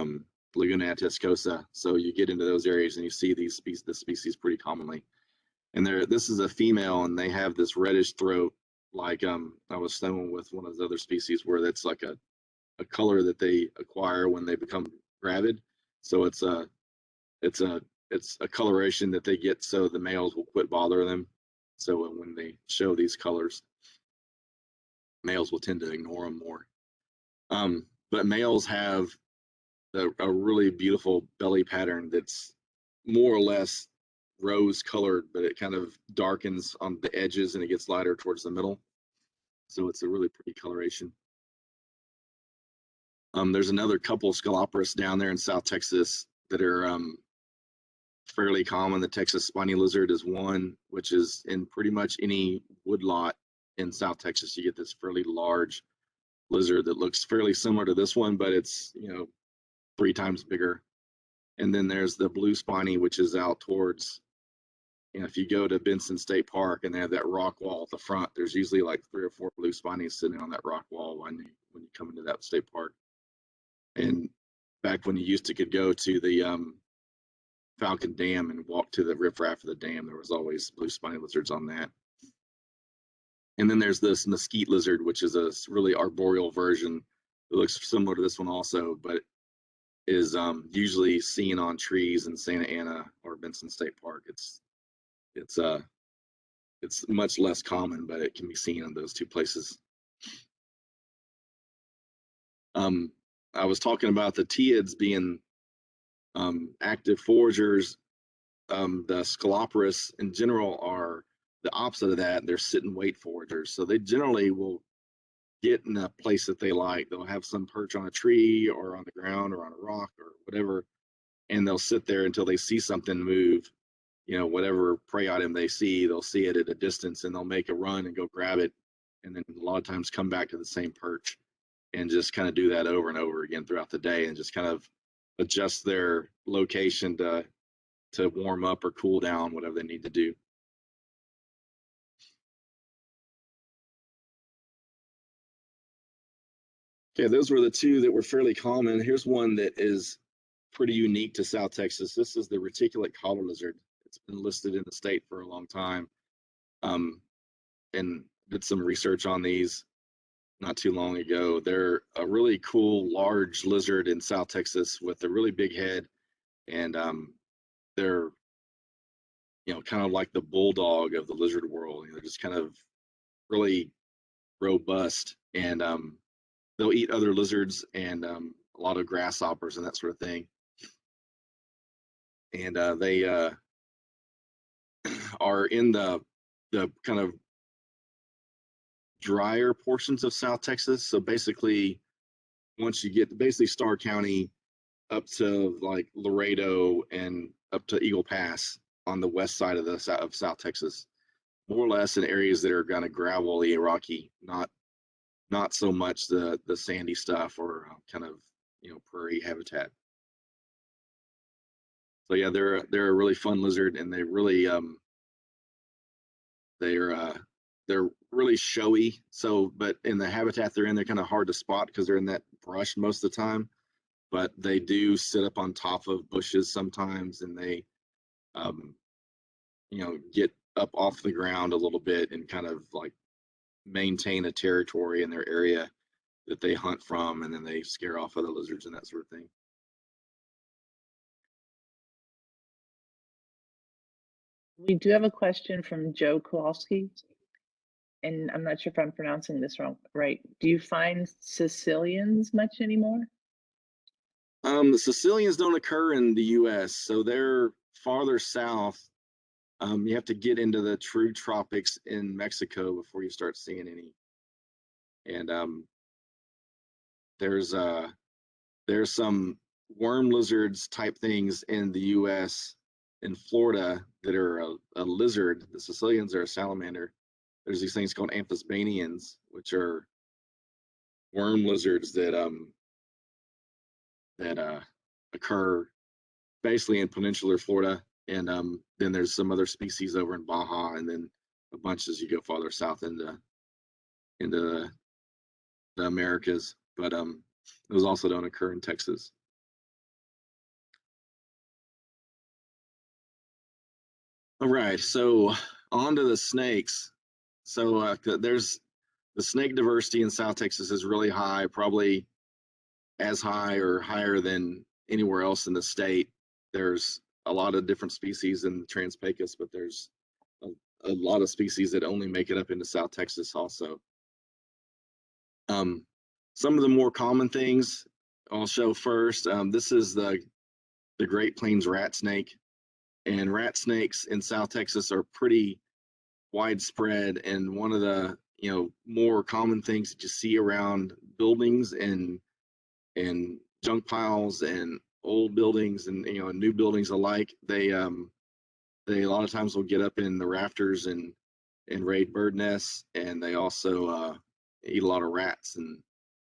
Laguna Atascosa. So you get into those areas and you see this species pretty commonly. And this is a female, and they have this reddish throat, like I was showing with one of the other species, where that's like a color that they acquire when they become gravid. So it's a coloration that they get so the males will quit bothering them. So when they show these colors, males will tend to ignore them more. But males have a really beautiful belly pattern that's more or less rose colored, but it kind of darkens on the edges and it gets lighter towards the middle. So it's a really pretty coloration. There's another couple of Scaloporus down there in South Texas that are fairly common. The Texas spiny lizard is one, which is in pretty much any woodlot in South Texas. You get this fairly large lizard that looks fairly similar to this one, but it's 3 times bigger. And then there's the blue spiny, which is out towards, if you go to Benson State Park and they have that rock wall at the front, there's usually like 3 or 4 blue spinies sitting on that rock wall when you come into that state park. And back when you could go to the Falcon Dam and walk to the riffraff of the dam, there was always blue spiny lizards on that. And then there's this mesquite lizard, which is a really arboreal version. It looks similar to this one also, but is usually seen on trees in Santa Ana or Benson State Park. It's much less common, but it can be seen in those 2 places. I was talking about the Teiids being active foragers. The Scaloporus in general are the opposite of that. They're sit and wait foragers. So they generally will get in a place that they like. They'll have some perch on a tree or on the ground or on a rock or whatever, and they'll sit there until they see something move. Whatever prey item they see, they'll see it at a distance and they'll make a run and go grab it, and then a lot of times come back to the same perch and just kind of do that over and over again throughout the day, and just kind of adjust their location to warm up or cool down, whatever they need to do. Okay, those were the 2 that were fairly common. Here's one that is pretty unique to South Texas. This is the reticulate collar lizard. It's been listed in the state for a long time, and did some research on these not too long ago. They're a really cool, large lizard in South Texas with a really big head, and they're kind of like the bulldog of the lizard world. They're just kind of really robust, and they'll eat other lizards and a lot of grasshoppers and that sort of thing. And they are in the kind of drier portions of South Texas. So basically, once you get basically Starr County up to like Laredo and up to Eagle Pass on the west side of South Texas, more or less in areas that are kind of gravelly, rocky, not so much the sandy stuff or kind of prairie habitat. So yeah, they're a really fun lizard, and they really they're really showy. So, but in the habitat they're in, they're kind of hard to spot because they're in that brush most of the time. but they do sit up on top of bushes sometimes, and they, you know, get up off the ground a little bit and kind of like maintain a territory in their area that they hunt from, and then they scare off other lizards and that sort of thing. We do have a question from Joe Kowalski, and I'm not sure if I'm pronouncing this wrong, right? Do you find Sicilians much anymore? The Sicilians don't occur in the U.S., so they're farther south. You have to get into the true tropics in Mexico before you start seeing any. And there's some worm lizards type things in the U.S. in Florida that are a lizard. The Sicilians are a salamander. There's these things called Amphibians, which are worm lizards that occur basically in peninsular Florida, and then there's some other species over in Baja, and then a bunch as you go farther south into the Americas. But those also don't occur in Texas. All right, so on to the snakes. So there's the snake diversity in South Texas is really high, probably as high or higher than anywhere else in the state. There's a lot of different species in Trans-Pecos, but there's a lot of species that only make it up into South Texas also. Some of the more common things I'll show first. This is the Great Plains rat snake, and rat snakes in South Texas are pretty widespread, and one of the more common things that you see around buildings and junk piles and old buildings and new buildings alike, they a lot of times will get up in the rafters and raid bird nests, and they also eat a lot of rats and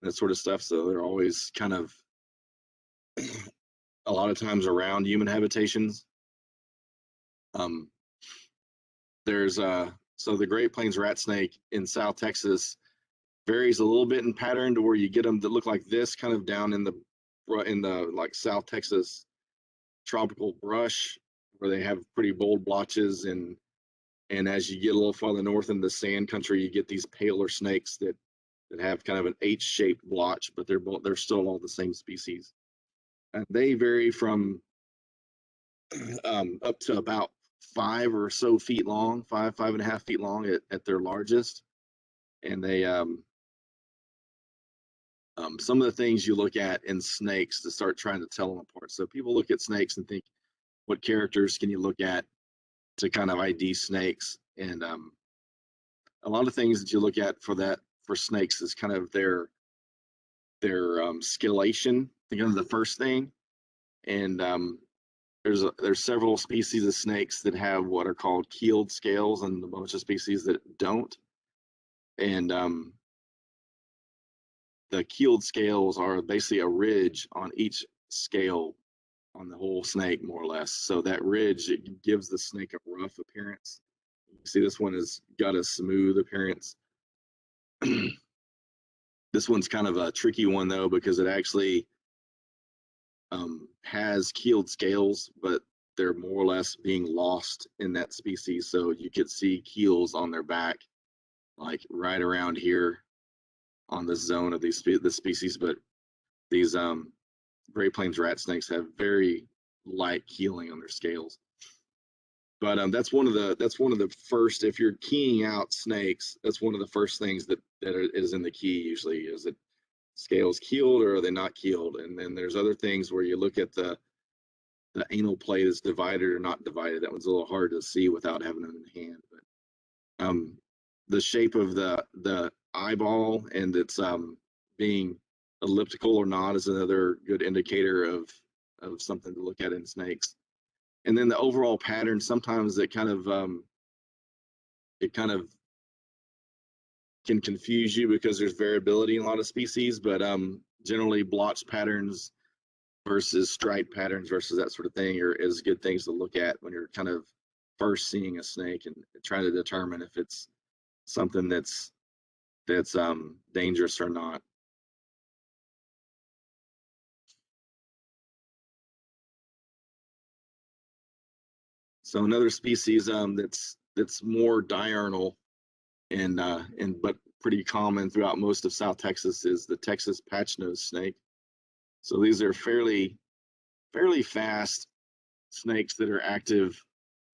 that sort of stuff. So they're always kind of a lot of times around human habitations. There's so the Great Plains rat snake in South Texas varies a little bit in pattern to where you get them that look like this, kind of down in the like South Texas tropical brush, where they have pretty bold blotches, and as you get a little farther north in the sand country, you get these paler snakes that have kind of an H-shaped blotch, but they're still all the same species. And they vary from up to about 5 or so feet long, 5.5 feet long at their largest. And they some of the things you look at in snakes to start trying to tell them apart. So people look at snakes and think, what characters can you look at to kind of ID snakes? And a lot of things that you look at for snakes is kind of their scalation. Think of the first thing, and there's several species of snakes that have what are called keeled scales, and a bunch of species that don't. And the keeled scales are basically a ridge on each scale on the whole snake, more or less. So that ridge, it gives the snake a rough appearance. You see, this one has got a smooth appearance. This one's kind of a tricky one though, because it actually has keeled scales, but they're more or less being lost in that species. So you could see keels on their back, like right around here on this zone of the species. But these Great Plains rat snakes have very light keeling on their scales. But that's one of the first, if you're keying out snakes, that's one of the first things that is in the key usually, is it scales keeled or are they not keeled? And then there's other things where you look at the anal plate is divided or not divided. That one's a little hard to see without having it in hand. But the shape of the eyeball and its being elliptical or not is another good indicator of something to look at in snakes. And then the overall pattern, sometimes it kind of can confuse you because there's variability in a lot of species, but generally blotch patterns versus stripe patterns versus that sort of thing is good things to look at when you're kind of first seeing a snake and trying to determine if it's something that's dangerous or not. So another species that's more diurnal and but pretty common throughout most of South Texas is the Texas patchnose snake. So these are fairly fast snakes that are active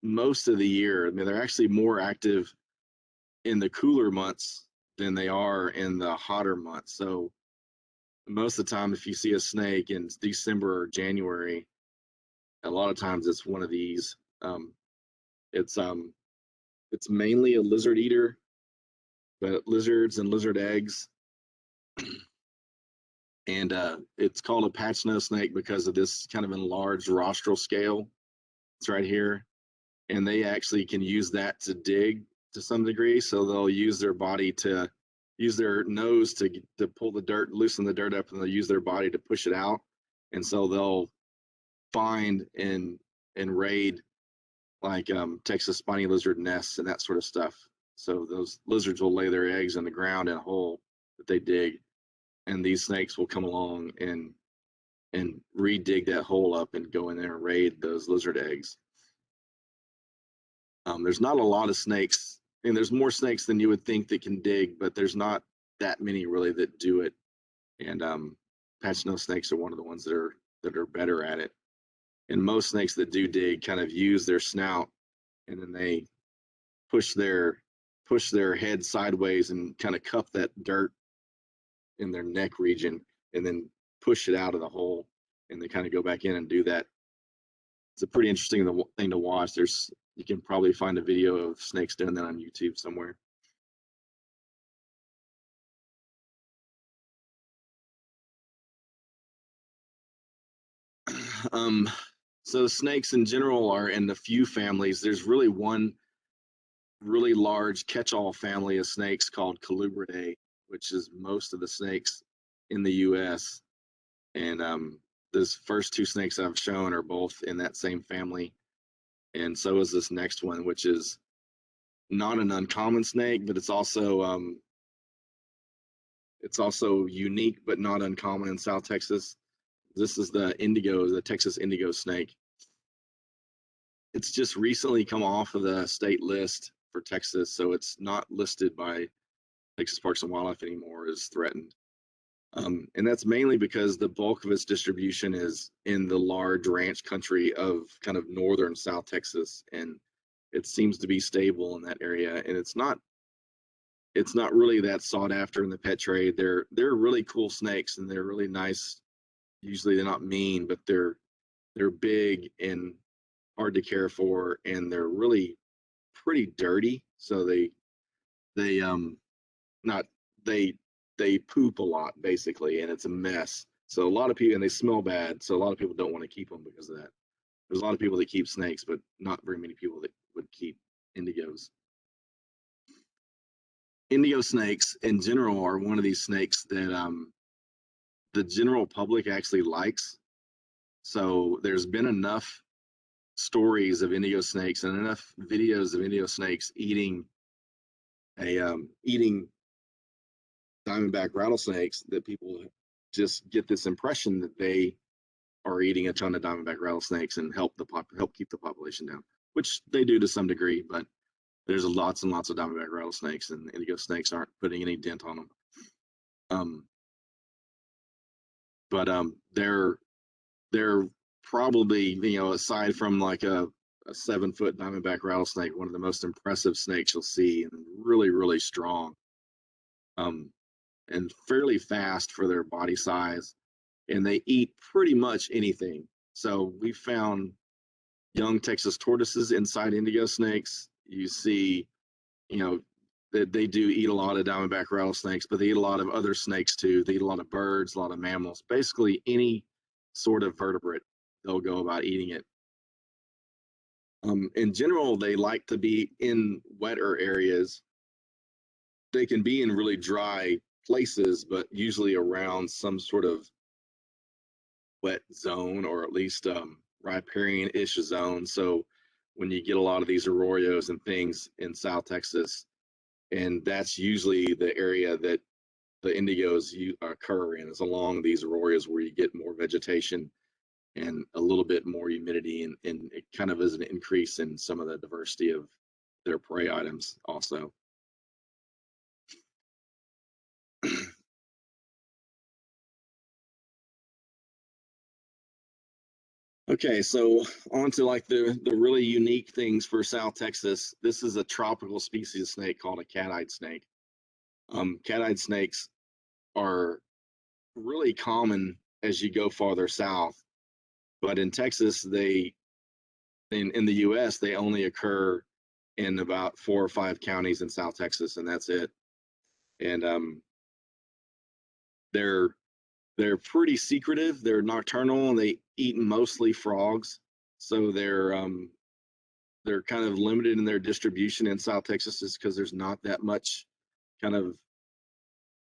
most of the year. I mean, they're actually more active in the cooler months than they are in the hotter months. So most of the time, if you see a snake in December or January, a lot of times it's one of these. It's mainly a lizard eater, but lizards and lizard eggs. And it's called a patchnose snake because of this kind of enlarged rostral scale. It's right here. And they actually can use that to dig to some degree. So they'll use their body to use their nose to pull the dirt, loosen the dirt up, and they'll use their body to push it out. And so they'll find and raid like Texas spiny lizard nests and that sort of stuff. So those lizards will lay their eggs in the ground in a hole that they dig, and these snakes will come along and re-dig that hole up and go in there and raid those lizard eggs. There's not a lot of snakes, and there's more snakes than you would think that can dig, but there's not that many really that do it. And patchnose snakes are one of the ones that are better at it. And most snakes that do dig kind of use their snout, and then they push their head sideways and kind of cup that dirt in their neck region, and then push it out of the hole, and they kind of go back in and do that. It's a pretty interesting thing to watch. You can probably find a video of snakes doing that on YouTube somewhere. So snakes in general are in a few families. There's really one really large catch-all family of snakes called Colubridae, which is most of the snakes in the U.S. And those first two snakes I've shown are both in that same family. And so is this next one, which is not an uncommon snake, but it's also unique but not uncommon in South Texas. This is the Texas indigo snake. It's just recently come off of the state list for Texas, so it's not listed by Texas Parks and Wildlife anymore as threatened. And that's mainly because the bulk of its distribution is in the large ranch country of kind of northern South Texas, and it seems to be stable in that area. And it's not really that sought after in the pet trade. They're really cool snakes, and they're really nice. Usually they're not mean, but they're big and hard to care for, and they're really pretty dirty. So they poop a lot basically, and it's a mess. So a lot of people, and they smell bad. So a lot of people don't want to keep them because of that. There's a lot of people that keep snakes, but not very many people that would keep indigos. Indigo snakes in general are one of these snakes that the general public actually likes. So there's been enough stories of indigo snakes and enough videos of indigo snakes eating diamondback rattlesnakes that people just get this impression that they are eating a ton of diamondback rattlesnakes and help keep the population down, which they do to some degree. But there's lots and lots of diamondback rattlesnakes, and indigo snakes aren't putting any dent on them. But they're probably, aside from like a 7-foot diamondback rattlesnake, one of the most impressive snakes you'll see, and really, really strong. And fairly fast for their body size, and they eat pretty much anything. So we found young Texas tortoises inside indigo snakes. You see, that they do eat a lot of diamondback rattlesnakes, but they eat a lot of other snakes too. They eat a lot of birds, a lot of mammals, basically any sort of vertebrate, they'll go about eating it. In general, they like to be in wetter areas. They can be in really dry places, but usually around some sort of wet zone, or at least riparian-ish zone. So when you get a lot of these arroyos and things in South Texas, and that's usually the area that the indigos occur in, is along these arroyos where you get more vegetation and a little bit more humidity, and it kind of is an increase in some of the diversity of their prey items also. Okay, so on to like the really unique things for South Texas. This is a tropical species of snake called a catid snake. Catid snakes are really common as you go farther south, but in Texas, in the U.S. they only occur in about 4 or 5 counties in South Texas, and that's it. And they're pretty secretive. They're nocturnal, and they eat mostly frogs, so they're kind of limited in their distribution in South Texas, is because there's not that much kind of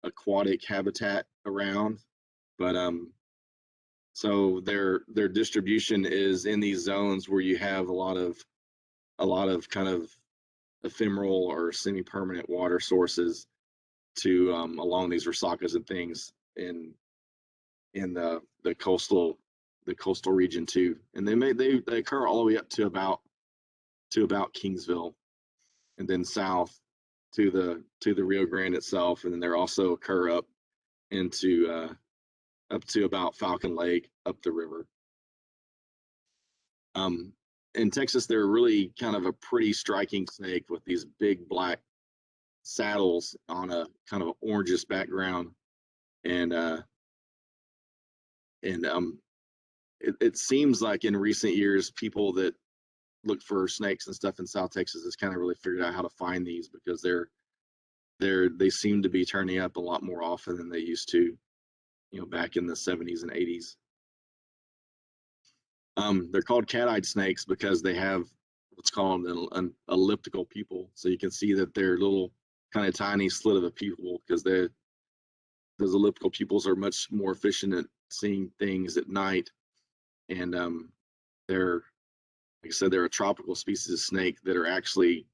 aquatic habitat around. But so their distribution is in these zones where you have a lot of kind of ephemeral or semi-permanent water sources to along these resakas and things in the coastal region too. And they occur all the way up to about Kingsville, and then south to the Rio Grande itself, and then they're also occur up to about Falcon Lake up the river. In Texas, they're really kind of a pretty striking snake with these big black saddles on a kind of orangish background, and it seems like in recent years, people that look for snakes and stuff in South Texas has kind of really figured out how to find these, because they seem to be turning up a lot more often than they used to, back in the 70s and 80s. They're called cat-eyed snakes because they have what's called an elliptical pupil. So you can see that they're little kind of tiny slit of a pupil, because those elliptical pupils are much more efficient at seeing things at night. And they're, like I said, they're a tropical species of snake that are actually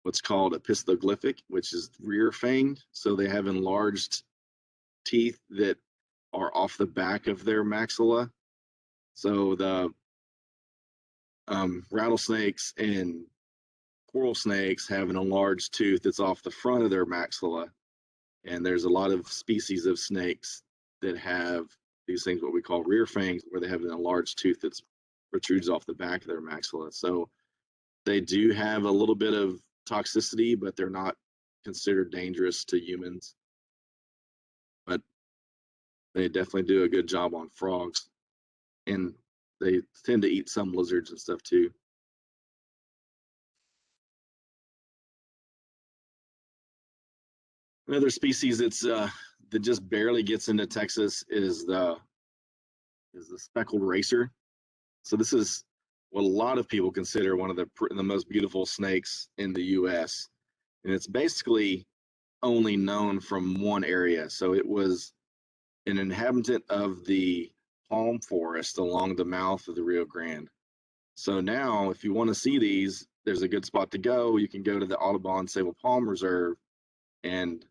what's called epistoglyphic, which is rear fanged. So they have enlarged teeth that are off the back of their maxilla. So the rattlesnakes and coral snakes have an enlarged tooth that's off the front of their maxilla. And there's a lot of species of snakes that have these things, what we call rear fangs, where they have an enlarged tooth that's protrudes off the back of their maxilla. So they do have a little bit of toxicity, but they're not considered dangerous to humans. But they definitely do a good job on frogs, and they tend to eat some lizards and stuff too. Another species that just barely gets into Texas is the Speckled Racer. So this is what a lot of people consider one of the most beautiful snakes in the U.S. And it's basically only known from one area. So it was an inhabitant of the palm forest along the mouth of the Rio Grande. So now, if you want to see these, there's a good spot to go. You can go to the Audubon Sable Palm Reserve, and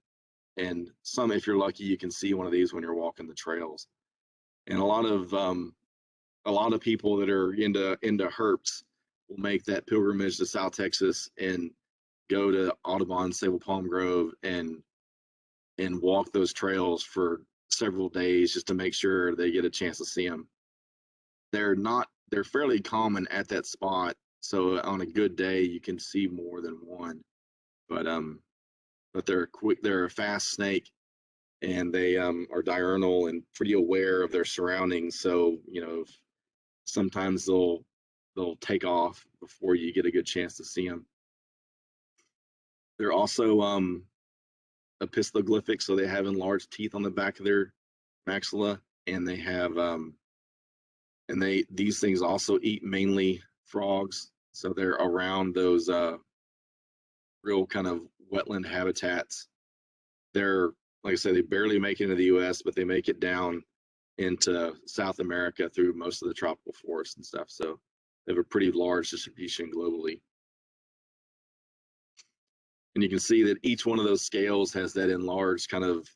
some, if you're lucky, you can see one of these when you're walking the trails. And a lot of people that are into herps will make that pilgrimage to South Texas and go to Audubon Sable Palm Grove and walk those trails for several days just to make sure they get a chance to see them. They're fairly common at that spot, so on a good day you can see more than one. But they're a fast snake, and they are diurnal and pretty aware of their surroundings. So sometimes they'll take off before you get a good chance to see them. They're also epistoglyphic, so they have enlarged teeth on the back of their maxilla, and they have these things also eat mainly frogs. So they're around those real kind of wetland habitats. They're, like I said, they barely make it into the U.S., but they make it down into South America through most of the tropical forests and stuff. So they have a pretty large distribution globally. And you can see that each one of those scales has that enlarged kind of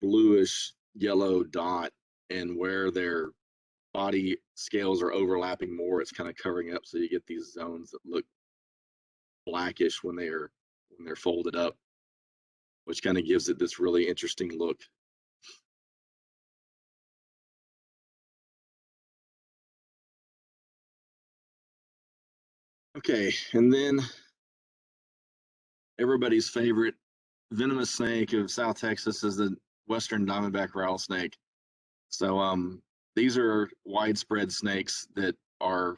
bluish yellow dot, and where they're body scales are overlapping more, it's kind of covering up, so you get these zones that look blackish when they're folded up, which kind of gives it this really interesting look. Okay, and then everybody's favorite venomous snake of South Texas is the Western Diamondback Rattlesnake. So these are widespread snakes that are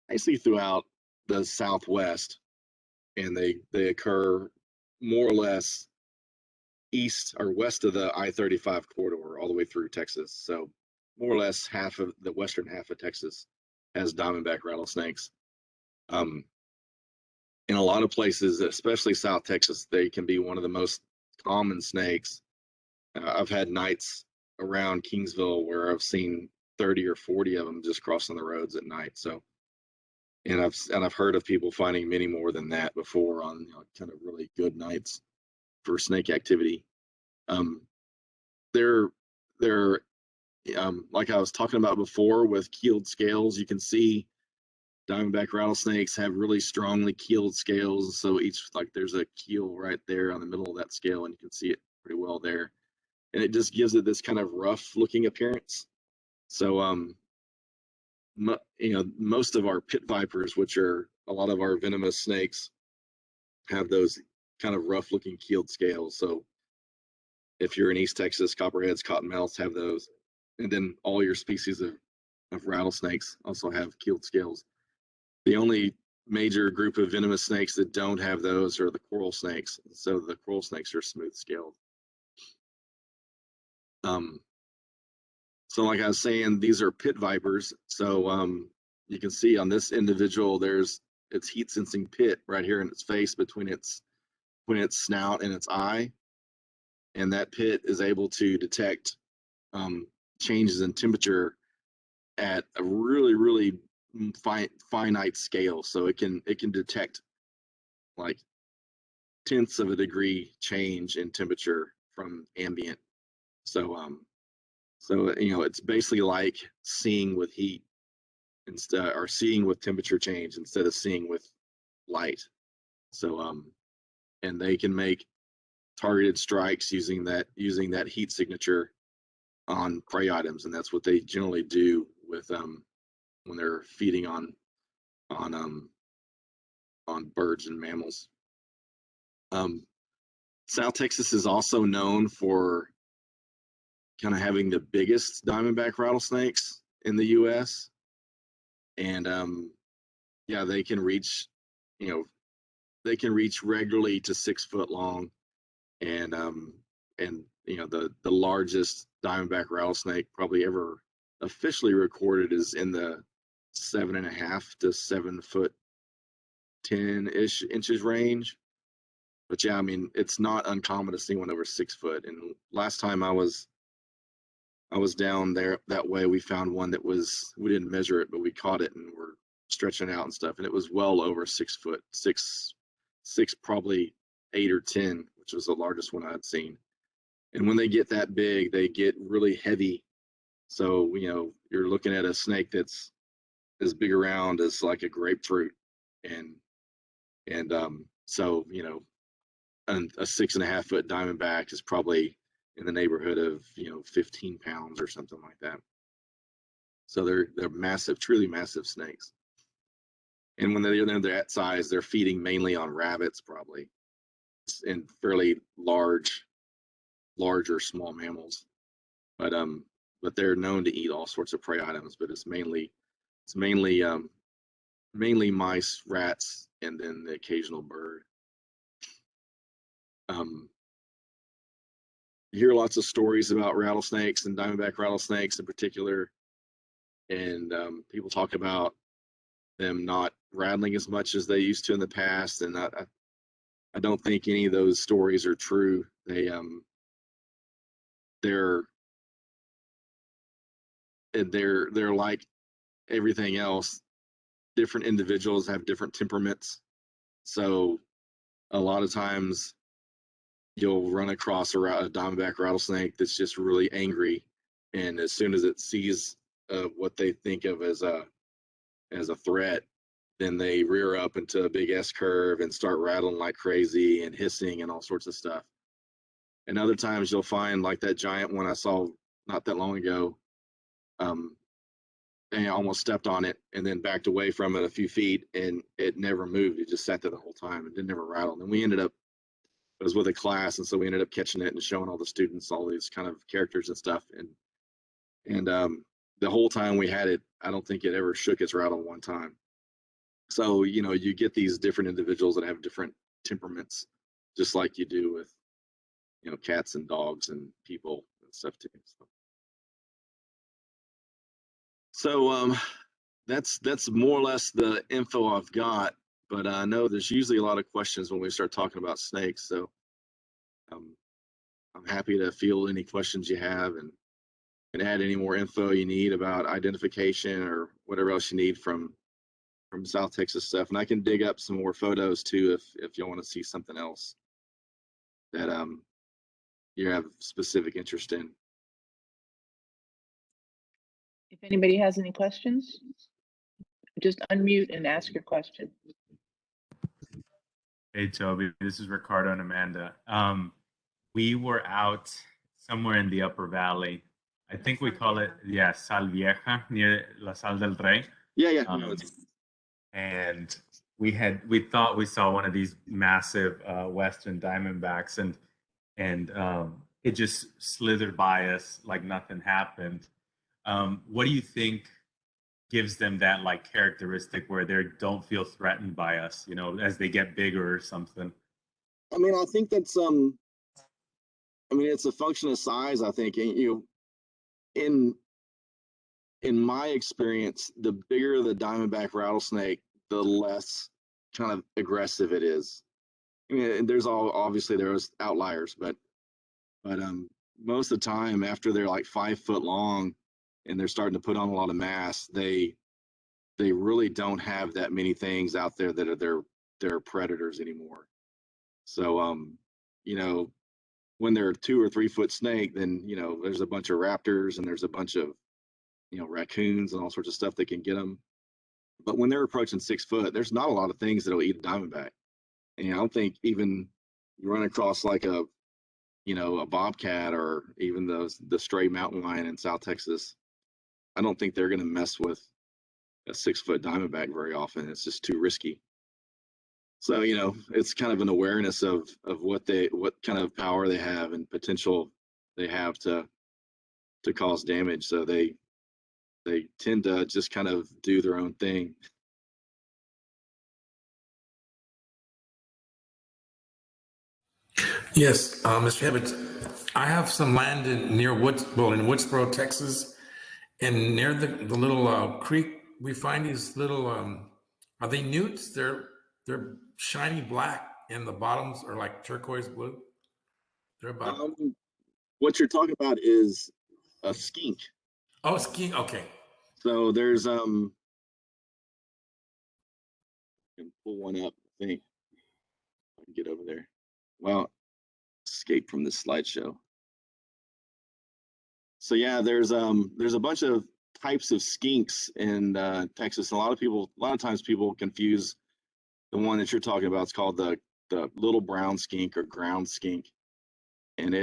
basically throughout the Southwest, and they occur more or less east or west of the I-35 corridor all the way through Texas. So more or less half of the western half of Texas has diamondback rattlesnakes. In a lot of places, especially South Texas, they can be one of the most common snakes. I've had nights around Kingsville where I've seen 30 or 40 of them just crossing the roads at night. So, and I've heard of people finding many more than that before on kind of really good nights for snake activity. They're like I was talking about before with keeled scales. You can see diamondback rattlesnakes have really strongly keeled scales. So each, like there's a keel right there on the middle of that scale, and you can see it pretty well there. And it just gives it this kind of rough looking appearance. So, most of our pit vipers, which are a lot of our venomous snakes, have those kind of rough looking keeled scales. So if you're in East Texas, copperheads, cottonmouths have those. And then all your species of rattlesnakes also have keeled scales. The only major group of venomous snakes that don't have those are the coral snakes. So the coral snakes are smooth scaled. So like I was saying, these are pit vipers. So you can see on this individual, there's its heat sensing pit right here in its face between its snout and its eye. And that pit is able to detect changes in temperature at a really, really finite scale. So it can detect like tenths of a degree change in temperature from ambient. So it's basically like seeing with heat instead, or seeing with temperature change instead of seeing with light. So and they can make targeted strikes using that heat signature on prey items, and that's what they generally do with when they're feeding on birds and mammals. South Texas is also known for kind of having the biggest diamondback rattlesnakes in the U.S. And yeah, they can reach regularly to 6 foot long, and the largest diamondback rattlesnake probably ever officially recorded is in the 7.5 to 7 foot 10-ish inches range. But yeah, I mean, it's not uncommon to see one over 6 foot. And last time I was down there that way, we found one that we didn't measure it, but we caught it and we're stretching it out and stuff, and it was well over 6 foot, six probably 8 or 10, which was the largest one I'd seen. And when they get that big, they get really heavy. So you're looking at a snake that's as big around as like a grapefruit, and so and a 6.5 foot diamondback is probably in the neighborhood of 15 pounds or something like that. So they're massive, truly massive snakes. And when they're that size, they're feeding mainly on rabbits, probably, and fairly large or small mammals. But they're known to eat all sorts of prey items. But it's mainly mice, rats, and then the occasional bird. You hear lots of stories about rattlesnakes and diamondback rattlesnakes in particular, and people talk about them not rattling as much as they used to in the past, and I don't think any of those stories are true. They're like everything else. Different individuals have different temperaments, so a lot of times you'll run across a diamondback rattlesnake that's just really angry, and as soon as it sees of what they think of as a threat, then they rear up into a big S curve and start rattling like crazy and hissing and all sorts of stuff. And other times you'll find, like that giant one I saw not that long ago, and I almost stepped on it and then backed away from it a few feet, and it never moved. It just sat there the whole time. It didn't never rattle. And we ended up, it was with a class, and so we ended up catching it and showing all the students all these kind of characters and stuff. And the whole time we had it, I don't think it ever shook its rattle one time. So, you know, you get these different individuals that have different temperaments, just like you do with, you know, cats and dogs and people and stuff too. So that's more or less the info I've got. But I know there's usually a lot of questions when we start talking about snakes. So I'm happy to field any questions you have and add any more info you need about identification or whatever else you need from South Texas stuff. And I can dig up some more photos too if you want to see something else that you have specific interest in. If anybody has any questions, just unmute and ask your question. Hey, Toby, this is Ricardo and Amanda. We were out somewhere in the Upper Valley. I think we call it, Sal Vieja, near La Sal del Rey. Yeah. And we thought we saw one of these massive Western Diamondbacks, and it just slithered by us like nothing happened. What do you think gives them that like characteristic where they don't feel threatened by us, you know, as they get bigger or something? I mean, I think that's it's a function of size. I think, you know, in my experience, the bigger the diamondback rattlesnake, the less kind of aggressive it is. I mean, there's obviously there's outliers, but most of the time after they're like 5 foot long and they're starting to put on a lot of mass, they really don't have that many things out there that are their predators anymore. So you know, when they're a 2 or 3 foot snake, then, you know, there's a bunch of raptors and there's a bunch of, you know, raccoons and all sorts of stuff that can get them. But when they're approaching 6 foot, there's not a lot of things that'll eat a diamondback. And I don't think even you run across like a, you know, a bobcat or even the stray mountain lion in South Texas, I don't think they're going to mess with a 6 foot diamondback very often. It's just too risky. So, you know, it's kind of an awareness of what kind of power they have and potential they have to cause damage. So they tend to just kind of do their own thing. Yes, Mr. Hibbitts, I have some land in Woodsboro, Texas, and near the little creek, we find these little, are they newts? They're shiny black, and the bottoms are like turquoise blue. They're about. What you're talking about is a skink. Oh, skink. Okay. So there's I can pull one up. I think I can get over there. Well, escape from this slideshow. So yeah, there's a bunch of types of skinks in Texas. A lot of times people confuse the one that you're talking about. It's called the little brown skink or ground skink, and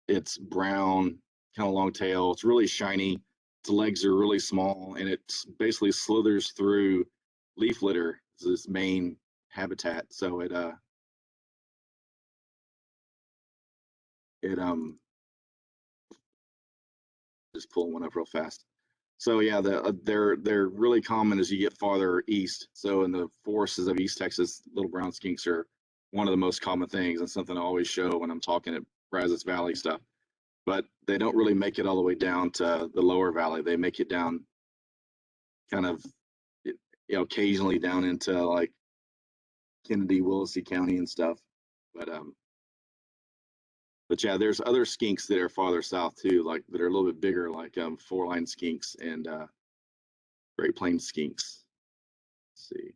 it's brown, kind of long tail. It's really shiny. Its legs are really small, and it basically slithers through leaf litter. It's its main habitat. So it just pulling one up real fast. So yeah, they're really common as you get farther east. So in the forests of East Texas, little brown skinks are one of the most common things, and something I always show when I'm talking at Brazos Valley stuff. But they don't really make it all the way down to the lower valley. They make it down kind of, you know, occasionally down into like Kennedy, Willacy County and stuff. But yeah, there's other skinks that are farther south too, like that are a little bit bigger, like 4-line skinks and Great Plains skinks. Let's see.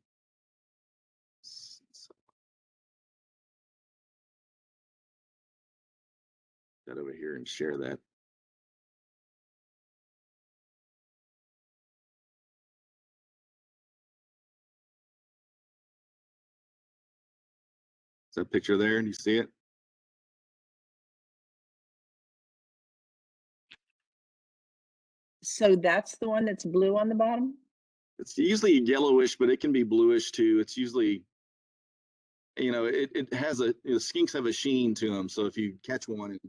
That over here and share that. Is that picture there? Do you see it? So that's the one that's blue on the bottom? It's usually yellowish, but it can be bluish too. It's usually, it has skinks have a sheen to them. So if you catch one and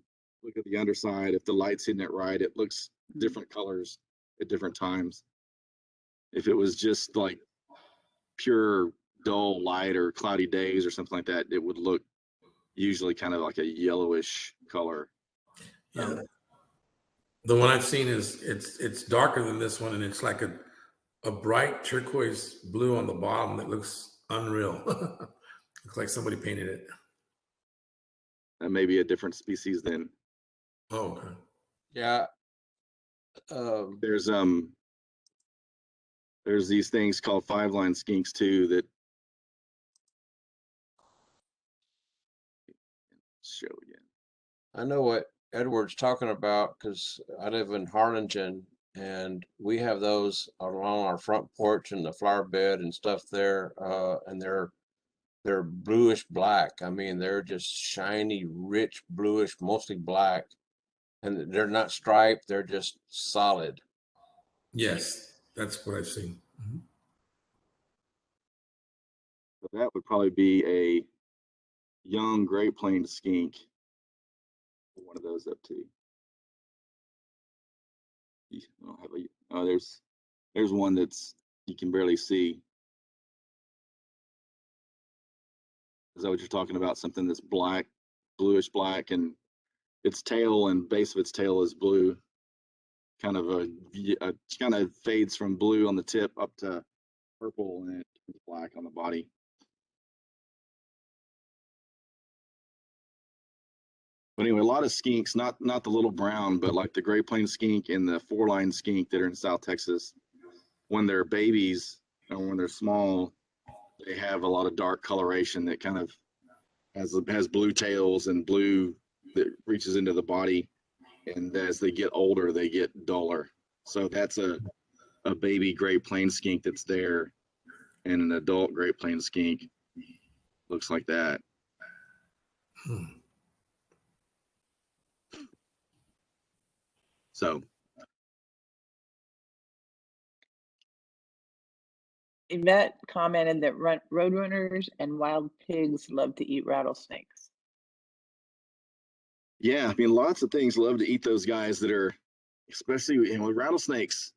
look at the underside, if the light's hitting it right, it looks different colors at different times. If it was just like pure dull light or cloudy days or something like that, it would look usually kind of like a yellowish color. Yeah. The one I've seen is it's darker than this one, and it's like a bright turquoise blue on the bottom that looks unreal. Looks like somebody painted it. That may be a different species then. Oh, okay. Yeah. There's these things called 5-line skinks too that show again. I know what Edward's talking about because I live in Harlingen and we have those along our front porch and the flower bed and stuff there. And they're bluish black. I mean, they're just shiny, rich, bluish, mostly black. And they're not striped, they're just solid. Yes, that's what I've seen. Mm-hmm. So that would probably be a young Great Plains skink. One of those up too. There's one that's you can barely see. Is that what you're talking about? Something that's black, bluish black, and its tail and base of its tail is blue. Kind of fades from blue on the tip up to purple, and it's black on the body. But anyway, a lot of skinks, not the little brown, but like the Great Plains skink and the 4-line skink that are in South Texas. When they're babies or when they're small, they have a lot of dark coloration that kind of has blue tails and blue that reaches into the body. And as they get older, they get duller. So that's a baby Great Plains skink that's there, and an adult Great Plains skink looks like that. So Yvette commented that roadrunners and wild pigs love to eat rattlesnakes. yeah, I mean, lots of things love to eat those guys that are, especially with rattlesnakes.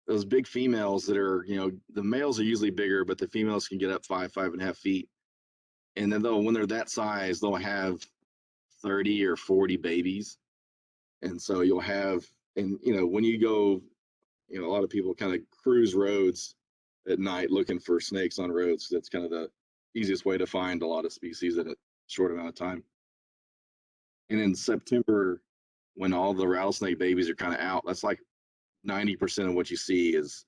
Those big females that are, the males are usually bigger, but the females can get up 5.5 feet. And then when they're that size, they'll have 30 or 40 babies. And so you'll have, and when you go, a lot of people kind of cruise roads at night looking for snakes on roads. That's kind of the easiest way to find a lot of species in a short amount of time. And in September, when all the rattlesnake babies are kind of out, that's like 90% of what you see is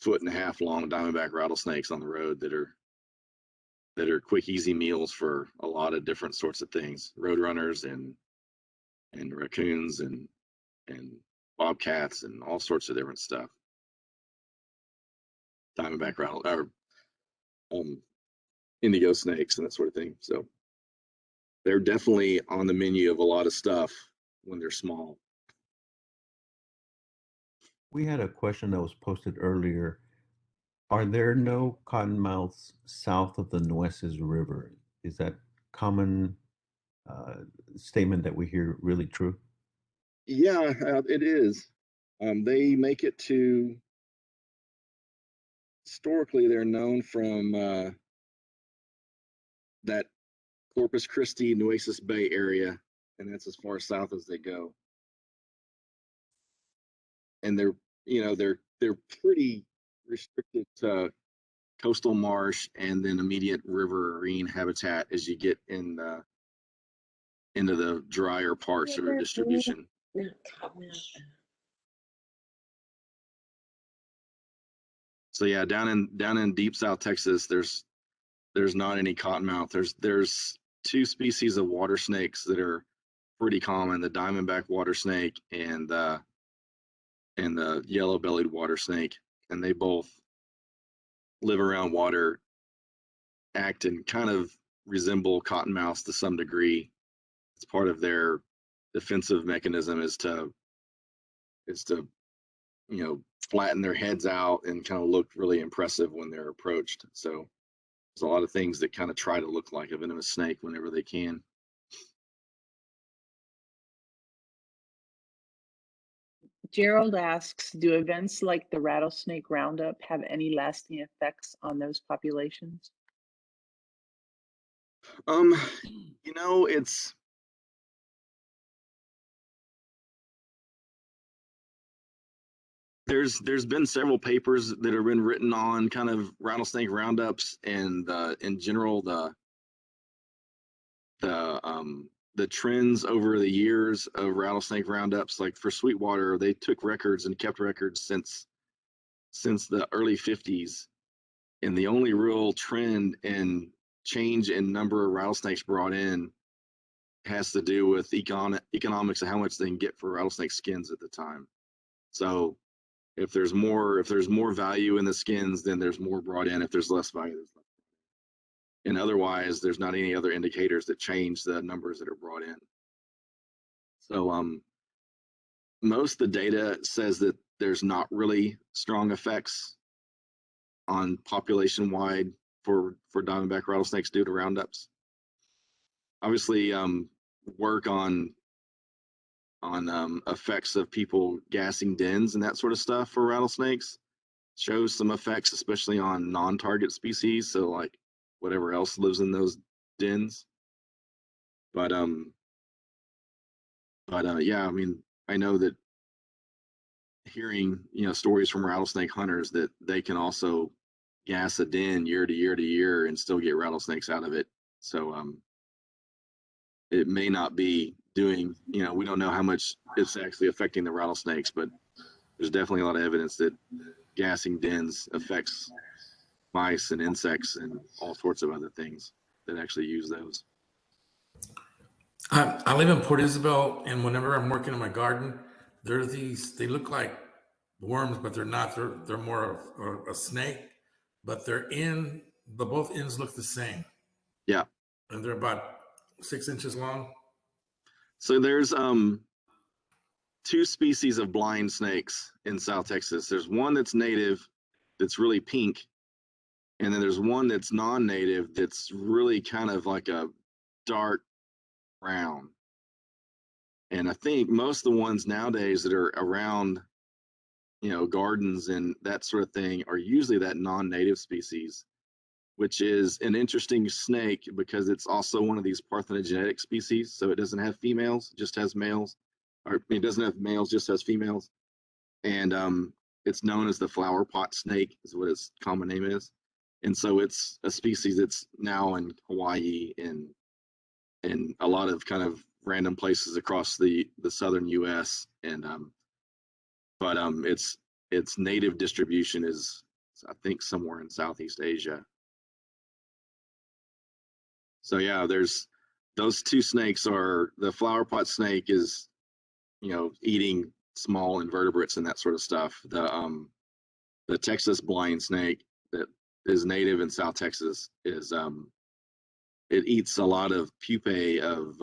1.5 foot long diamondback rattlesnakes on the road that are quick, easy meals for a lot of different sorts of things, roadrunners and raccoons and bobcats and all sorts of different stuff. Diamondback indigo snakes and that sort of thing. So they're definitely on the menu of a lot of stuff when they're small. We had a question that was posted earlier. Are there no cottonmouths south of the Nueces River? Is that common statement that we hear really true? Yeah, it is. They make it to, historically, they're known from that Corpus Christi, Nueces Bay area, and that's as far south as they go. And they're pretty restricted to coastal marsh and then immediate riverine habitat as you get into the drier parts of their distribution. So yeah, down in deep South Texas, there's not any cottonmouth. There's 2 species of water snakes that are pretty common: the diamondback water snake and the yellow-bellied water snake, and they both live around water, act in kind of resemble cottonmouths to some degree. It's part of their defensive mechanism is to flatten their heads out and kind of look really impressive when they're approached. So there's a lot of things that kind of try to look like a venomous snake whenever they can. Gerald asks, do events like the rattlesnake roundup have any lasting effects on those populations? It's there's been several papers that have been written on kind of rattlesnake roundups and in general the trends over the years of rattlesnake roundups. Like for Sweetwater, they took records and kept records since the early 50s, and the only real trend and change in number of rattlesnakes brought in has to do with economics of how much they can get for rattlesnake skins at the time. So if there's more value in the skins, then there's more brought in. If there's less value, there's less. And otherwise, there's not any other indicators that change the numbers that are brought in. So most of the data says that there's not really strong effects on population-wide for diamondback rattlesnakes due to roundups. Obviously, work on effects of people gassing dens and that sort of stuff for rattlesnakes shows some effects, especially on non-target species. So like whatever else lives in those dens. But yeah, I mean, I know that hearing stories from rattlesnake hunters that they can also gas a den year to year to year and still get rattlesnakes out of it. So it may not be doing, we don't know how much it's actually affecting the rattlesnakes, but there's definitely a lot of evidence that gassing dens affects mice and insects and all sorts of other things that actually use those. I live in Port Isabel, and whenever I'm working in my garden, there are these, they look like worms, but they're not. They're more of a snake, but both ends look the same. Yeah. And they're about 6 inches long. So there's two species of blind snakes in South Texas. There's one that's native that's really pink, and then there's one that's non-native that's really kind of like a dark brown. And I think most of the ones nowadays that are around, gardens and that sort of thing are usually that non-native species, which is an interesting snake because it's also one of these parthenogenetic species. So it doesn't have females, it just has males, or it doesn't have males, just has females. And it's known as the flower pot snake is what its common name is. And so it's a species that's now in Hawaii and in a lot of kind of random places across the southern US. And but its native distribution is, I think, somewhere in Southeast Asia. So yeah, there's those two snakes. Are the flower pot snake is, eating small invertebrates and that sort of stuff. The Texas blind snake that is native in South Texas is it eats a lot of pupae of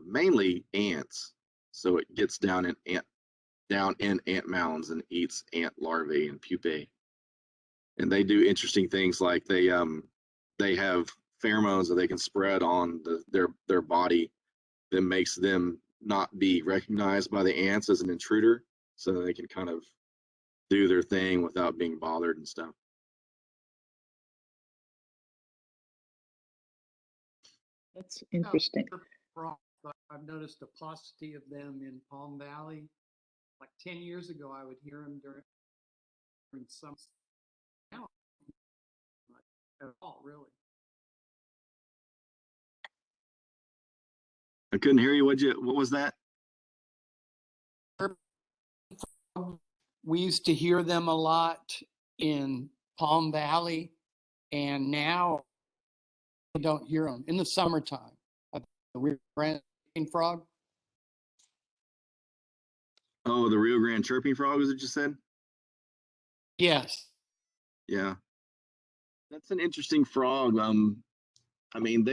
mainly ants. So it gets down in ant mounds and eats ant larvae and pupae. And they do interesting things like they have pheromones that they can spread on their body that makes them not be recognized by the ants as an intruder, so they can kind of do their thing without being bothered and stuff. That's interesting. I've noticed a paucity of them in Palm Valley. Like 10 years ago, I would hear them during some. Now, not at all, really. I couldn't hear you. What was that? We used to hear them a lot in Palm Valley, and now I don't hear them in the summertime. The Rio Grande frog. Oh, the Rio Grande chirping frog, is it you said? Yes. Yeah. That's an interesting frog. I mean,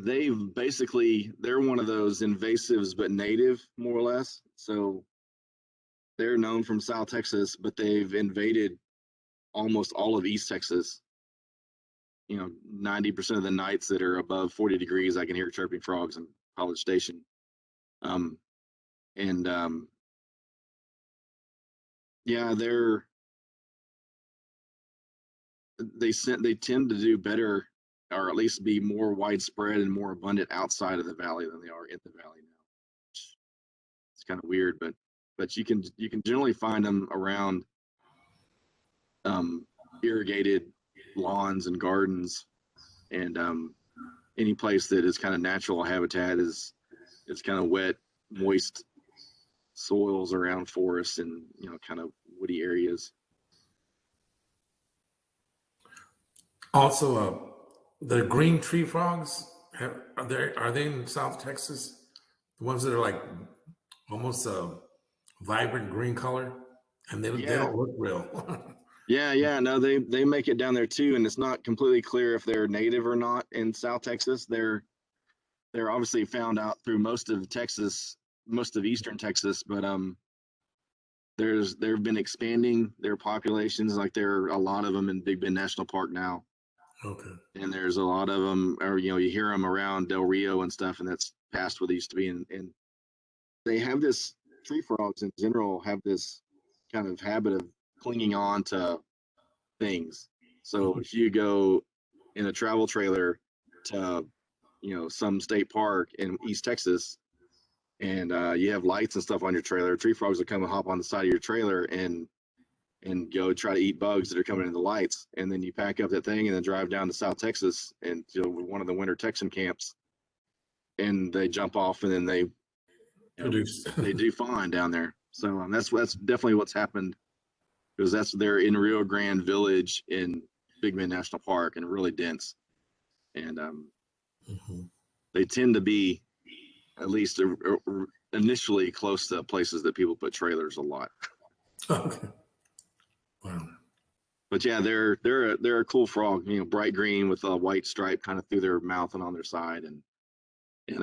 they've basically, they're one of those invasives but native, more or less. So they're known from South Texas, but they've invaded almost all of East Texas. 90% of the nights that are above 40 degrees, I can hear chirping frogs in College Station. Yeah, they tend to do better, or at least be more widespread and more abundant outside of the valley than they are in the valley now. It's kind of weird, but you can generally find them around irrigated lawns and gardens, and any place that is kind of natural habitat is kind of wet, moist soils around forests and kind of woody areas. Also, the green tree frogs, are they in South Texas? The ones that are like almost a vibrant green color, and they don't look real. Yeah, no, they make it down there too, and it's not completely clear if they're native or not in South Texas. They're obviously found out through most of Texas, most of eastern Texas, but they've been expanding their populations. Like there are a lot of them in Big Bend National Park now. Okay. And there's a lot of them, or you hear them around Del Rio and stuff, and that's past what they used to be. And they have this, tree frogs in general have this kind of habit of clinging on to things. So if you go in a travel trailer to some state park in East Texas, and you have lights and stuff on your trailer, tree frogs will come and hop on the side of your trailer and go try to eat bugs that are coming in the lights. And then you pack up that thing and then drive down to South Texas and one of the winter Texan camps, and they jump off, and then they do fine down there. So that's definitely what's happened, because they're in Rio Grande Village in Big Bend National Park, and really dense. And they tend to be, at least initially, close to places that people put trailers a lot. Okay. Wow. But yeah, they're a cool frog, bright green with a white stripe kind of through their mouth and on their side, and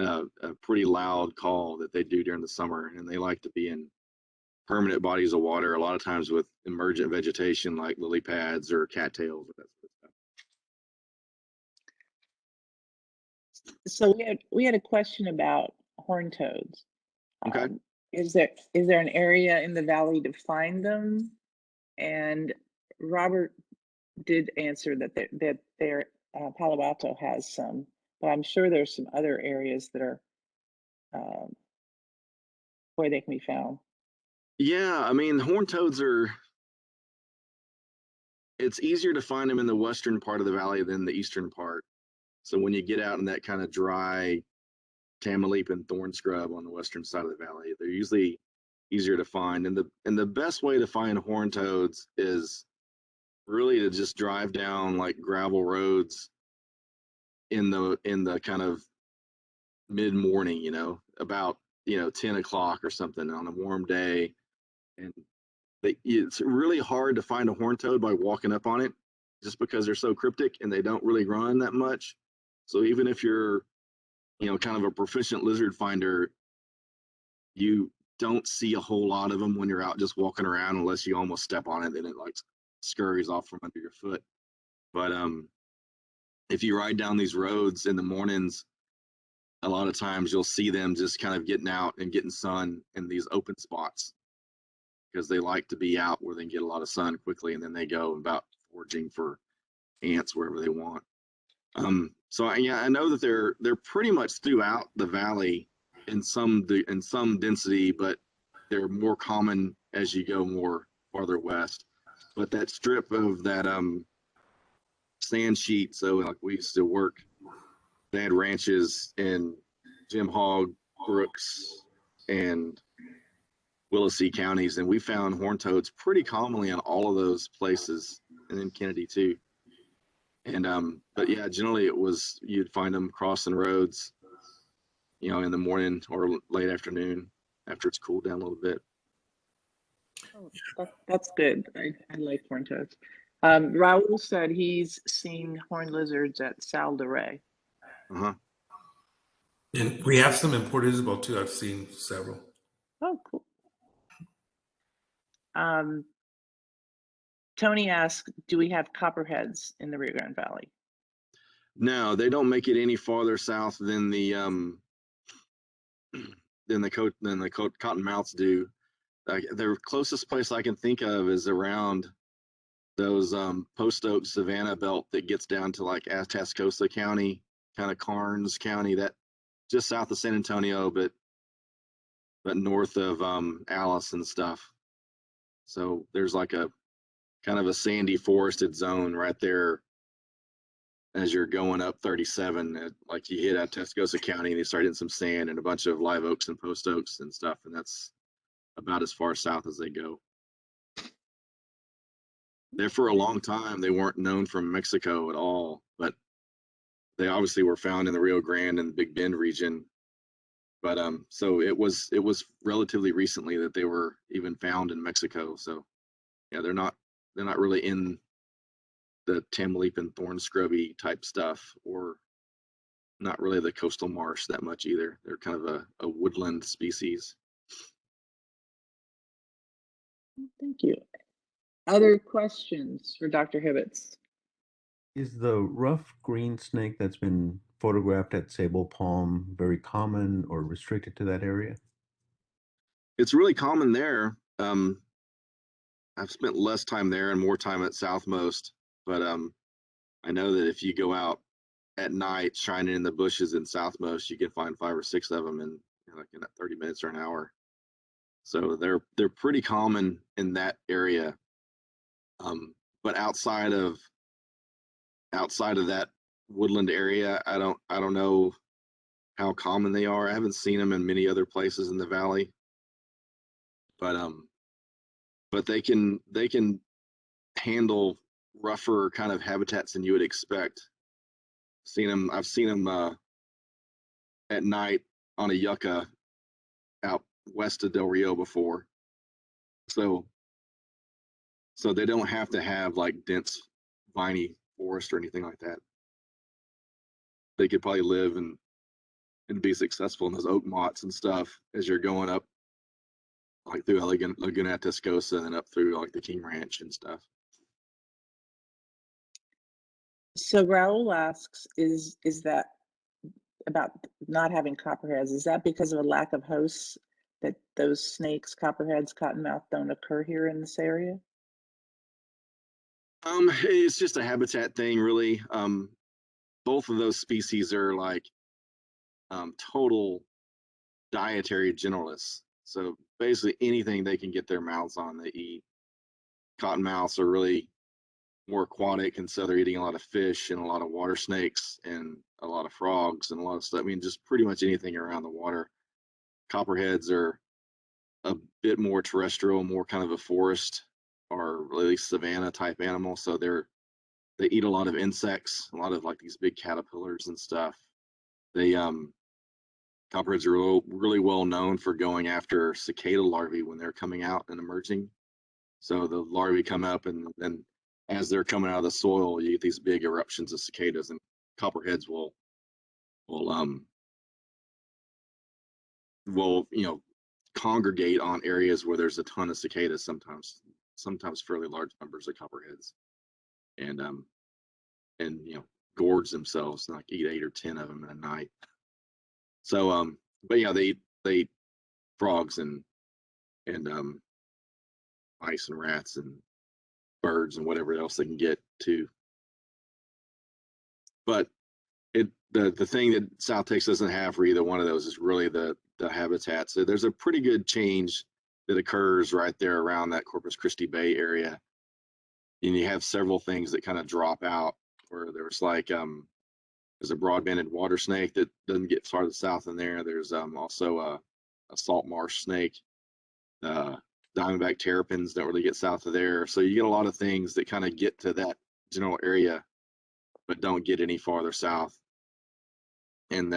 a pretty loud call that they do during the summer. And they like to be in permanent bodies of water, a lot of times with emergent vegetation like lily pads or cattails or that sort of stuff. So we had a question about horned toads. Okay. Is there an area in the valley to find them? And Robert did answer that their Palo Alto has some, but I'm sure there's some other areas that are where they can be found. Yeah, I mean, horned toads it's easier to find them in the western part of the valley than the eastern part. So when you get out in that kind of dry Tamaulipas and thorn scrub on the western side of the valley, they're usually easier to find. And the best way to find horned toads is really to just drive down like gravel roads in the kind of mid-morning, about 10 o'clock or something on a warm day. And it's really hard to find a horned toad by walking up on it, just because they're so cryptic and they don't really run that much. So even if you're kind of a proficient lizard finder, you don't see a whole lot of them when you're out just walking around, unless you almost step on it, then it like scurries off from under your foot. But if you ride down these roads in the mornings, a lot of times you'll see them just kind of getting out and getting sun in these open spots, because they like to be out where they can get a lot of sun quickly, and then they go about foraging for ants wherever they want. So yeah, I know that they're pretty much throughout the valley in some density, but they're more common as you go more farther west. But that strip of that sand sheet, so like we used to work, they had ranches in Jim Hogg, Brooks, and Willacy counties, and we found horned toads pretty commonly in all of those places, and in Kennedy too. And but yeah, generally you'd find them crossing roads, in the morning or late afternoon after it's cooled down a little bit. Oh, that's good. I like horned toads. Raul said he's seen horned lizards at Sal de Rey. Uh-huh. And we have some in Port Isabel too. I've seen several. Oh, cool. Tony asked, do we have copperheads in the Rio Grande Valley? No, they don't make it any farther south than the cottonmouths do. The closest place I can think of is around those post oak savanna belt that gets down to like Atascosa County, kind of Karnes County, that just south of San Antonio, but north of Alice and stuff. So there's like a kind of a sandy forested zone right there as you're going up 37. Like you hit Atascosa County and you start hitting some sand and a bunch of live oaks and post oaks and stuff, and that's about as far south as they go. There for a long time, they weren't known from Mexico at all, but they obviously were found in the Rio Grande and Big Bend region. But so it was relatively recently that they were even found in Mexico. So yeah, they're not really in the Tamaulipan thorn scrubby type stuff, or not really the coastal marsh that much either. They're kind of a woodland species. Thank you. Other questions for Dr. Hibbitts? Is the rough green snake that's been photographed at Sable Palm very common or restricted to that area? It's really common there. I've spent less time there and more time at Southmost, but I know that if you go out at night shining in the bushes in Southmost, you can find 5 or 6 of them in like in 30 minutes or an hour. So they're pretty common in that area. But outside of that woodland area, I don't know how common they are. I haven't seen them in many other places in the valley. But they can handle rougher kind of habitats than you would expect. I've seen them at night on a yucca out west of Del Rio before. So they don't have to have like dense viney forest or anything like that. They could probably live and be successful in those oak mottes and stuff as you're going up like through Laguna Atascosa and up through like the King Ranch and stuff. So Raul asks, is that about not having copperheads? Is that because of a lack of hosts that those snakes, copperheads, cottonmouth don't occur here in this area? It's just a habitat thing, really. Both of those species are like total dietary generalists. So basically anything they can get their mouths on, they eat. Cottonmouths are really more aquatic, and so they're eating a lot of fish and a lot of water snakes and a lot of frogs and a lot of stuff. I mean, just pretty much anything around the water. Copperheads are a bit more terrestrial, more kind of a forest or at least savanna type animal. So they eat a lot of insects, a lot of like these big caterpillars and stuff. They copperheads are really well known for going after cicada larvae when they're coming out and emerging. So the larvae come up, and then as they're coming out of the soil, you get these big eruptions of cicadas, and copperheads will congregate on areas where there's a ton of cicadas, sometimes fairly large numbers of copperheads, and gorge themselves, like eat 8 or 10 of them in a night. So but yeah, they eat frogs and mice and rats and birds and whatever else they can get too. But the thing that South Texas doesn't have for either one of those is really the habitat. So there's a pretty good change that occurs right there around that Corpus Christi Bay area. And you have several things that kind of drop out, where there's like there's a broad-banded water snake that doesn't get farther south in there. There's also a salt marsh snake. Diamondback terrapins don't really get south of there. So you get a lot of things that kind of get to that general area, but don't get any farther south. And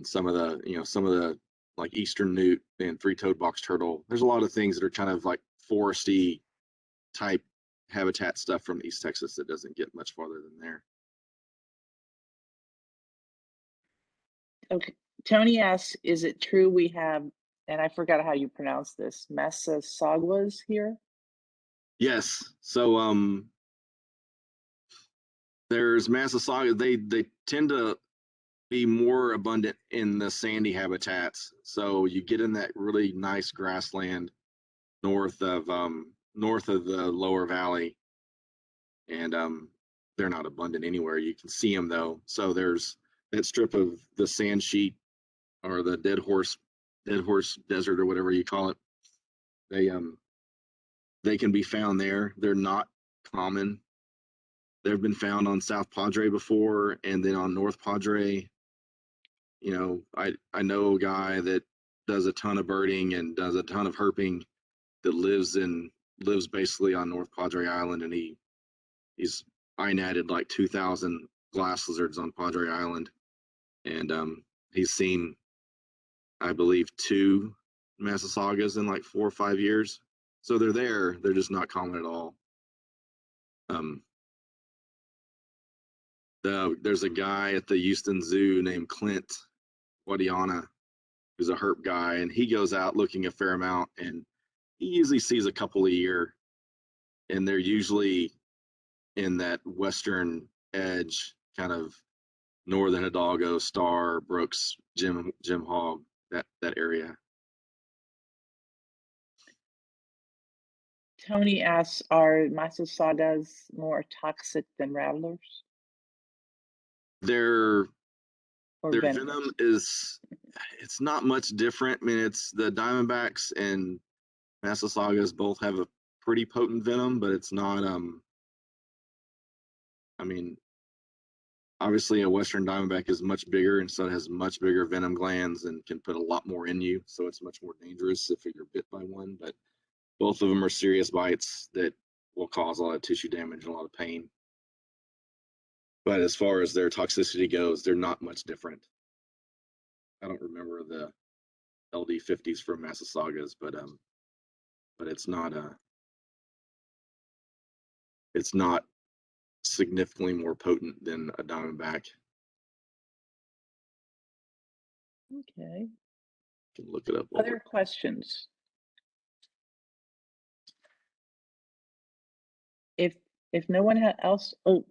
some of the like eastern newt and 3-toed box turtle, there's a lot of things that are kind of like foresty type habitat stuff from East Texas that doesn't get much farther than there. Okay. Tony asks, is it true we have, and I forgot how you pronounce this, Massasaugas here? Yes. So there's Massasauga. They tend to be more abundant in the sandy habitats. So you get in that really nice grassland north of the lower valley, and they're not abundant anywhere. You can see them though. So there's that strip of the sand sheet or the dead horse desert or whatever you call it. They can be found there. They're not common. They've been found on South Padre before, and then on North Padre. You know, I know a guy that does a ton of birding and does a ton of herping that lives basically on North Padre Island, and he's INAT'd like 2,000 glass lizards on Padre Island, and he's seen, I believe, 2 Massasaugas in like 4 or 5 years. So they're there. They're just not common at all. There's a guy at the Houston Zoo named Clint Guadiana, who's a herp guy, and he goes out looking a fair amount, and he usually sees a couple a year, and they're usually in that western edge, kind of northern Hidalgo, Star, Brooks, Jim Hogg, that area. Tony asks, are Massasaugas more toxic than rattlers? Their venomous? venom is, it's not much different. I mean, it's the Diamondbacks and Massasaugas both have a pretty potent venom, but it's not, I mean, obviously a Western Diamondback is much bigger, and so it has much bigger venom glands and can put a lot more in you. So it's much more dangerous if you're bit by one, but both of them are serious bites that will cause a lot of tissue damage and a lot of pain. But as far as their toxicity goes, they're not much different. I don't remember the LD50s from Massasaugas, but it's not significantly more potent than a Diamondback. Okay. You can look it up. Other questions? If no one else, oh,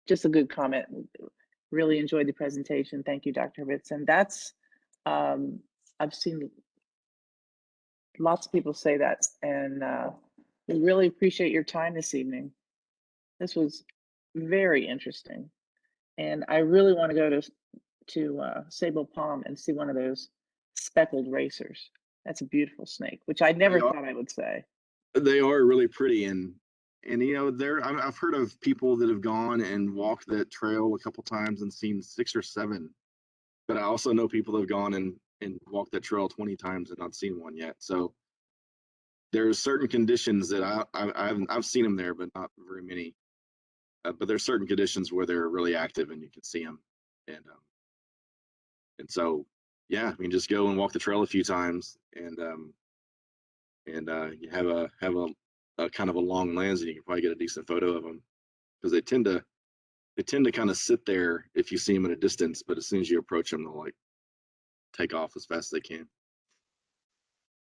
just a good comment. Really enjoyed the presentation. Thank you, Dr. Hibbitts. And that's, I've seen lots of people say that, and we really appreciate your time this evening. This was very interesting, and I really want to go to Sable Palm and see one of those speckled racers. That's a beautiful snake, which I never thought I would say. They are really pretty, and you know, I've heard of people that have gone and walked that trail a couple times and seen 6 or 7, but I also know people that have gone and walked that trail 20 times and not seen one yet. So there's certain conditions that I've seen them there, but not very many. But there's certain conditions where they're really active and you can see them, and so yeah, I mean, just go and walk the trail a few times, and you have a kind of a long lens, and you can probably get a decent photo of them, because they tend to kind of sit there if you see them at a distance, but as soon as you approach them, they'll like take off as fast as they can.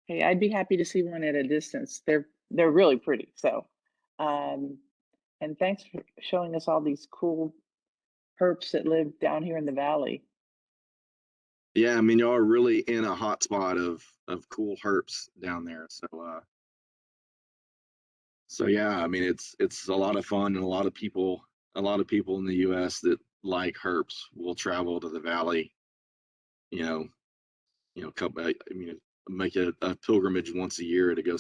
Hey, I'd be happy to see one at a distance. They're really pretty. So, and thanks for showing us all these cool herps that live down here in the valley. Yeah, I mean, y'all are really in a hot spot of cool herps down there. So yeah, I mean, it's a lot of fun, and a lot of people in the U.S. that like herps will travel to the valley. I mean, make a pilgrimage once a year to go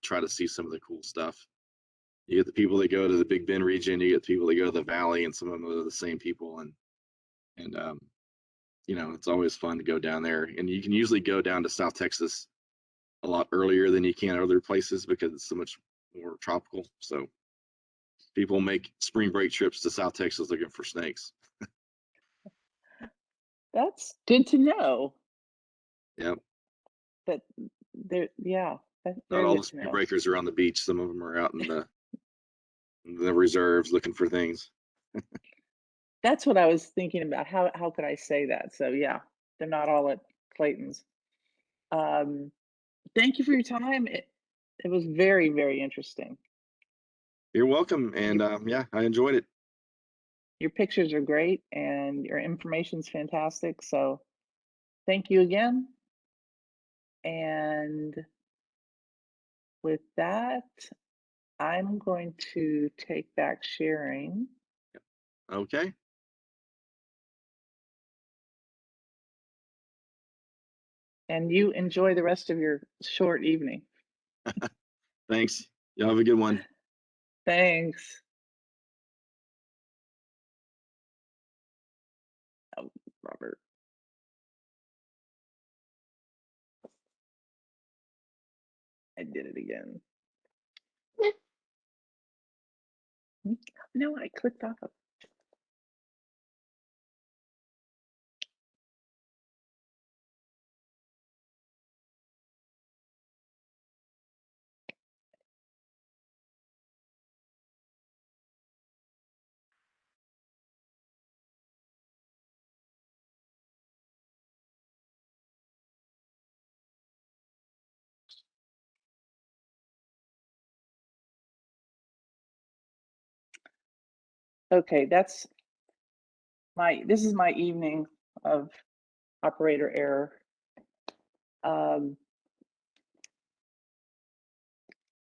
try to see some of the cool stuff. You get the people that go to the Big Bend region, you get the people that go to the valley, and some of them are the same people, and you know, it's always fun to go down there. And you can usually go down to South Texas a lot earlier than you can other places because it's so much more tropical. So people make spring break trips to South Texas looking for snakes. That's good to know. Yep. That yeah. That's Not very all good the to speed know. breakers are on the beach. Some of them are out in the reserves looking for things. That's what I was thinking about. How could I say that? So yeah, they're not all at Clayton's. Thank you for your time. It was very, very interesting. You're welcome. And yeah, I enjoyed it. Your pictures are great and your information's fantastic. So thank you again. And with that, I'm going to take back sharing. Okay. And you enjoy the rest of your short evening. Thanks. Y'all have a good one. Thanks. Oh, Robert. I did it again. No, I clicked off of. Okay, this is my evening of operator error.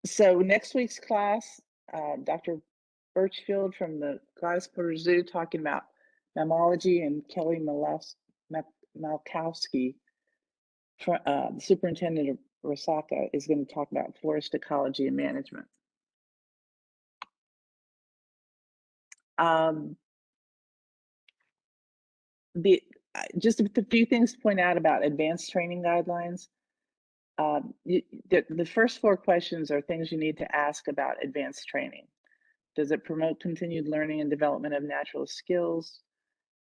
So next week's class, Dr. Birchfield from the Gladys Porter Zoo talking about mammalogy, and Kelly Malkowski, the superintendent of Saga, is going to talk about forest ecology and management. Just a few things to point out about advanced training guidelines. The first 4 questions are things you need to ask about advanced training. Does it promote continued learning and development of natural skills?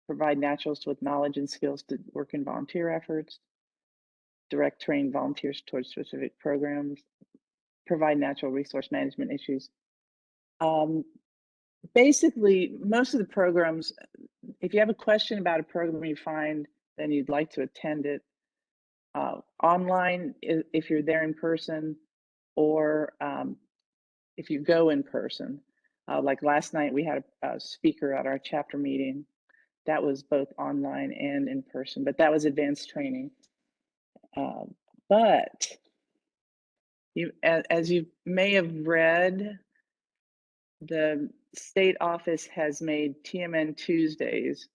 Provide naturalists with knowledge and skills to work in volunteer efforts? Direct train volunteers towards specific programs? Provide natural resource management issues? Basically, most of the programs, if you have a question about a program you find, then you'd like to attend it. Online, if you're there in person, or if you go in person. Like last night, we had a speaker at our chapter meeting. That was both online and in person, but that was advanced training. But as you may have read, the state office has made TMN Tuesdays,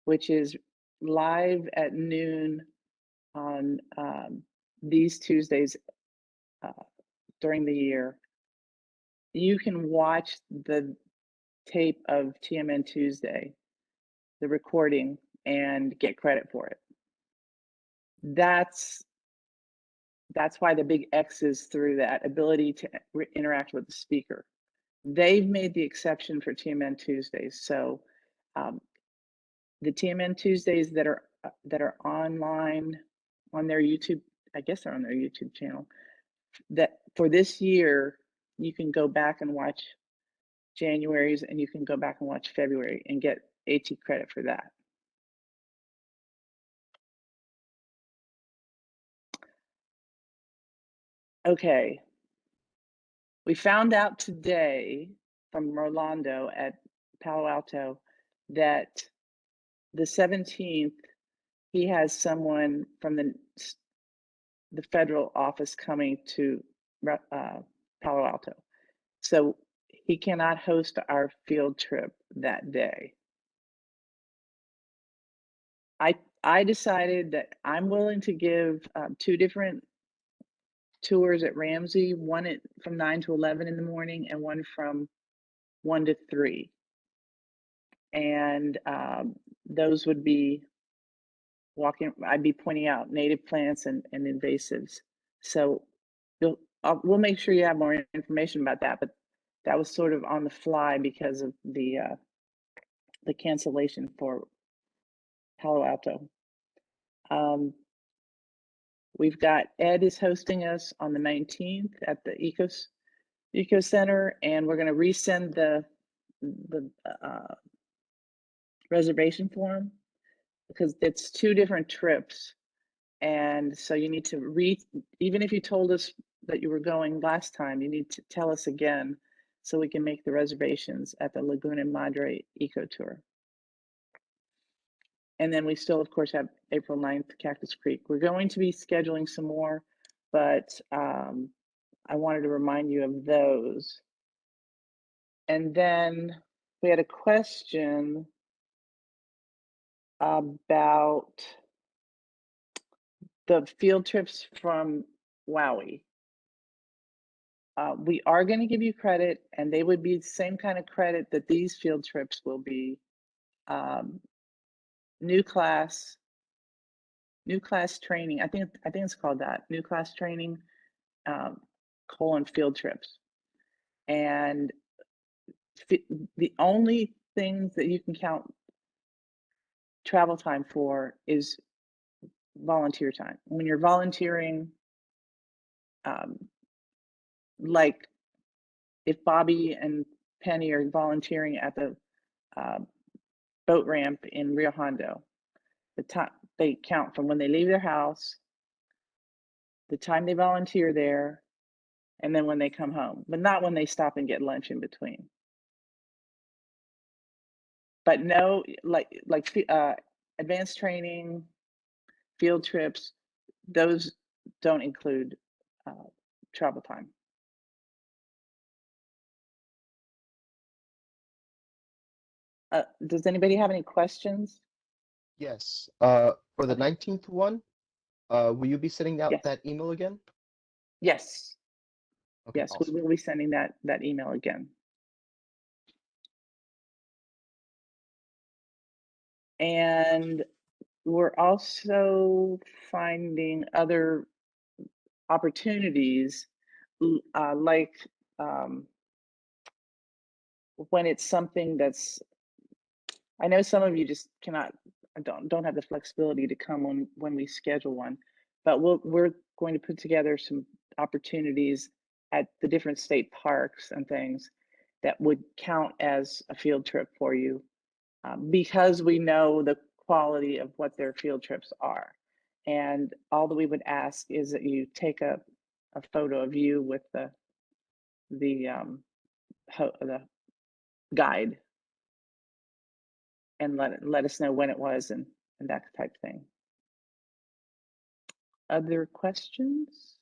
which is live at noon on these Tuesdays during the year. You can watch the tape of TMN Tuesday, the recording, and get credit for it. That's why the big X is through that ability to interact with the speaker. They've made the exception for TMN Tuesdays. So the TMN Tuesdays that are online on their YouTube, I guess they're on their YouTube channel, that for this year, you can go back and watch January's, and you can go back and watch February and get AT credit for that. Okay. We found out today from Rolando at Palo Alto that the 17th, he has someone from the federal office coming to Palo Alto. So he cannot host our field trip that day. I decided that I'm willing to give 2 different tours at Ramsey, one from 9 to 11 in the morning and one from 1 to 3. And those would be I'd be pointing out native plants and invasives. So we'll make sure you have more information about that, but that was sort of on the fly because of the cancellation for Palo Alto. We've got Ed is hosting us on the 19th at the Eco Center, and we're going to resend the reservation form because it's 2 different trips. And so you need to even if you told us that you were going last time, you need to tell us again so we can make the reservations at the Laguna Madre Eco Tour. And then we still, of course, have April 9th, Cactus Creek. We're going to be scheduling some more, but I wanted to remind you of those. And then we had a question about the field trips from Wowie. We are going to give you credit, and they would be the same kind of credit that these field trips will be. New class training. I think it's called that. New class training, field trips. And the only things that you can count travel time for is volunteer time. When you're volunteering, like if Bobby and Penny are volunteering at the boat ramp in Rio Hondo, the time they count from when they leave their house, the time they volunteer there, and then when they come home, but not when they stop and get lunch in between. But no, like advanced training, field trips, those don't include travel time. Does anybody have any questions? Yes. For the 19th one, will you be sending out Yes. that email again? Yes. Okay, Yes, awesome. we will be sending that email again. And we're also finding other opportunities, like when it's something that's, I know some of you just cannot, don't have the flexibility to come when we schedule one, but we're going to put together some opportunities at the different state parks and things that would count as a field trip for you, because we know the quality of what their field trips are. And all that we would ask is that you take a photo of you with the guide and let us know when it was and that type of thing. Other questions?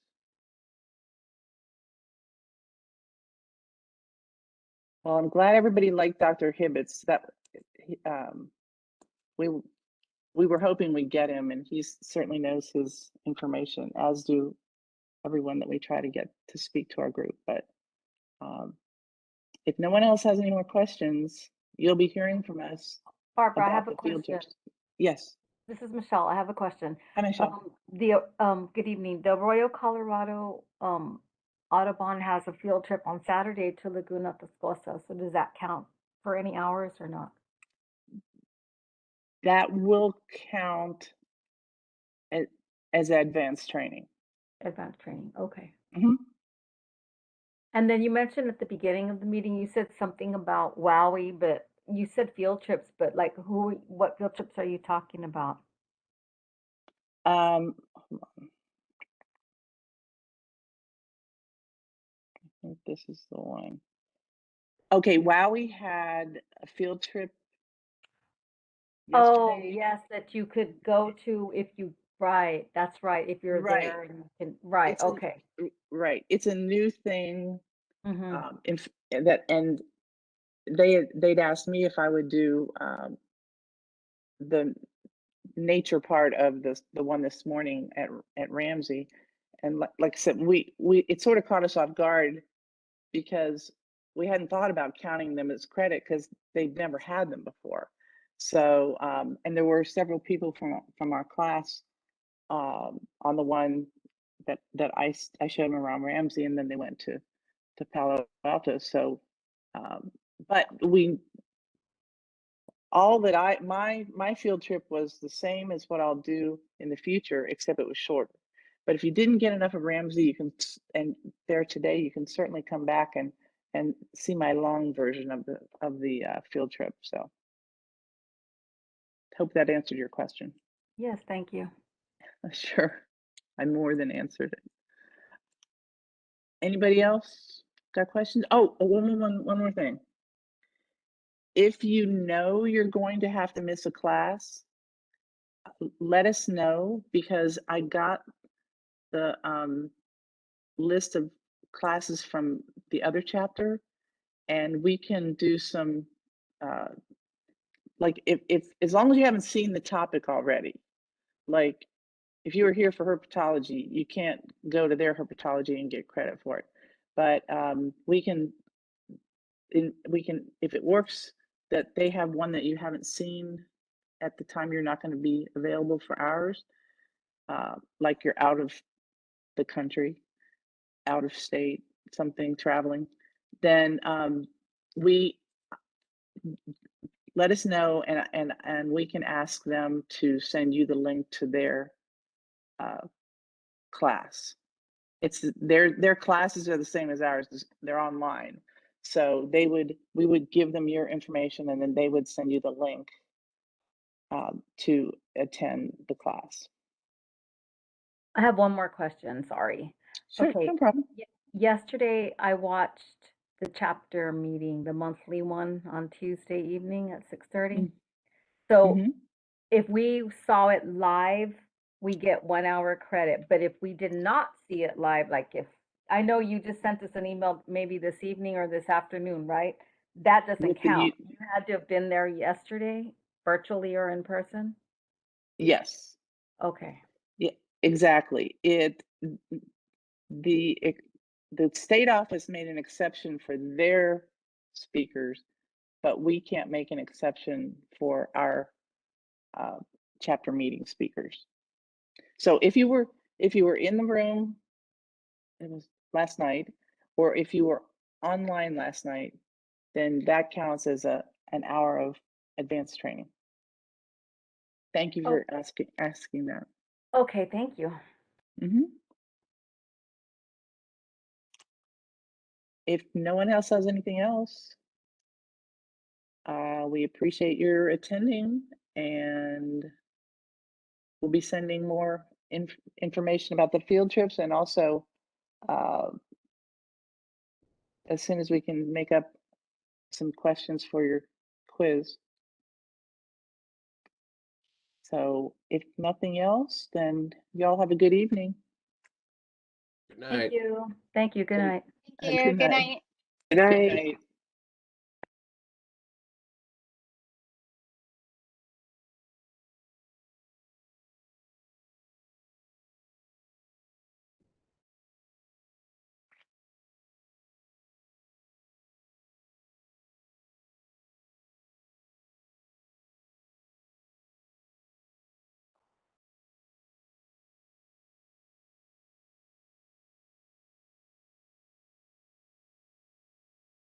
Well, I'm glad everybody liked Dr. Hibbitts. That we were hoping we'd get him, and he certainly knows his information, as do everyone that we try to get to speak to our group. But if no one else has any more questions, you'll be hearing from us. Barbara, I about have a the field question. trips. Yes. This is Michelle. I have a question. Hi, Michelle. Good evening. The Arroyo Colorado Audubon has a field trip on Saturday to Laguna Tascosa. So does that count for any hours or not? That will count as advanced training. Advanced training. Okay. Mhm. And then you mentioned at the beginning of the meeting, you said something about Wowie, but you said field trips, but like what field trips are you talking about? Hold on. I think this is the one. Okay, Wowie had a field trip Oh, yesterday. yes, that you could go to if you, right, that's right, if you're Right. there and you can, right, It's a- okay. Right. It's a new thing. Mhm. And they'd asked me if I would do the nature part of the one this morning at Ramsey. And like I said, it sort of caught us off guard because we hadn't thought about counting them as credit because they'd never had them before. So and there were several people from our class on the one that I showed them around Ramsey, and then they went to Palo Alto. So but my field trip was the same as what I'll do in the future, except it was shorter. But if you didn't get enough of Ramsey, you can, and there today, you can certainly come back and see my long version of the field trip. So hope that answered your question. Yes, thank you. Sure, I more than answered it. Anybody else got questions? Oh, one more thing. If you know you're going to have to miss a class, let us know, because I got the list of classes from the other chapter, and we can do some like if as long as you haven't seen the topic already, like if you were here for herpetology, you can't go to their herpetology and get credit for it. But we can, if it works, that they have one that you haven't seen at the time you're not going to be available for ours, like you're out of the country, out of state, something, traveling, then we let us know, and we can ask them to send you the link to their class. It's their classes are the same as ours. They're online, so we would give them your information, and then they would send you the link to attend the class. I have one more question, sorry. Sure, Okay. no problem. Yesterday, I watched the chapter meeting, the monthly one, on Tuesday evening at 6:30. So if we saw it live, we get 1 hour credit. But if we did not see it live, like if, I know you just sent us an email maybe this evening or this afternoon, right? That doesn't count. You had to have been there yesterday, virtually or in person? Yes. Okay. Yeah, exactly. The state office made an exception for their speakers, but we can't make an exception for our chapter meeting speakers. So if you were in the room, it was last night, or if you were online last night, then that counts as an hour of advanced training. Thank you for asking that. Okay, thank you. If no one else has anything else, we appreciate your attending, and we'll be sending more information about the field trips, and also as soon as we can make up some questions for your quiz. So if nothing else, then y'all have a good evening. Good night. Thank you. Thank you. Good night. Thank you. Good night. Good night.